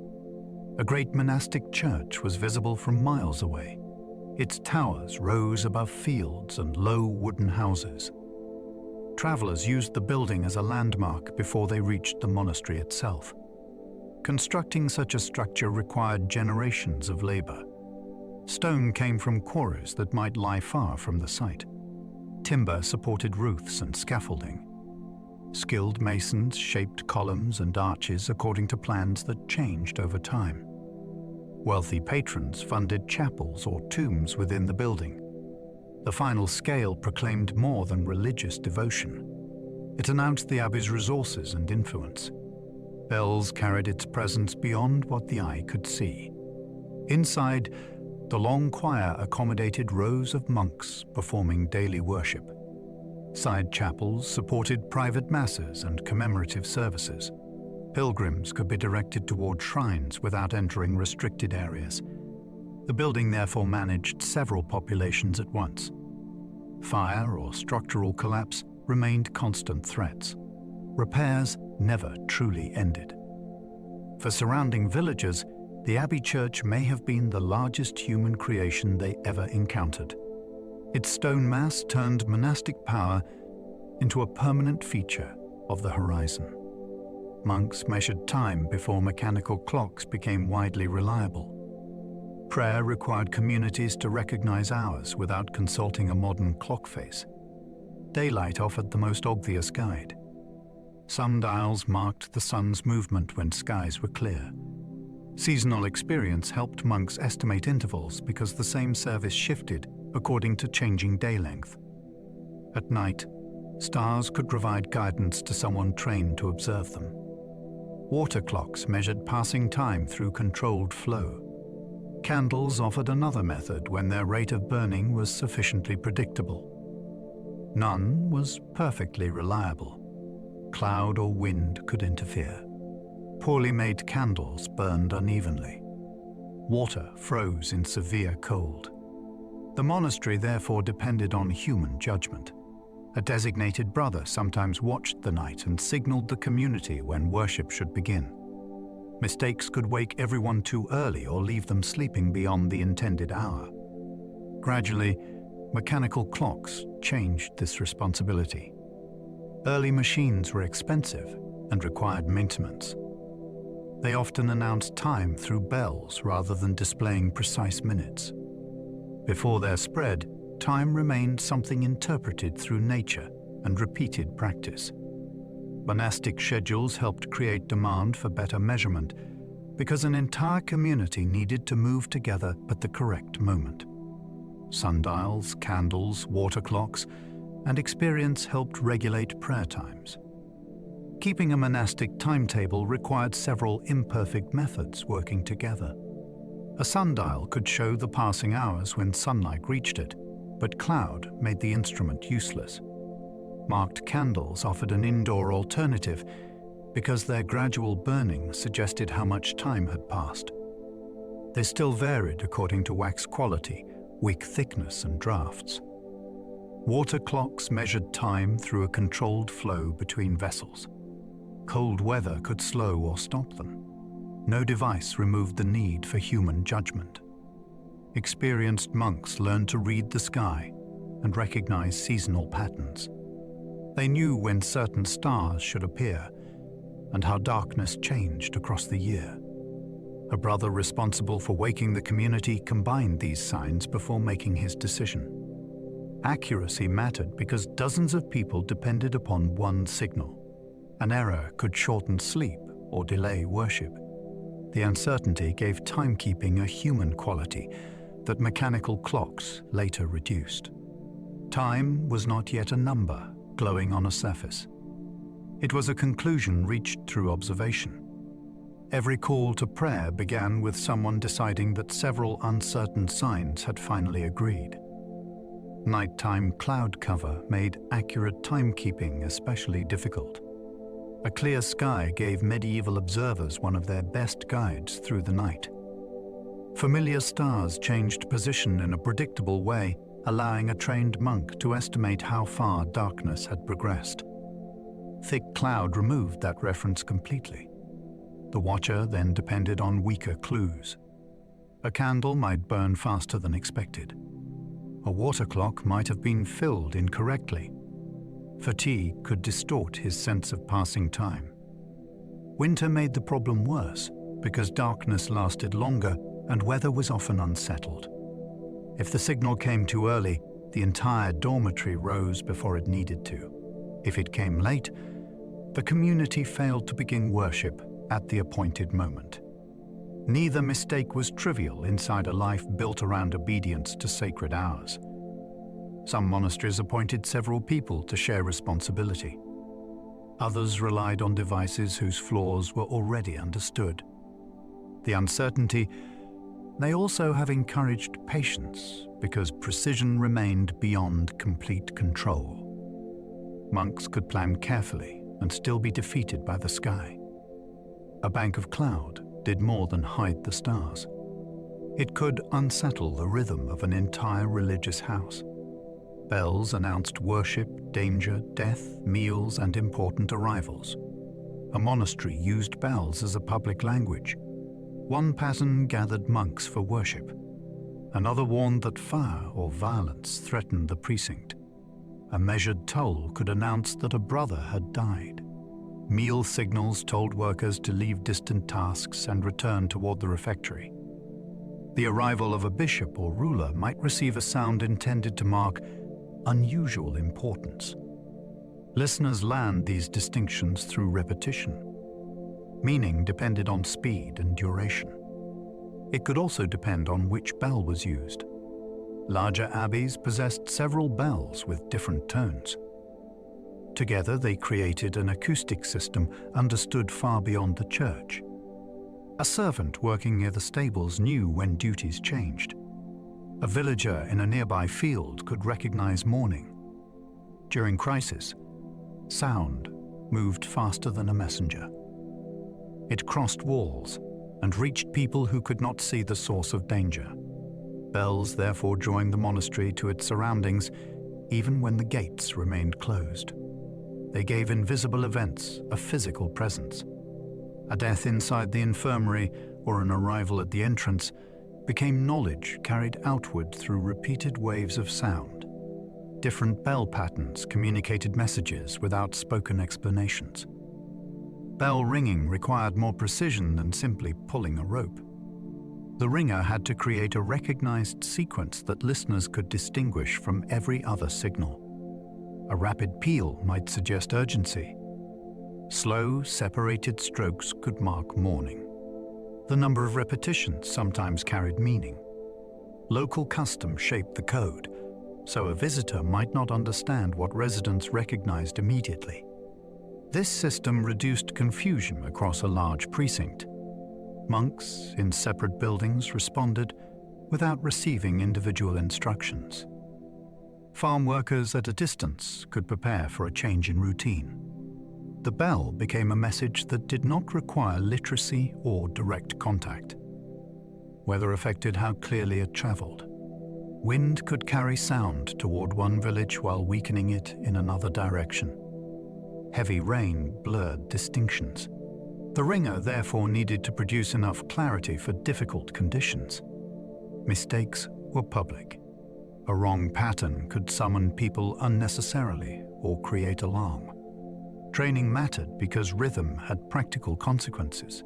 A great monastic church was visible from miles away. Its towers rose above fields and low wooden houses. Travelers used the building as a landmark before they reached the monastery itself. Constructing such a structure required generations of labor. Stone came from quarries that might lie far from the site. Timber supported roofs and scaffolding. Skilled masons shaped columns and arches according to plans that changed over time. Wealthy patrons funded chapels or tombs within the building. The final scale proclaimed more than religious devotion. It announced the abbey's resources and influence. Bells carried its presence beyond what the eye could see. Inside, the long choir accommodated rows of monks performing daily worship. Side chapels supported private masses and commemorative services. Pilgrims could be directed toward shrines without entering restricted areas. The building therefore managed several populations at once. Fire or structural collapse remained constant threats. Repairs never truly ended. For surrounding villagers, the abbey church may have been the largest human creation they ever encountered. Its stone mass turned monastic power into a permanent feature of the horizon. Monks measured time before mechanical clocks became widely reliable. Prayer required communities to recognize hours without consulting a modern clock face. Daylight offered the most obvious guide. Sundials marked the sun's movement when skies were clear. Seasonal experience helped monks estimate intervals because the same service shifted according to changing day length. At night, stars could provide guidance to someone trained to observe them. Water clocks measured passing time through controlled flow. Candles offered another method when their rate of burning was sufficiently predictable. None was perfectly reliable. Cloud or wind could interfere. Poorly made candles burned unevenly. Water froze in severe cold. The monastery therefore depended on human judgment. A designated brother sometimes watched the night and signaled the community when worship should begin. Mistakes could wake everyone too early or leave them sleeping beyond the intended hour. Gradually, mechanical clocks changed this responsibility. Early machines were expensive and required maintenance. They often announced time through bells rather than displaying precise minutes. Before their spread, time remained something interpreted through nature and repeated practice. Monastic schedules helped create demand for better measurement because an entire community needed to move together at the correct moment. Sundials, candles, water clocks, and experience helped regulate prayer times. Keeping a monastic timetable required several imperfect methods working together. A sundial could show the passing hours when sunlight reached it, but cloud made the instrument useless. Marked candles offered an indoor alternative because their gradual burning suggested how much time had passed. They still varied according to wax quality, wick thickness, and drafts. Water clocks measured time through a controlled flow between vessels. Cold weather could slow or stop them. No device removed the need for human judgment. Experienced monks learned to read the sky and recognize seasonal patterns. They knew when certain stars should appear and how darkness changed across the year. A brother responsible for waking the community combined these signs before making his decision. Accuracy mattered because dozens of people depended upon one signal. An error could shorten sleep or delay worship. The uncertainty gave timekeeping a human quality that mechanical clocks later reduced. Time was not yet a number glowing on a surface. It was a conclusion reached through observation. Every call to prayer began with someone deciding that several uncertain signs had finally agreed. Nighttime cloud cover made accurate timekeeping especially difficult. A clear sky gave medieval observers one of their best guides through the night. Familiar stars changed position in a predictable way, allowing a trained monk to estimate how far darkness had progressed. Thick cloud removed that reference completely. The watcher then depended on weaker clues. A candle might burn faster than expected. A water clock might have been filled incorrectly. Fatigue could distort his sense of passing time. Winter made the problem worse because darkness lasted longer and weather was often unsettled. If the signal came too early, the entire dormitory rose before it needed to. If it came late, the community failed to begin worship at the appointed moment. Neither mistake was trivial inside a life built around obedience to sacred hours. Some monasteries appointed several people to share responsibility. Others relied on devices whose flaws were already understood. The uncertainty may also have encouraged patience because precision remained beyond complete control. Monks could plan carefully and still be defeated by the sky. A bank of cloud did more than hide the stars. It could unsettle the rhythm of an entire religious house. Bells announced worship, danger, death, meals, and important arrivals. A monastery used bells as a public language. One pattern gathered monks for worship. Another warned that fire or violence threatened the precinct. A measured toll could announce that a brother had died. Meal signals told workers to leave distant tasks and return toward the refectory. The arrival of a bishop or ruler might receive a sound intended to mark unusual importance. Listeners learned these distinctions through repetition. Meaning depended on speed and duration. It could also depend on which bell was used. Larger abbeys possessed several bells with different tones. Together they created an acoustic system understood far beyond the church. A servant working near the stables knew when duties changed. A villager in a nearby field could recognize morning. During crisis, sound moved faster than a messenger. It crossed walls and reached people who could not see the source of danger. Bells therefore joined the monastery to its surroundings, even when the gates remained closed. They gave invisible events a physical presence. A death inside the infirmary or an arrival at the entrance became knowledge carried outward through repeated waves of sound. Different bell patterns communicated messages without spoken explanations. Bell ringing required more precision than simply pulling a rope. The ringer had to create a recognized sequence that listeners could distinguish from every other signal. A rapid peal might suggest urgency. Slow, separated strokes could mark morning. The number of repetitions sometimes carried meaning. Local custom shaped the code, so a visitor might not understand what residents recognized immediately. This system reduced confusion across a large precinct. Monks in separate buildings responded without receiving individual instructions. Farm workers at a distance could prepare for a change in routine. The bell became a message that did not require literacy or direct contact. Weather affected how clearly it traveled. Wind could carry sound toward one village while weakening it in another direction. Heavy rain blurred distinctions. The ringer therefore needed to produce enough clarity for difficult conditions. Mistakes were public. A wrong pattern could summon people unnecessarily or create alarm. Training mattered because rhythm had practical consequences.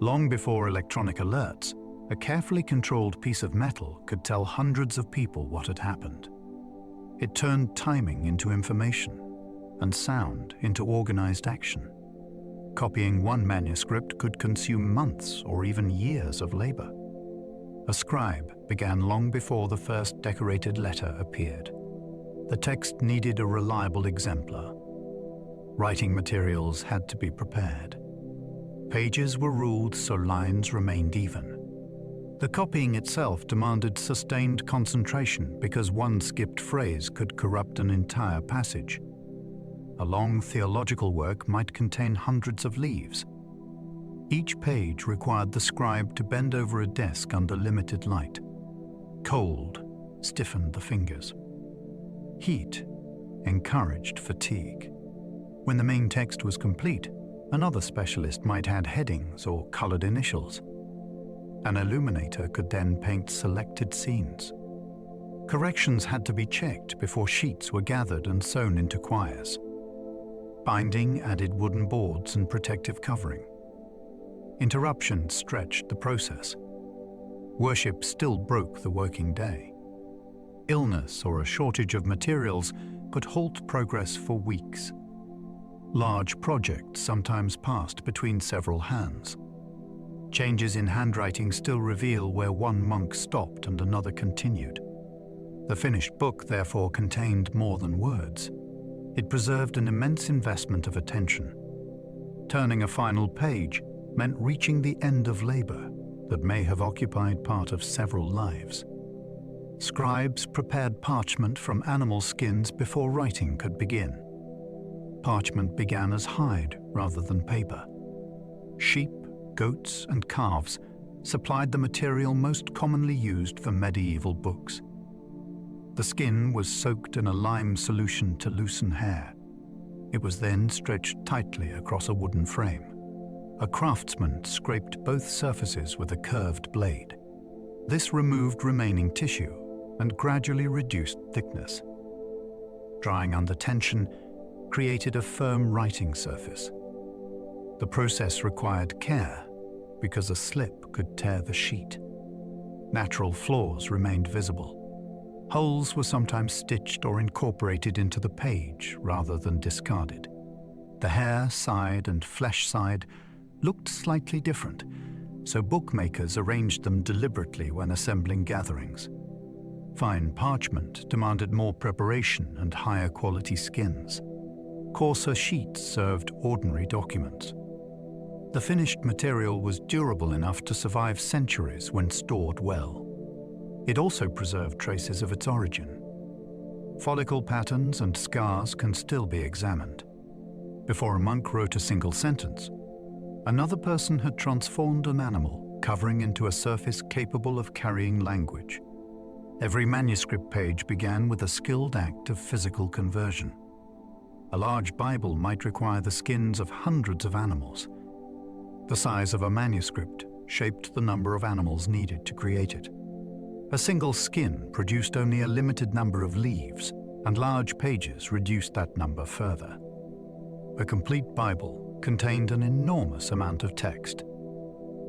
Long before electronic alerts, a carefully controlled piece of metal could tell hundreds of people what had happened. It turned timing into information and sound into organized action. Copying one manuscript could consume months or even years of labor. A scribe began long before the first decorated letter appeared. The text needed a reliable exemplar. Writing materials had to be prepared. Pages were ruled so lines remained even. The copying itself demanded sustained concentration because one skipped phrase could corrupt an entire passage. A long theological work might contain hundreds of leaves. Each page required the scribe to bend over a desk under limited light. Cold stiffened the fingers. Heat encouraged fatigue. When the main text was complete, another specialist might add headings or colored initials. An illuminator could then paint selected scenes. Corrections had to be checked before sheets were gathered and sewn into quires. Binding added wooden boards and protective covering. Interruptions stretched the process. Worship still broke the working day. Illness or a shortage of materials could halt progress for weeks. Large projects sometimes passed between several hands. Changes in handwriting still reveal where one monk stopped and another continued. The finished book therefore contained more than words. It preserved an immense investment of attention. Turning a final page meant reaching the end of labor that may have occupied part of several lives. Scribes prepared parchment from animal skins before writing could begin. Parchment began as hide rather than paper. Sheep, goats, and calves supplied the material most commonly used for medieval books. The skin was soaked in a lime solution to loosen hair. It was then stretched tightly across a wooden frame. A craftsman scraped both surfaces with a curved blade. This removed remaining tissue and gradually reduced thickness. Drying under tension created a firm writing surface. The process required care because a slip could tear the sheet. Natural flaws remained visible. Holes were sometimes stitched or incorporated into the page rather than discarded. The hair side and flesh side looked slightly different, so bookmakers arranged them deliberately when assembling gatherings. Fine parchment demanded more preparation and higher quality skins. Coarser sheets served ordinary documents. The finished material was durable enough to survive centuries when stored well. It also preserved traces of its origin. Follicle patterns and scars can still be examined. Before a monk wrote a single sentence, another person had transformed an animal, covering into a surface capable of carrying language. Every manuscript page began with a skilled act of physical conversion. A large Bible might require the skins of hundreds of animals. The size of a manuscript shaped the number of animals needed to create it. A single skin produced only a limited number of leaves, and large pages reduced that number further. A complete Bible contained an enormous amount of text.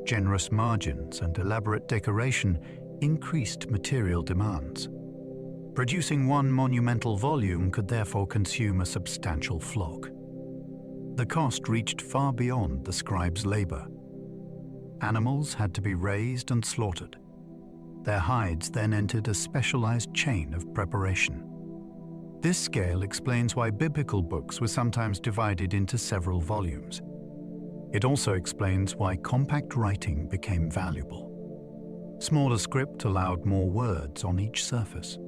Generous margins and elaborate decoration increased material demands. Producing one monumental volume could therefore consume a substantial flock. The cost reached far beyond the scribe's labor. Animals had to be raised and slaughtered. Their hides then entered a specialized chain of preparation. This scale explains why biblical books were sometimes divided into several volumes. It also explains why compact writing became valuable. Smaller script allowed more words on each surface.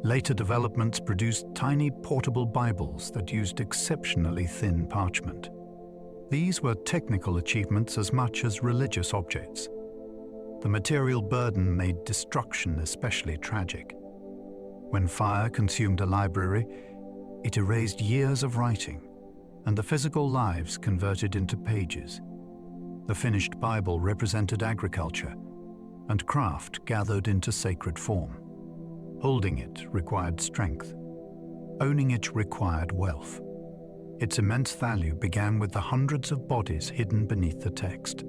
Later developments produced tiny portable Bibles that used exceptionally thin parchment. These were technical achievements as much as religious objects. The material burden made destruction especially tragic. When fire consumed a library, it erased years of writing, and the physical lives converted into pages. The finished Bible represented agriculture, and craft gathered into sacred form. Holding it required strength. Owning it required wealth. Its immense value began with the hundreds of bodies hidden beneath the text.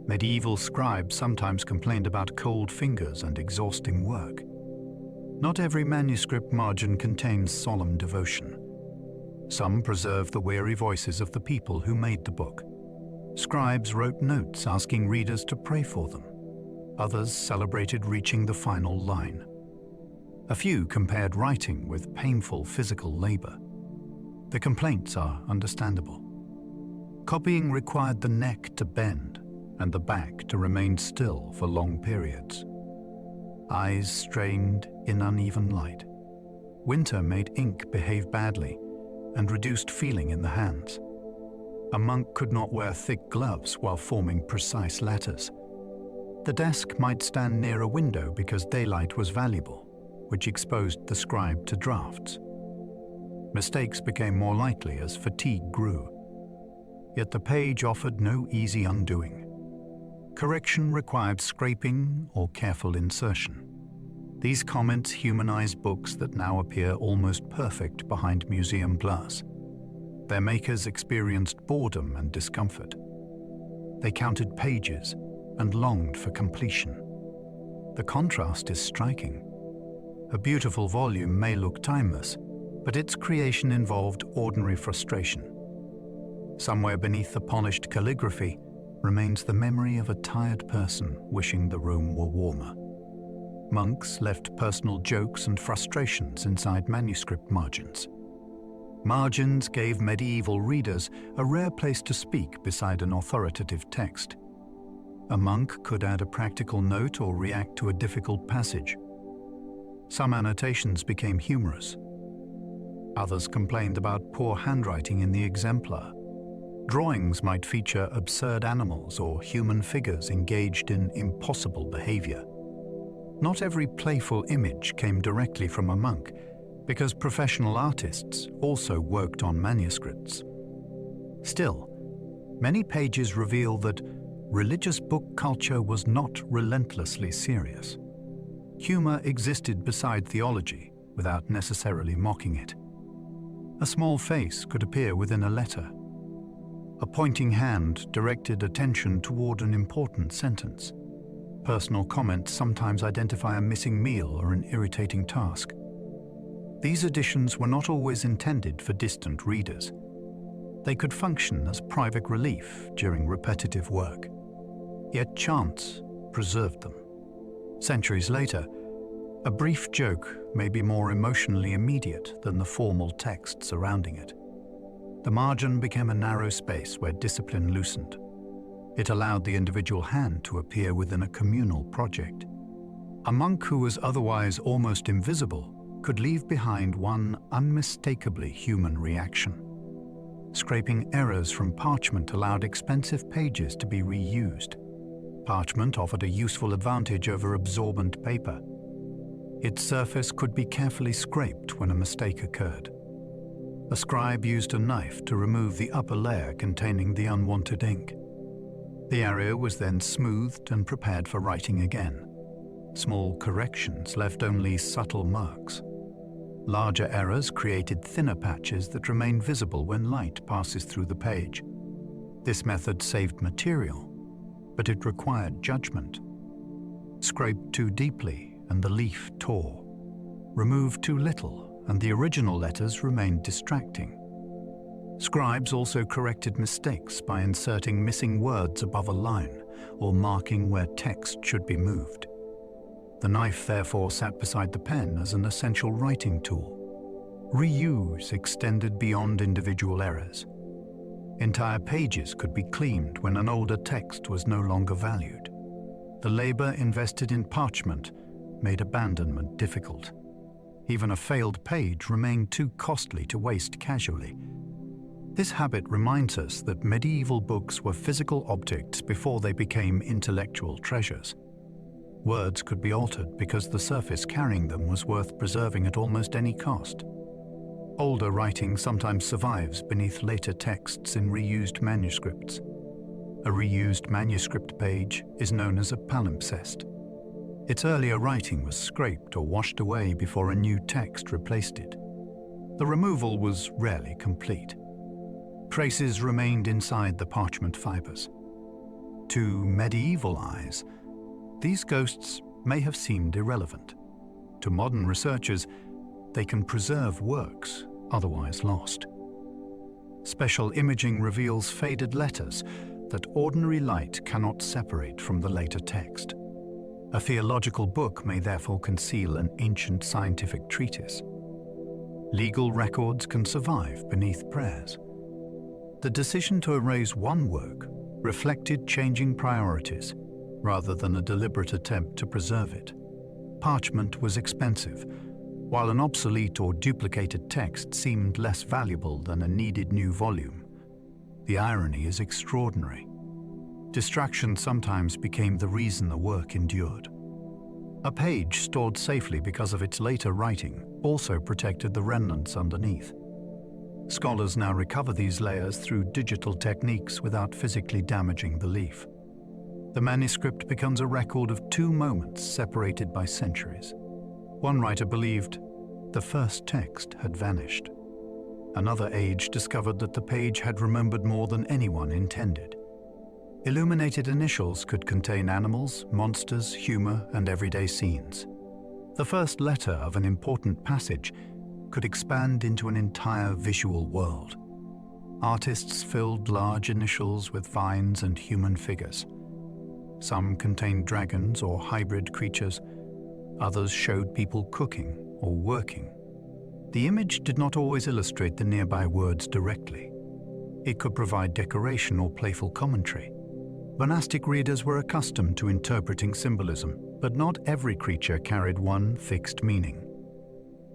Medieval scribes sometimes complained about cold fingers and exhausting work. Not every manuscript margin contains solemn devotion. Some preserve the weary voices of the people who made the book. Scribes wrote notes asking readers to pray for them. Others celebrated reaching the final line. A few compared writing with painful physical labor. The complaints are understandable. Copying required the neck to bend, and the back to remain still for long periods. Eyes strained in uneven light. Winter made ink behave badly and reduced feeling in the hands. A monk could not wear thick gloves while forming precise letters. The desk might stand near a window because daylight was valuable, which exposed the scribe to drafts. Mistakes became more likely as fatigue grew. Yet the page offered no easy undoing. Correction required scraping or careful insertion. These comments humanize books that now appear almost perfect behind museum glass. Their makers experienced boredom and discomfort. They counted pages and longed for completion. The contrast is striking. A beautiful volume may look timeless, but its creation involved ordinary frustration. Somewhere beneath the polished calligraphy remains the memory of a tired person wishing the room were warmer. Monks left personal jokes and frustrations inside manuscript margins. Margins gave medieval readers a rare place to speak beside an authoritative text. A monk could add a practical note or react to a difficult passage. Some annotations became humorous. Others complained about poor handwriting in the exemplar. Drawings might feature absurd animals or human figures engaged in impossible behavior. Not every playful image came directly from a monk, because professional artists also worked on manuscripts. Still, many pages reveal that religious book culture was not relentlessly serious. Humor existed beside theology without necessarily mocking it. A small face could appear within a letter. A pointing hand directed attention toward an important sentence. Personal comments sometimes identify a missing meal or an irritating task. These additions were not always intended for distant readers. They could function as private relief during repetitive work. Yet chance preserved them. Centuries later, a brief joke may be more emotionally immediate than the formal text surrounding it. The margin became a narrow space where discipline loosened. It allowed the individual hand to appear within a communal project. A monk who was otherwise almost invisible could leave behind one unmistakably human reaction. Scraping errors from parchment allowed expensive pages to be reused. Parchment offered a useful advantage over absorbent paper. Its surface could be carefully scraped when a mistake occurred. A scribe used a knife to remove the upper layer containing the unwanted ink. The area was then smoothed and prepared for writing again. Small corrections left only subtle marks. Larger errors created thinner patches that remain visible when light passes through the page. This method saved material, but it required judgment. Scrape too deeply and the leaf tore. Remove too little and the original letters remained distracting. Scribes also corrected mistakes by inserting missing words above a line or marking where text should be moved. The knife therefore sat beside the pen as an essential writing tool. Reuse extended beyond individual errors. Entire pages could be cleaned when an older text was no longer valued. The labor invested in parchment made abandonment difficult. Even a failed page remained too costly to waste casually. This habit reminds us that medieval books were physical objects before they became intellectual treasures. Words could be altered because the surface carrying them was worth preserving at almost any cost. Older writing sometimes survives beneath later texts in reused manuscripts. A reused manuscript page is known as a palimpsest. Its earlier writing was scraped or washed away before a new text replaced it. The removal was rarely complete. Traces remained inside the parchment fibers. To medieval eyes, these ghosts may have seemed irrelevant. To modern researchers, they can preserve works otherwise lost. Special imaging reveals faded letters that ordinary light cannot separate from the later text. A theological book may therefore conceal an ancient scientific treatise. Legal records can survive beneath prayers. The decision to erase one work reflected changing priorities rather than a deliberate attempt to preserve it. Parchment was expensive, while an obsolete or duplicated text seemed less valuable than a needed new volume. The irony is extraordinary. Distraction sometimes became the reason the work endured. A page stored safely because of its later writing also protected the remnants underneath. Scholars now recover these layers through digital techniques without physically damaging the leaf. The manuscript becomes a record of two moments separated by centuries. One writer believed the first text had vanished. Another age discovered that the page had remembered more than anyone intended. Illuminated initials could contain animals, monsters, humor, and everyday scenes. The first letter of an important passage could expand into an entire visual world. Artists filled large initials with vines and human figures. Some contained dragons or hybrid creatures. Others showed people cooking or working. The image did not always illustrate the nearby words directly. It could provide decoration or playful commentary. Monastic readers were accustomed to interpreting symbolism, but not every creature carried one fixed meaning.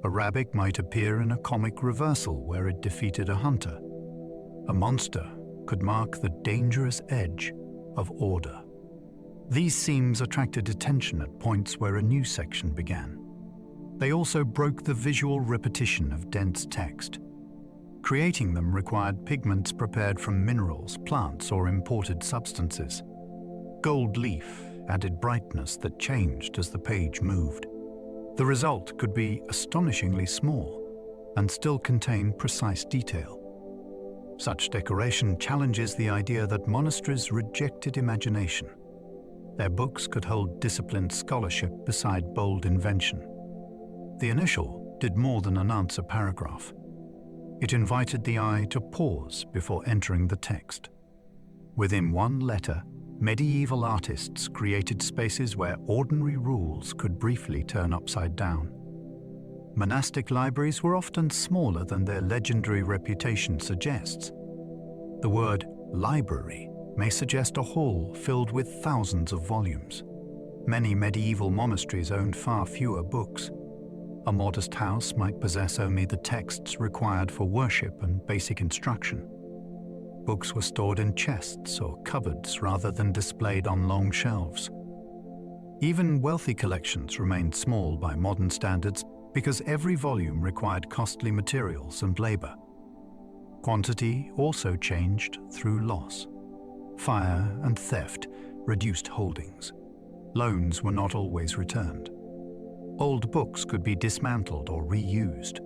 A rabbit might appear in a comic reversal where it defeated a hunter. A monster could mark the dangerous edge of order. These themes attracted attention at points where a new section began. They also broke the visual repetition of dense text. Creating them required pigments prepared from minerals, plants, or imported substances. Gold leaf added brightness that changed as the page moved. The result could be astonishingly small and still contain precise detail. Such decoration challenges the idea that monasteries rejected imagination. Their books could hold disciplined scholarship beside bold invention. The initial did more than announce a paragraph. It invited the eye to pause before entering the text. Within one letter, medieval artists created spaces where ordinary rules could briefly turn upside down. Monastic libraries were often smaller than their legendary reputation suggests. The word library may suggest a hall filled with thousands of volumes. Many medieval monasteries owned far fewer books. A modest house might possess only the texts required for worship and basic instruction. Books were stored in chests or cupboards rather than displayed on long shelves. Even wealthy collections remained small by modern standards because every volume required costly materials and labor. Quantity also changed through loss. Fire and theft reduced holdings. Loans were not always returned. Old books could be dismantled or reused.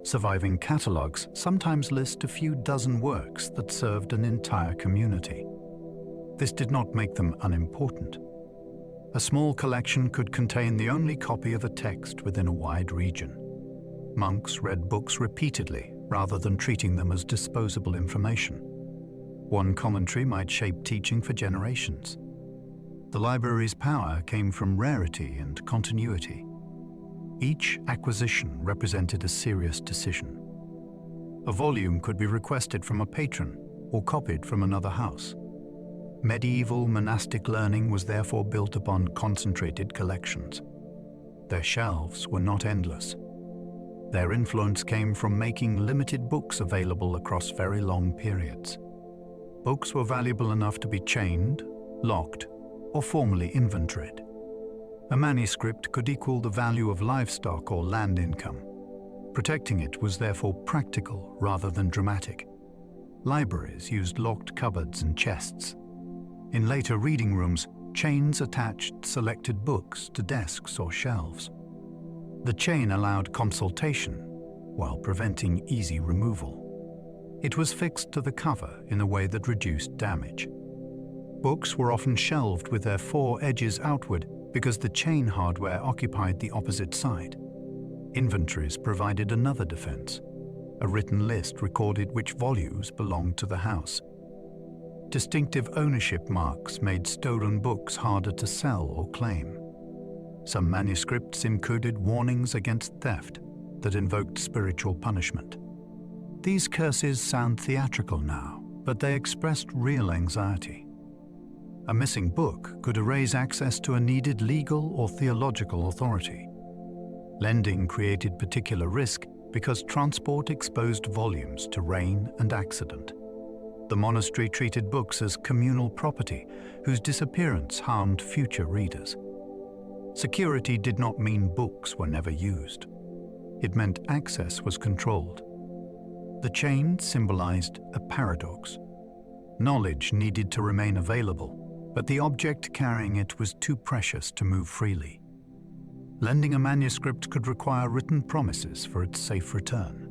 Surviving catalogues sometimes list a few dozen works that served an entire community. This did not make them unimportant. A small collection could contain the only copy of a text within a wide region. Monks read books repeatedly rather than treating them as disposable information. One commentary might shape teaching for generations. The library's power came from rarity and continuity. Each acquisition represented a serious decision. A volume could be requested from a patron or copied from another house. Medieval monastic learning was therefore built upon concentrated collections. Their shelves were not endless. Their influence came from making limited books available across very long periods. Books were valuable enough to be chained, locked, or formally inventoried. A manuscript could equal the value of livestock or land income. Protecting it was therefore practical rather than dramatic. Libraries used locked cupboards and chests. In later reading rooms, chains attached selected books to desks or shelves. The chain allowed consultation while preventing easy removal. It was fixed to the cover in a way that reduced damage. Books were often shelved with their four edges outward because the chain hardware occupied the opposite side. Inventories provided another defense. A written list recorded which volumes belonged to the house. Distinctive ownership marks made stolen books harder to sell or claim. Some manuscripts included warnings against theft that invoked spiritual punishment. These curses sound theatrical now, but they expressed real anxiety. A missing book could erase access to a needed legal or theological authority. Lending created particular risk because transport exposed volumes to rain and accident. The monastery treated books as communal property, whose disappearance harmed future readers. Security did not mean books were never used. It meant access was controlled. The chain symbolized a paradox. Knowledge needed to remain available, but the object carrying it was too precious to move freely. Lending a manuscript could require written promises for its safe return.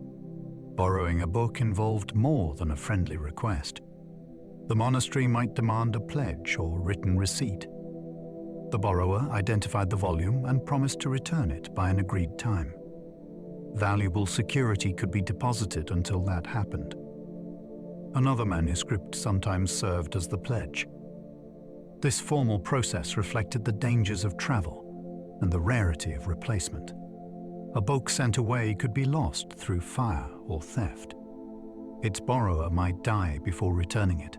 Borrowing a book involved more than a friendly request. The monastery might demand a pledge or written receipt. The borrower identified the volume and promised to return it by an agreed time. Valuable security could be deposited until that happened. Another manuscript sometimes served as the pledge. This formal process reflected the dangers of travel and the rarity of replacement. A book sent away could be lost through fire or theft. Its borrower might die before returning it.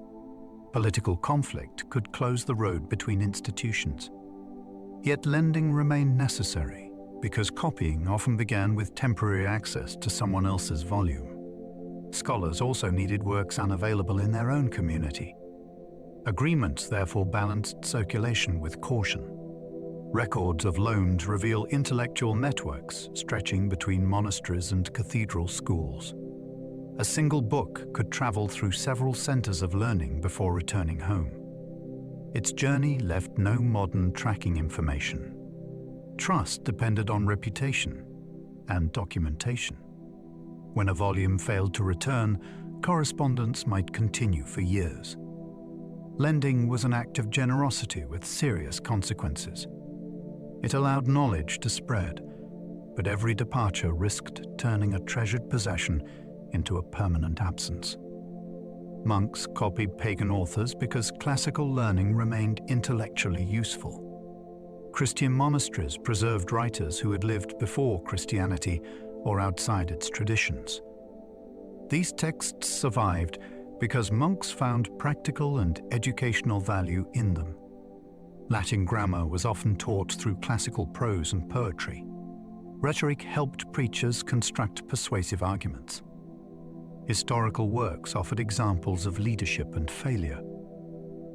Political conflict could close the road between institutions. Yet lending remained necessary because copying often began with temporary access to someone else's volume. Scholars also needed works unavailable in their own community. Agreements therefore balanced circulation with caution. Records of loans reveal intellectual networks stretching between monasteries and cathedral schools. A single book could travel through several centers of learning before returning home. Its journey left no modern tracking information. Trust depended on reputation and documentation. When a volume failed to return, correspondence might continue for years. Lending was an act of generosity with serious consequences. It allowed knowledge to spread, but every departure risked turning a treasured possession into a permanent absence. Monks copied pagan authors because classical learning remained intellectually useful. Christian monasteries preserved writers who had lived before Christianity or outside its traditions. These texts survived because monks found practical and educational value in them. Latin grammar was often taught through classical prose and poetry. Rhetoric helped preachers construct persuasive arguments. Historical works offered examples of leadership and failure.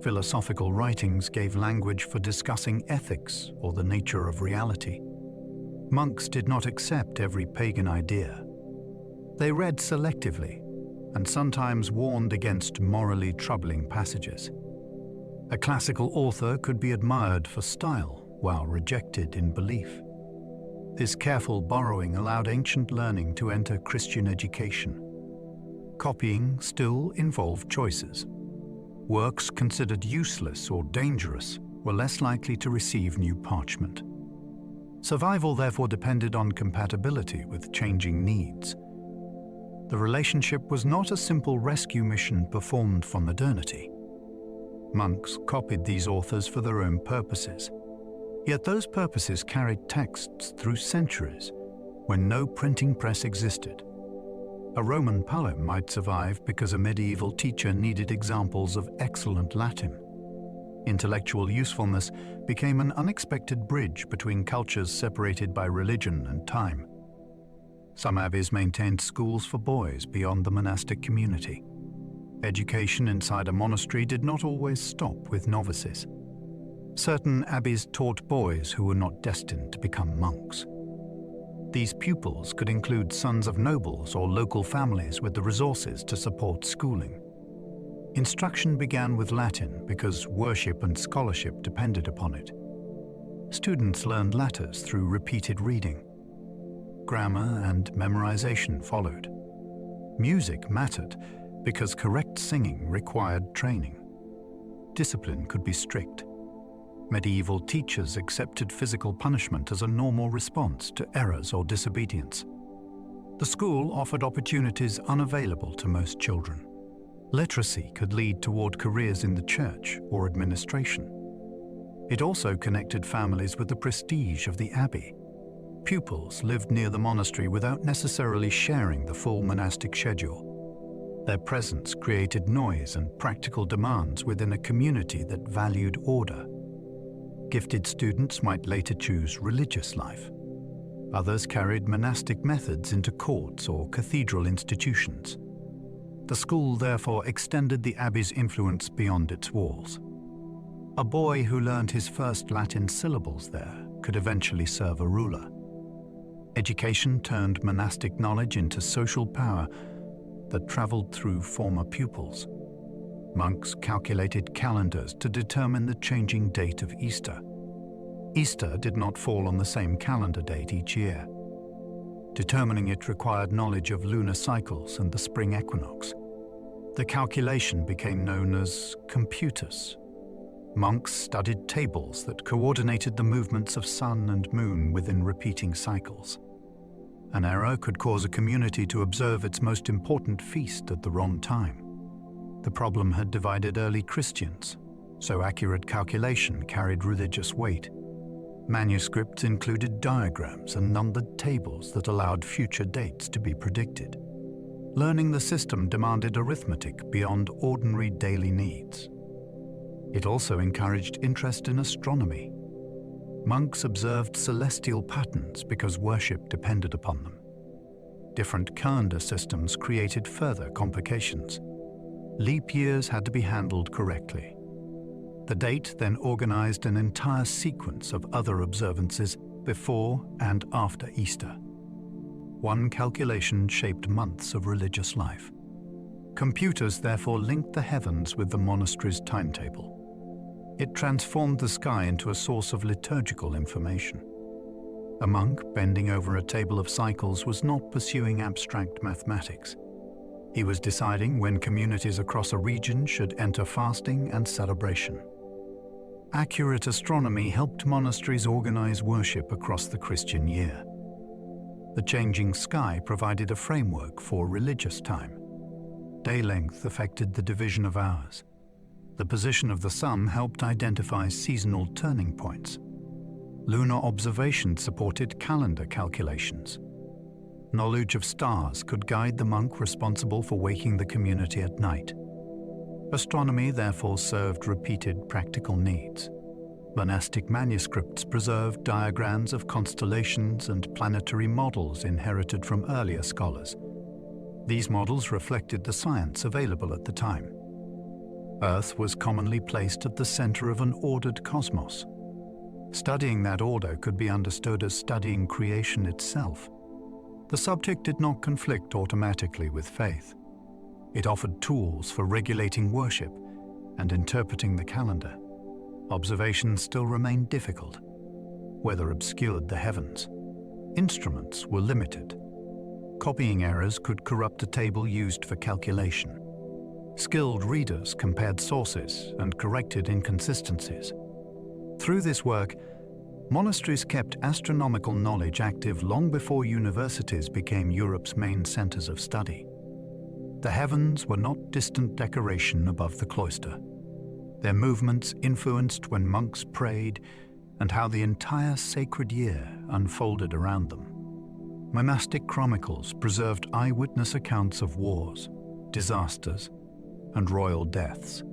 Philosophical writings gave language for discussing ethics or the nature of reality. Monks did not accept every pagan idea. They read selectively and sometimes warned against morally troubling passages. A classical author could be admired for style while rejected in belief. This careful borrowing allowed ancient learning to enter Christian education. Copying still involved choices. Works considered useless or dangerous were less likely to receive new parchment. Survival therefore depended on compatibility with changing needs. The relationship was not a simple rescue mission performed for modernity. Monks copied these authors for their own purposes. Yet those purposes carried texts through centuries when no printing press existed. A Roman poem might survive because a medieval teacher needed examples of excellent Latin. Intellectual usefulness became an unexpected bridge between cultures separated by religion and time. Some abbeys maintained schools for boys beyond the monastic community. Education inside a monastery did not always stop with novices. Certain abbeys taught boys who were not destined to become monks. These pupils could include sons of nobles or local families with the resources to support schooling. Instruction began with Latin because worship and scholarship depended upon it. Students learned letters through repeated reading. Grammar and memorization followed. Music mattered because correct singing required training. Discipline could be strict. Medieval teachers accepted physical punishment as a normal response to errors or disobedience. The school offered opportunities unavailable to most children. Literacy could lead toward careers in the church or administration. It also connected families with the prestige of the abbey. Pupils lived near the monastery without necessarily sharing the full monastic schedule. Their presence created noise and practical demands within a community that valued order. Gifted students might later choose religious life. Others carried monastic methods into courts or cathedral institutions. The school therefore extended the abbey's influence beyond its walls. A boy who learned his first Latin syllables there could eventually serve a ruler. Education turned monastic knowledge into social power that traveled through former pupils. Monks calculated calendars to determine the changing date of Easter. Easter did not fall on the same calendar date each year. Determining it required knowledge of lunar cycles and the spring equinox. The calculation became known as computers. Monks studied tables that coordinated the movements of sun and moon within repeating cycles. An error could cause a community to observe its most important feast at the wrong time. The problem had divided early Christians, so accurate calculation carried religious weight. Manuscripts included diagrams and numbered tables that allowed future dates to be predicted. Learning the system demanded arithmetic beyond ordinary daily needs. It also encouraged interest in astronomy. Monks observed celestial patterns because worship depended upon them. Different calendar systems created further complications. Leap years had to be handled correctly. The date then organized an entire sequence of other observances before and after Easter. One calculation shaped months of religious life. Computers therefore linked the heavens with the monastery's timetable. It transformed the sky into a source of liturgical information. A monk bending over a table of cycles was not pursuing abstract mathematics. He was deciding when communities across a region should enter fasting and celebration. Accurate astronomy helped monasteries organize worship across the Christian year. The changing sky provided a framework for religious time. Day length affected the division of hours. The position of the sun helped identify seasonal turning points. Lunar observation supported calendar calculations. Knowledge of stars could guide the monk responsible for waking the community at night. Astronomy therefore served repeated practical needs. Monastic manuscripts preserved diagrams of constellations and planetary models inherited from earlier scholars. These models reflected the science available at the time. Earth was commonly placed at the center of an ordered cosmos. Studying that order could be understood as studying creation itself. The subject did not conflict automatically with faith. It offered tools for regulating worship and interpreting the calendar. Observations still remained difficult. Weather obscured the heavens. Instruments were limited. Copying errors could corrupt a table used for calculation. Skilled readers compared sources and corrected inconsistencies. Through this work, monasteries kept astronomical knowledge active long before universities became Europe's main centers of study. The heavens were not distant decoration above the cloister. Their movements influenced when monks prayed and how the entire sacred year unfolded around them. Monastic chronicles preserved eyewitness accounts of wars, disasters, and royal deaths.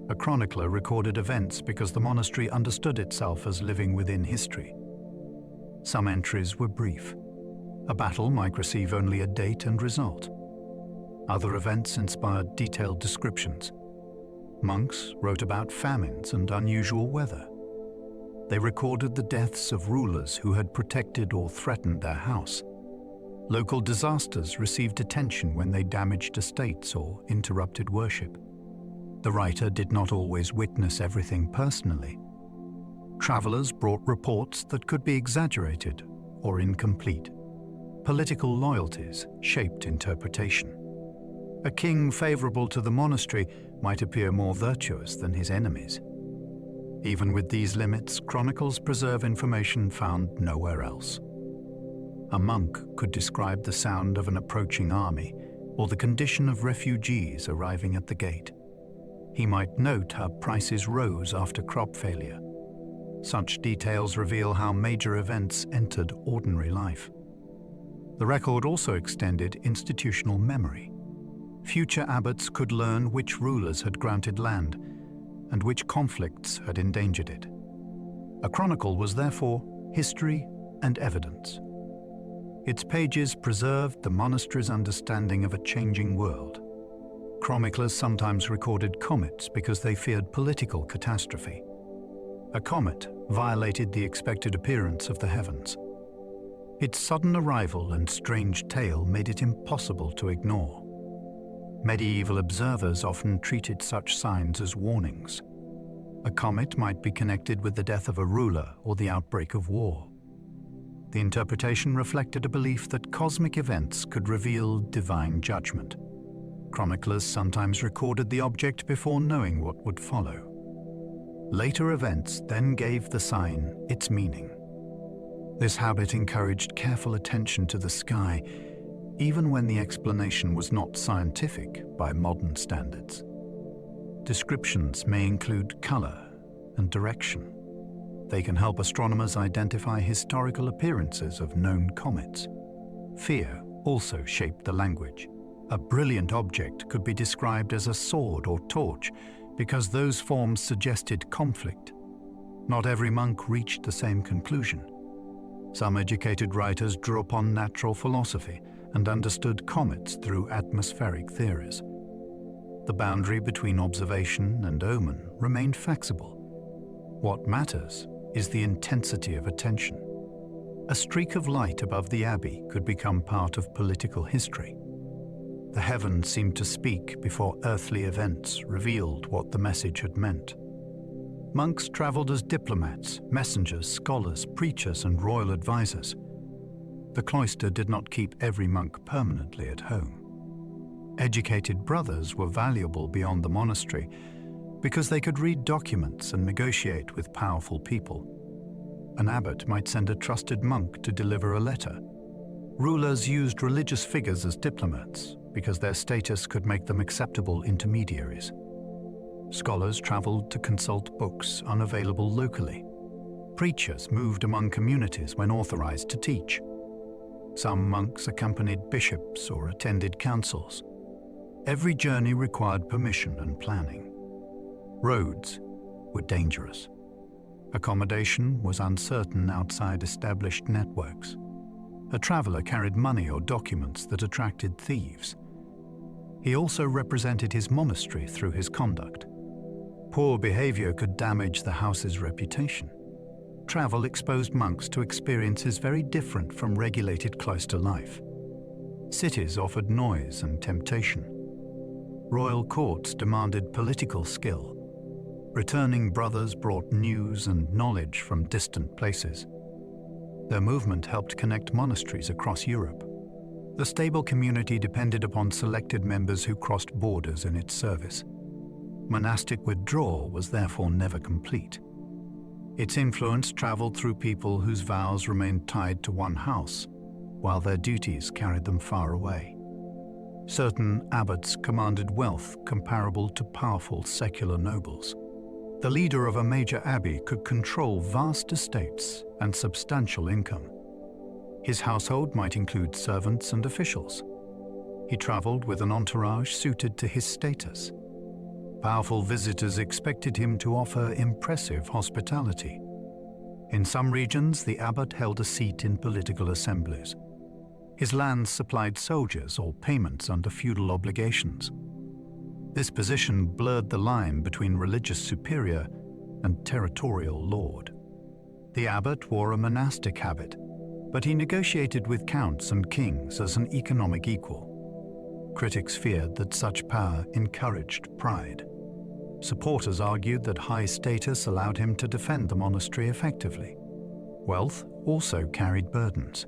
A chronicler recorded events because the monastery understood itself as living within history. Some entries were brief. A battle might receive only a date and result. Other events inspired detailed descriptions. Monks wrote about famines and unusual weather. They recorded the deaths of rulers who had protected or threatened their house. Local disasters received attention when they damaged estates or interrupted worship. The writer did not always witness everything personally. Travelers brought reports that could be exaggerated or incomplete. Political loyalties shaped interpretation. A king favorable to the monastery might appear more virtuous than his enemies. Even with these limits, chronicles preserve information found nowhere else. A monk could describe the sound of an approaching army or the condition of refugees arriving at the gate. He might note how prices rose after crop failure. Such details reveal how major events entered ordinary life. The record also extended institutional memory. future abbots could learn which rulers had granted land and which conflicts had endangered it. A chronicle was therefore history and evidence. Its pages preserved the monastery's understanding of a changing world. Chroniclers sometimes recorded comets because they feared political catastrophe. A comet violated the expected appearance of the heavens. Its sudden arrival and strange tale made it impossible to ignore. Medieval observers often treated such signs as warnings. A comet might be connected with the death of a ruler or the outbreak of war. The interpretation reflected a belief that cosmic events could reveal divine judgment. Chroniclers sometimes recorded the object before knowing what would follow. Later events then gave the sign its meaning. This habit encouraged careful attention to the sky, even when the explanation was not scientific by modern standards. Descriptions may include color and direction. They can help astronomers identify historical appearances of known comets. Fear also shaped the language. A brilliant object could be described as a sword or torch because those forms suggested conflict. Not every monk reached the same conclusion. Some educated writers drew upon natural philosophy and understood comets through atmospheric theories. The boundary between observation and omen remained flexible. What matters is the intensity of attention. A streak of light above the abbey could become part of political history. The heavens seemed to speak before earthly events revealed what the message had meant. Monks traveled as diplomats, messengers, scholars, preachers, and royal advisors. The cloister did not keep every monk permanently at home. Educated brothers were valuable beyond the monastery because they could read documents and negotiate with powerful people. An abbot might send a trusted monk to deliver a letter. Rulers used religious figures as diplomats because their status could make them acceptable intermediaries. Scholars traveled to consult books unavailable locally. Preachers moved among communities when authorized to teach. Some monks accompanied bishops or attended councils. Every journey required permission and planning. Roads were dangerous. Accommodation was uncertain outside established networks. A traveler carried money or documents that attracted thieves. He also represented his monastery through his conduct. Poor behavior could damage the house's reputation. Travel exposed monks to experiences very different from regulated cloister life. Cities offered noise and temptation. Royal courts demanded political skill. Returning brothers brought news and knowledge from distant places. Their movement helped connect monasteries across Europe. The stable community depended upon selected members who crossed borders in its service. Monastic withdrawal was therefore never complete. Its influence traveled through people whose vows remained tied to one house, while their duties carried them far away. Certain abbots commanded wealth comparable to powerful secular nobles. The leader of a major abbey could control vast estates and substantial income. His household might include servants and officials. He traveled with an entourage suited to his status. Powerful visitors expected him to offer impressive hospitality. In some regions, the abbot held a seat in political assemblies. His lands supplied soldiers or payments under feudal obligations. This position blurred the line between religious superior and territorial lord. The abbot wore a monastic habit, but he negotiated with counts and kings as an economic equal. Critics feared that such power encouraged pride. Supporters argued that high status allowed him to defend the monastery effectively. Wealth also carried burdens.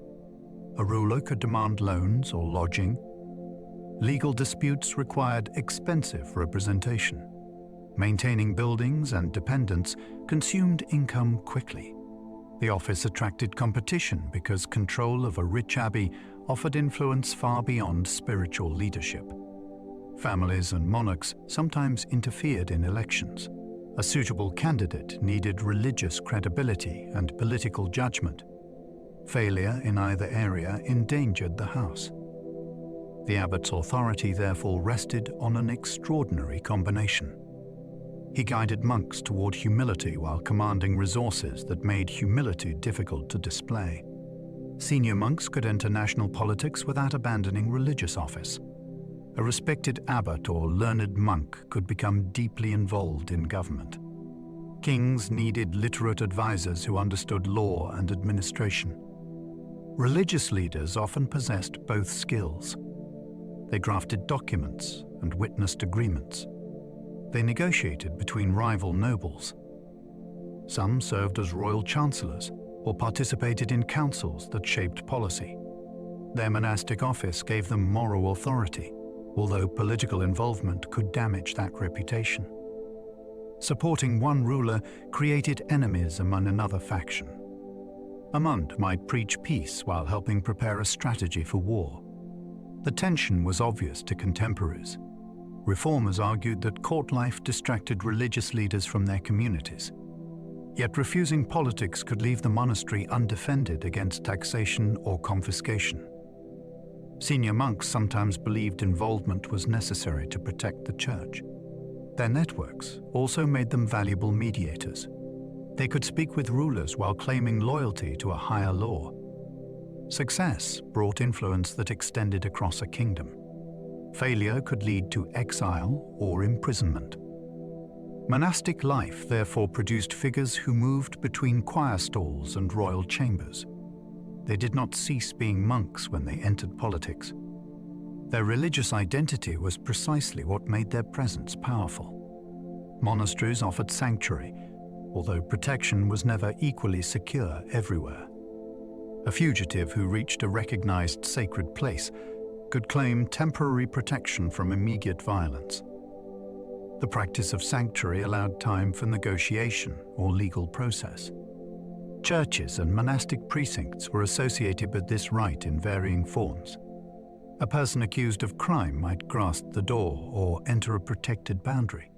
A ruler could demand loans or lodging. Legal disputes required expensive representation. Maintaining buildings and dependents consumed income quickly. The office attracted competition because control of a rich abbey offered influence far beyond spiritual leadership. Families and monarchs sometimes interfered in elections. A suitable candidate needed religious credibility and political judgment. Failure in either area endangered the house. The abbot's authority therefore rested on an extraordinary combination. He guided monks toward humility while commanding resources that made humility difficult to display. Senior monks could enter national politics without abandoning religious office. A respected abbot or learned monk could become deeply involved in government. Kings needed literate advisors who understood law and administration. Religious leaders often possessed both skills. They drafted documents and witnessed agreements. They negotiated between rival nobles. Some served as royal chancellors or participated in councils that shaped policy. Their monastic office gave them moral authority, although political involvement could damage that reputation. Supporting one ruler created enemies among another faction. A monk might preach peace while helping prepare a strategy for war. The tension was obvious to contemporaries. Reformers argued that court life distracted religious leaders from their communities. Yet refusing politics could leave the monastery undefended against taxation or confiscation. Senior monks sometimes believed involvement was necessary to protect the church. Their networks also made them valuable mediators. They could speak with rulers while claiming loyalty to a higher law. Success brought influence that extended across a kingdom. Failure could lead to exile or imprisonment. Monastic life therefore produced figures who moved between choir stalls and royal chambers. They did not cease being monks when they entered politics. Their religious identity was precisely what made their presence powerful. Monasteries offered sanctuary, although protection was never equally secure everywhere. A fugitive who reached a recognized sacred place could claim temporary protection from immediate violence. The practice of sanctuary allowed time for negotiation or legal process. Churches and monastic precincts were associated with this right in varying forms. A person accused of crime might grasp the door or enter a protected boundary.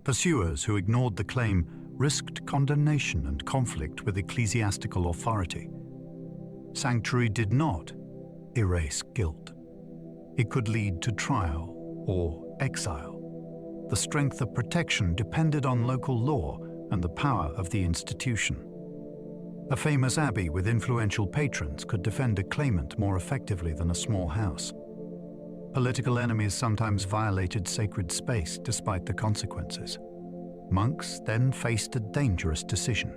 Pursuers who ignored the claim risked condemnation and conflict with ecclesiastical authority. Sanctuary did not erase guilt. It could lead to trial or exile. The strength of protection depended on local law and the power of the institution. A famous abbey with influential patrons could defend a claimant more effectively than a small house. Political enemies sometimes violated sacred space despite the consequences. Monks then faced a dangerous decision.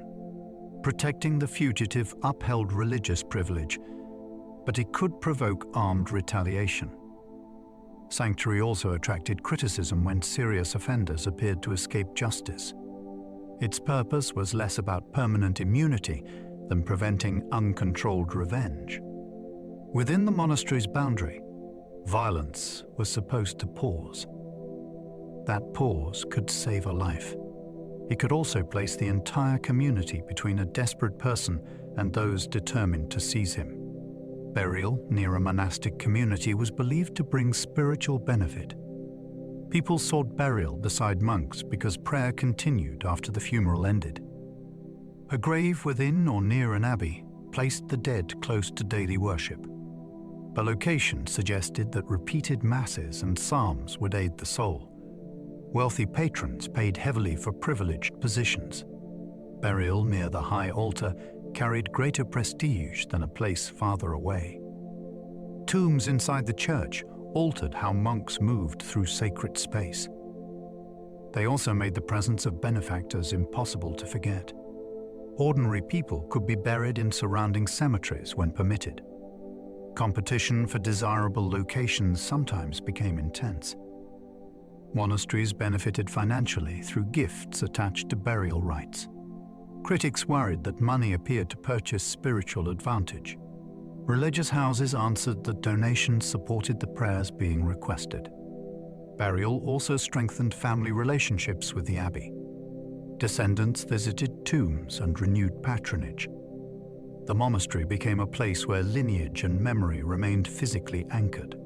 Protecting the fugitive upheld religious privilege, but it could provoke armed retaliation. Sanctuary also attracted criticism when serious offenders appeared to escape justice. Its purpose was less about permanent immunity than preventing uncontrolled revenge. Within the monastery's boundary, violence was supposed to pause. That pause could save a life. It could also place the entire community between a desperate person and those determined to seize him. Burial near a monastic community was believed to bring spiritual benefit. People sought burial beside monks because prayer continued after the funeral ended. A grave within or near an abbey placed the dead close to daily worship. The location suggested that repeated masses and psalms would aid the soul. Wealthy patrons paid heavily for privileged positions. Burial near the high altar carried greater prestige than a place farther away. Tombs inside the church altered how monks moved through sacred space. They also made the presence of benefactors impossible to forget. Ordinary people could be buried in surrounding cemeteries when permitted. Competition for desirable locations sometimes became intense. Monasteries benefited financially through gifts attached to burial rites. Critics worried that money appeared to purchase spiritual advantage. Religious houses answered that donations supported the prayers being requested. Burial also strengthened family relationships with the abbey. Descendants visited tombs and renewed patronage. The monastery became a place where lineage and memory remained physically anchored.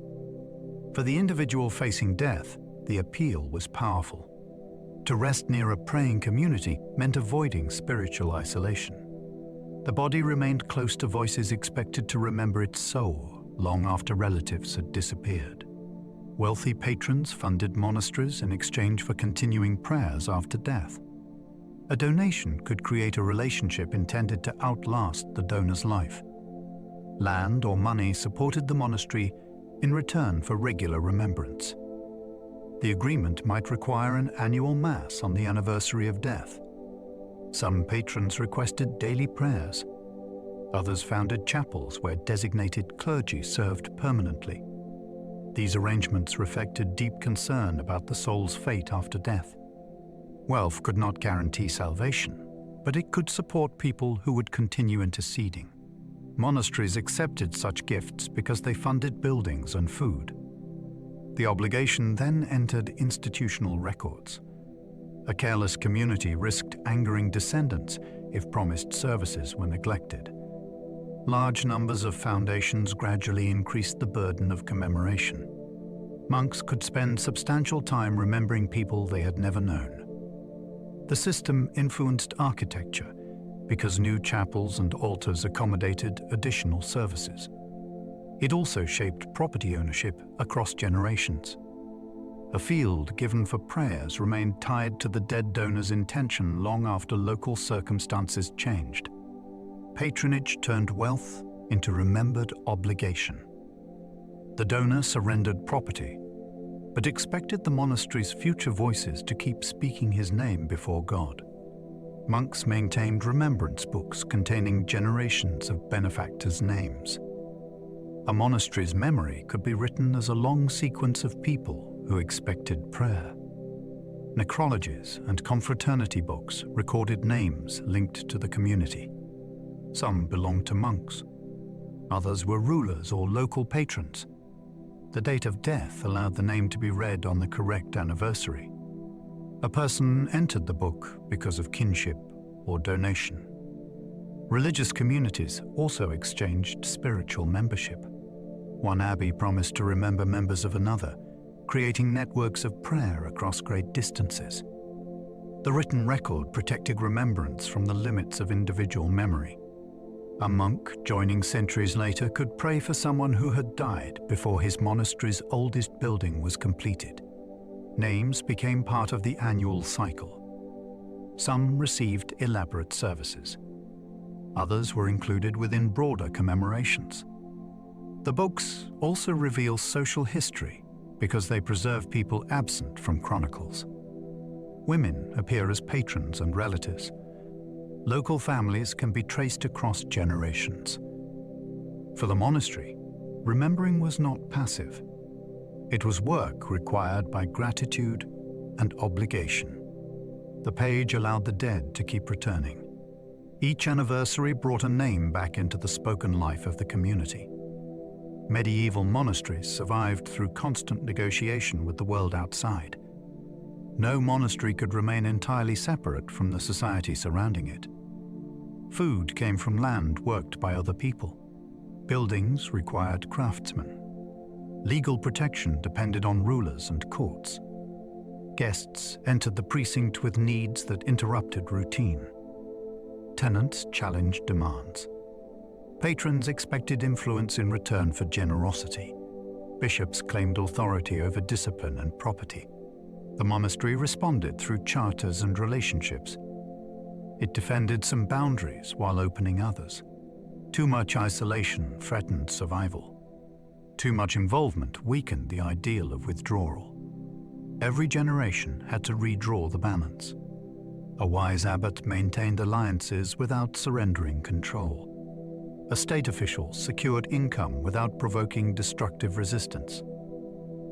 For the individual facing death, the appeal was powerful. To rest near a praying community meant avoiding spiritual isolation. The body remained close to voices expected to remember its soul long after relatives had disappeared. Wealthy patrons funded monasteries in exchange for continuing prayers after death. A donation could create a relationship intended to outlast the donor's life. Land or money supported the monastery in return for regular remembrance. The agreement might require an annual mass on the anniversary of death. Some patrons requested daily prayers. Others founded chapels where designated clergy served permanently. These arrangements reflected deep concern about the soul's fate after death. Wealth could not guarantee salvation, but it could support people who would continue interceding. Monasteries accepted such gifts because they funded buildings and food. The obligation then entered institutional records. A careless community risked angering descendants if promised services were neglected. Large numbers of foundations gradually increased the burden of commemoration. Monks could spend substantial time remembering people they had never known. The system influenced architecture because new chapels and altars accommodated additional services. It also shaped property ownership across generations. A field given for prayers remained tied to the dead donor's intention long after local circumstances changed. Patronage turned wealth into remembered obligation. The donor surrendered property, but expected the monastery's future voices to keep speaking his name before God. Monks maintained remembrance books containing generations of benefactors' names. A monastery's memory could be written as a long sequence of people who expected prayer. Necrologies and confraternity books recorded names linked to the community. Some belonged to monks. Others were rulers or local patrons. The date of death allowed the name to be read on the correct anniversary. A person entered the book because of kinship or donation. Religious communities also exchanged spiritual membership. One abbey promised to remember members of another, creating networks of prayer across great distances. The written record protected remembrance from the limits of individual memory. A monk joining centuries later could pray for someone who had died before his monastery's oldest building was completed. Names became part of the annual cycle. Some received elaborate services. Others were included within broader commemorations. The books also reveal social history because they preserve people absent from chronicles. Women appear as patrons and relatives. Local families can be traced across generations. For the monastery, remembering was not passive. It was work required by gratitude and obligation. The page allowed the dead to keep returning. Each anniversary brought a name back into the spoken life of the community. Medieval monasteries survived through constant negotiation with the world outside. No monastery could remain entirely separate from the society surrounding it. Food came from land worked by other people. Buildings required craftsmen. Legal protection depended on rulers and courts. Guests entered the precinct with needs that interrupted routine. Tenants challenged demands. Patrons expected influence in return for generosity. Bishops claimed authority over discipline and property. The monastery responded through charters and relationships. It defended some boundaries while opening others. Too much isolation threatened survival. Too much involvement weakened the ideal of withdrawal. Every generation had to redraw the balance. A wise abbot maintained alliances without surrendering control. A state official secured income without provoking destructive resistance.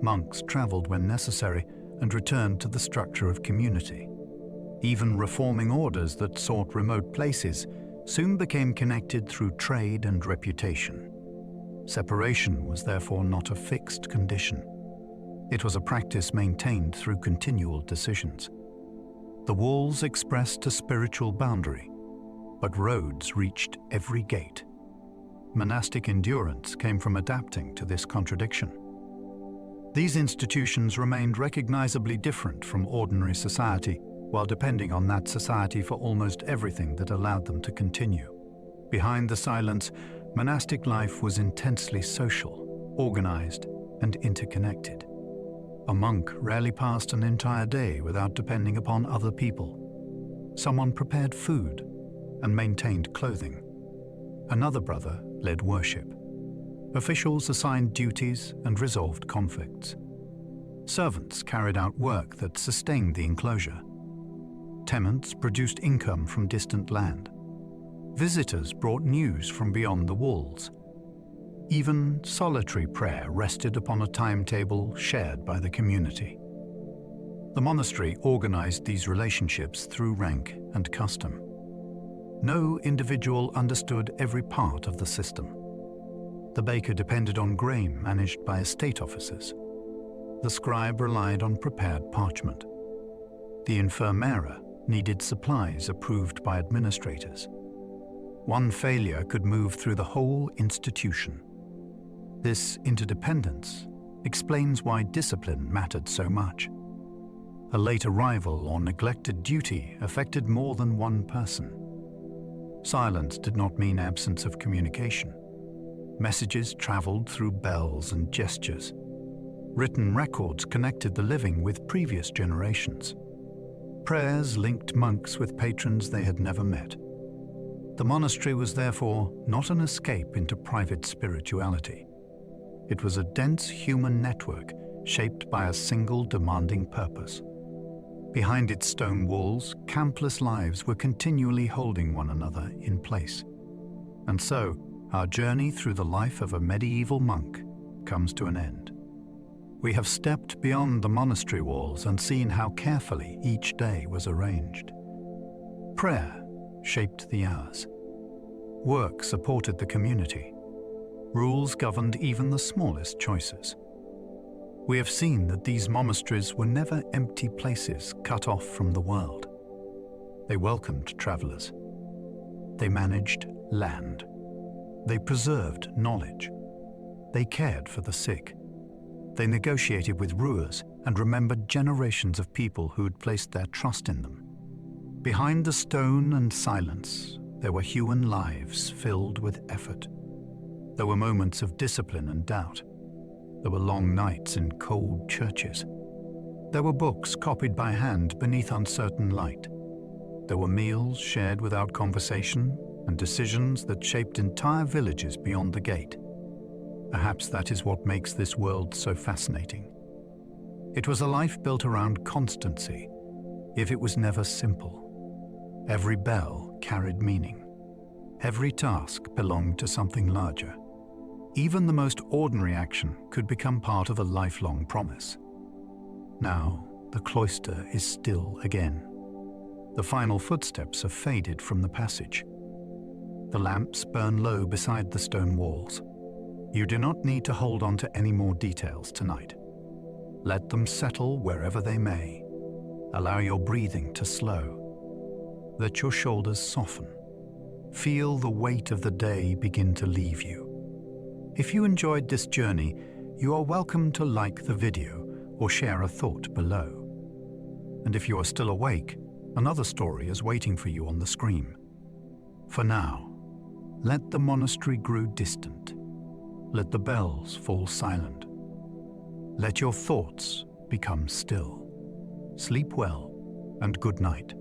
Monks traveled when necessary and returned to the structure of community. Even reforming orders that sought remote places soon became connected through trade and reputation. Separation was therefore not a fixed condition. It was a practice maintained through continual decisions. The walls expressed a spiritual boundary, but roads reached every gate. Monastic endurance came from adapting to this contradiction. These institutions remained recognizably different from ordinary society, while depending on that society for almost everything that allowed them to continue. Behind the silence, Monastic life was intensely social, organized, and interconnected. A monk rarely passed an entire day without depending upon other people. Someone prepared food and maintained clothing. Another brother led worship. Officials assigned duties and resolved conflicts. Servants carried out work that sustained the enclosure. Tenants produced income from distant land. Visitors brought news from beyond the walls. Even solitary prayer rested upon a timetable shared by the community. The monastery organized these relationships through rank and custom. No individual understood every part of the system. The baker depended on grain managed by estate officers. The scribe relied on prepared parchment. The infirmera needed supplies approved by administrators. One failure could move through the whole institution. This interdependence explains why discipline mattered so much. A late arrival or neglected duty affected more than one person. Silence did not mean absence of communication. Messages traveled through bells and gestures. Written records connected the living with previous generations. Prayers linked monks with patrons they had never met. The monastery was therefore not an escape into private spirituality. It was a dense human network shaped by a single demanding purpose. Behind its stone walls, countless lives were continually holding one another in place. And so, our journey through the life of a medieval monk comes to an end. We have stepped beyond the monastery walls and seen how carefully each day was arranged. Prayer shaped the hours. Work supported the community. Rules governed even the smallest choices. We have seen that these monasteries were never empty places cut off from the world. They welcomed travelers. They managed land. They preserved knowledge. They cared for the sick. They negotiated with rulers and remembered generations of people who had placed their trust in them. Behind the stone and silence, there were human lives filled with effort. There were moments of discipline and doubt. There were long nights in cold churches. There were books copied by hand beneath uncertain light. There were meals shared without conversation and decisions that shaped entire villages beyond the gate. Perhaps that is what makes this world so fascinating. It was a life built around constancy, if it was never simple. Every bell carried meaning. Every task belonged to something larger. Even the most ordinary action could become part of a lifelong promise. Now, the cloister is still again. The final footsteps have faded from the passage. The lamps burn low beside the stone walls. You do not need to hold on to any more details tonight. Let them settle wherever they may. Allow your breathing to slow. Let your shoulders soften. Feel the weight of the day begin to leave you. If you enjoyed this journey, you are welcome to like the video or share a thought below. And if you are still awake, another story is waiting for you on the screen. For now, let the monastery grow distant. Let the bells fall silent. Let your thoughts become still. Sleep well and good night.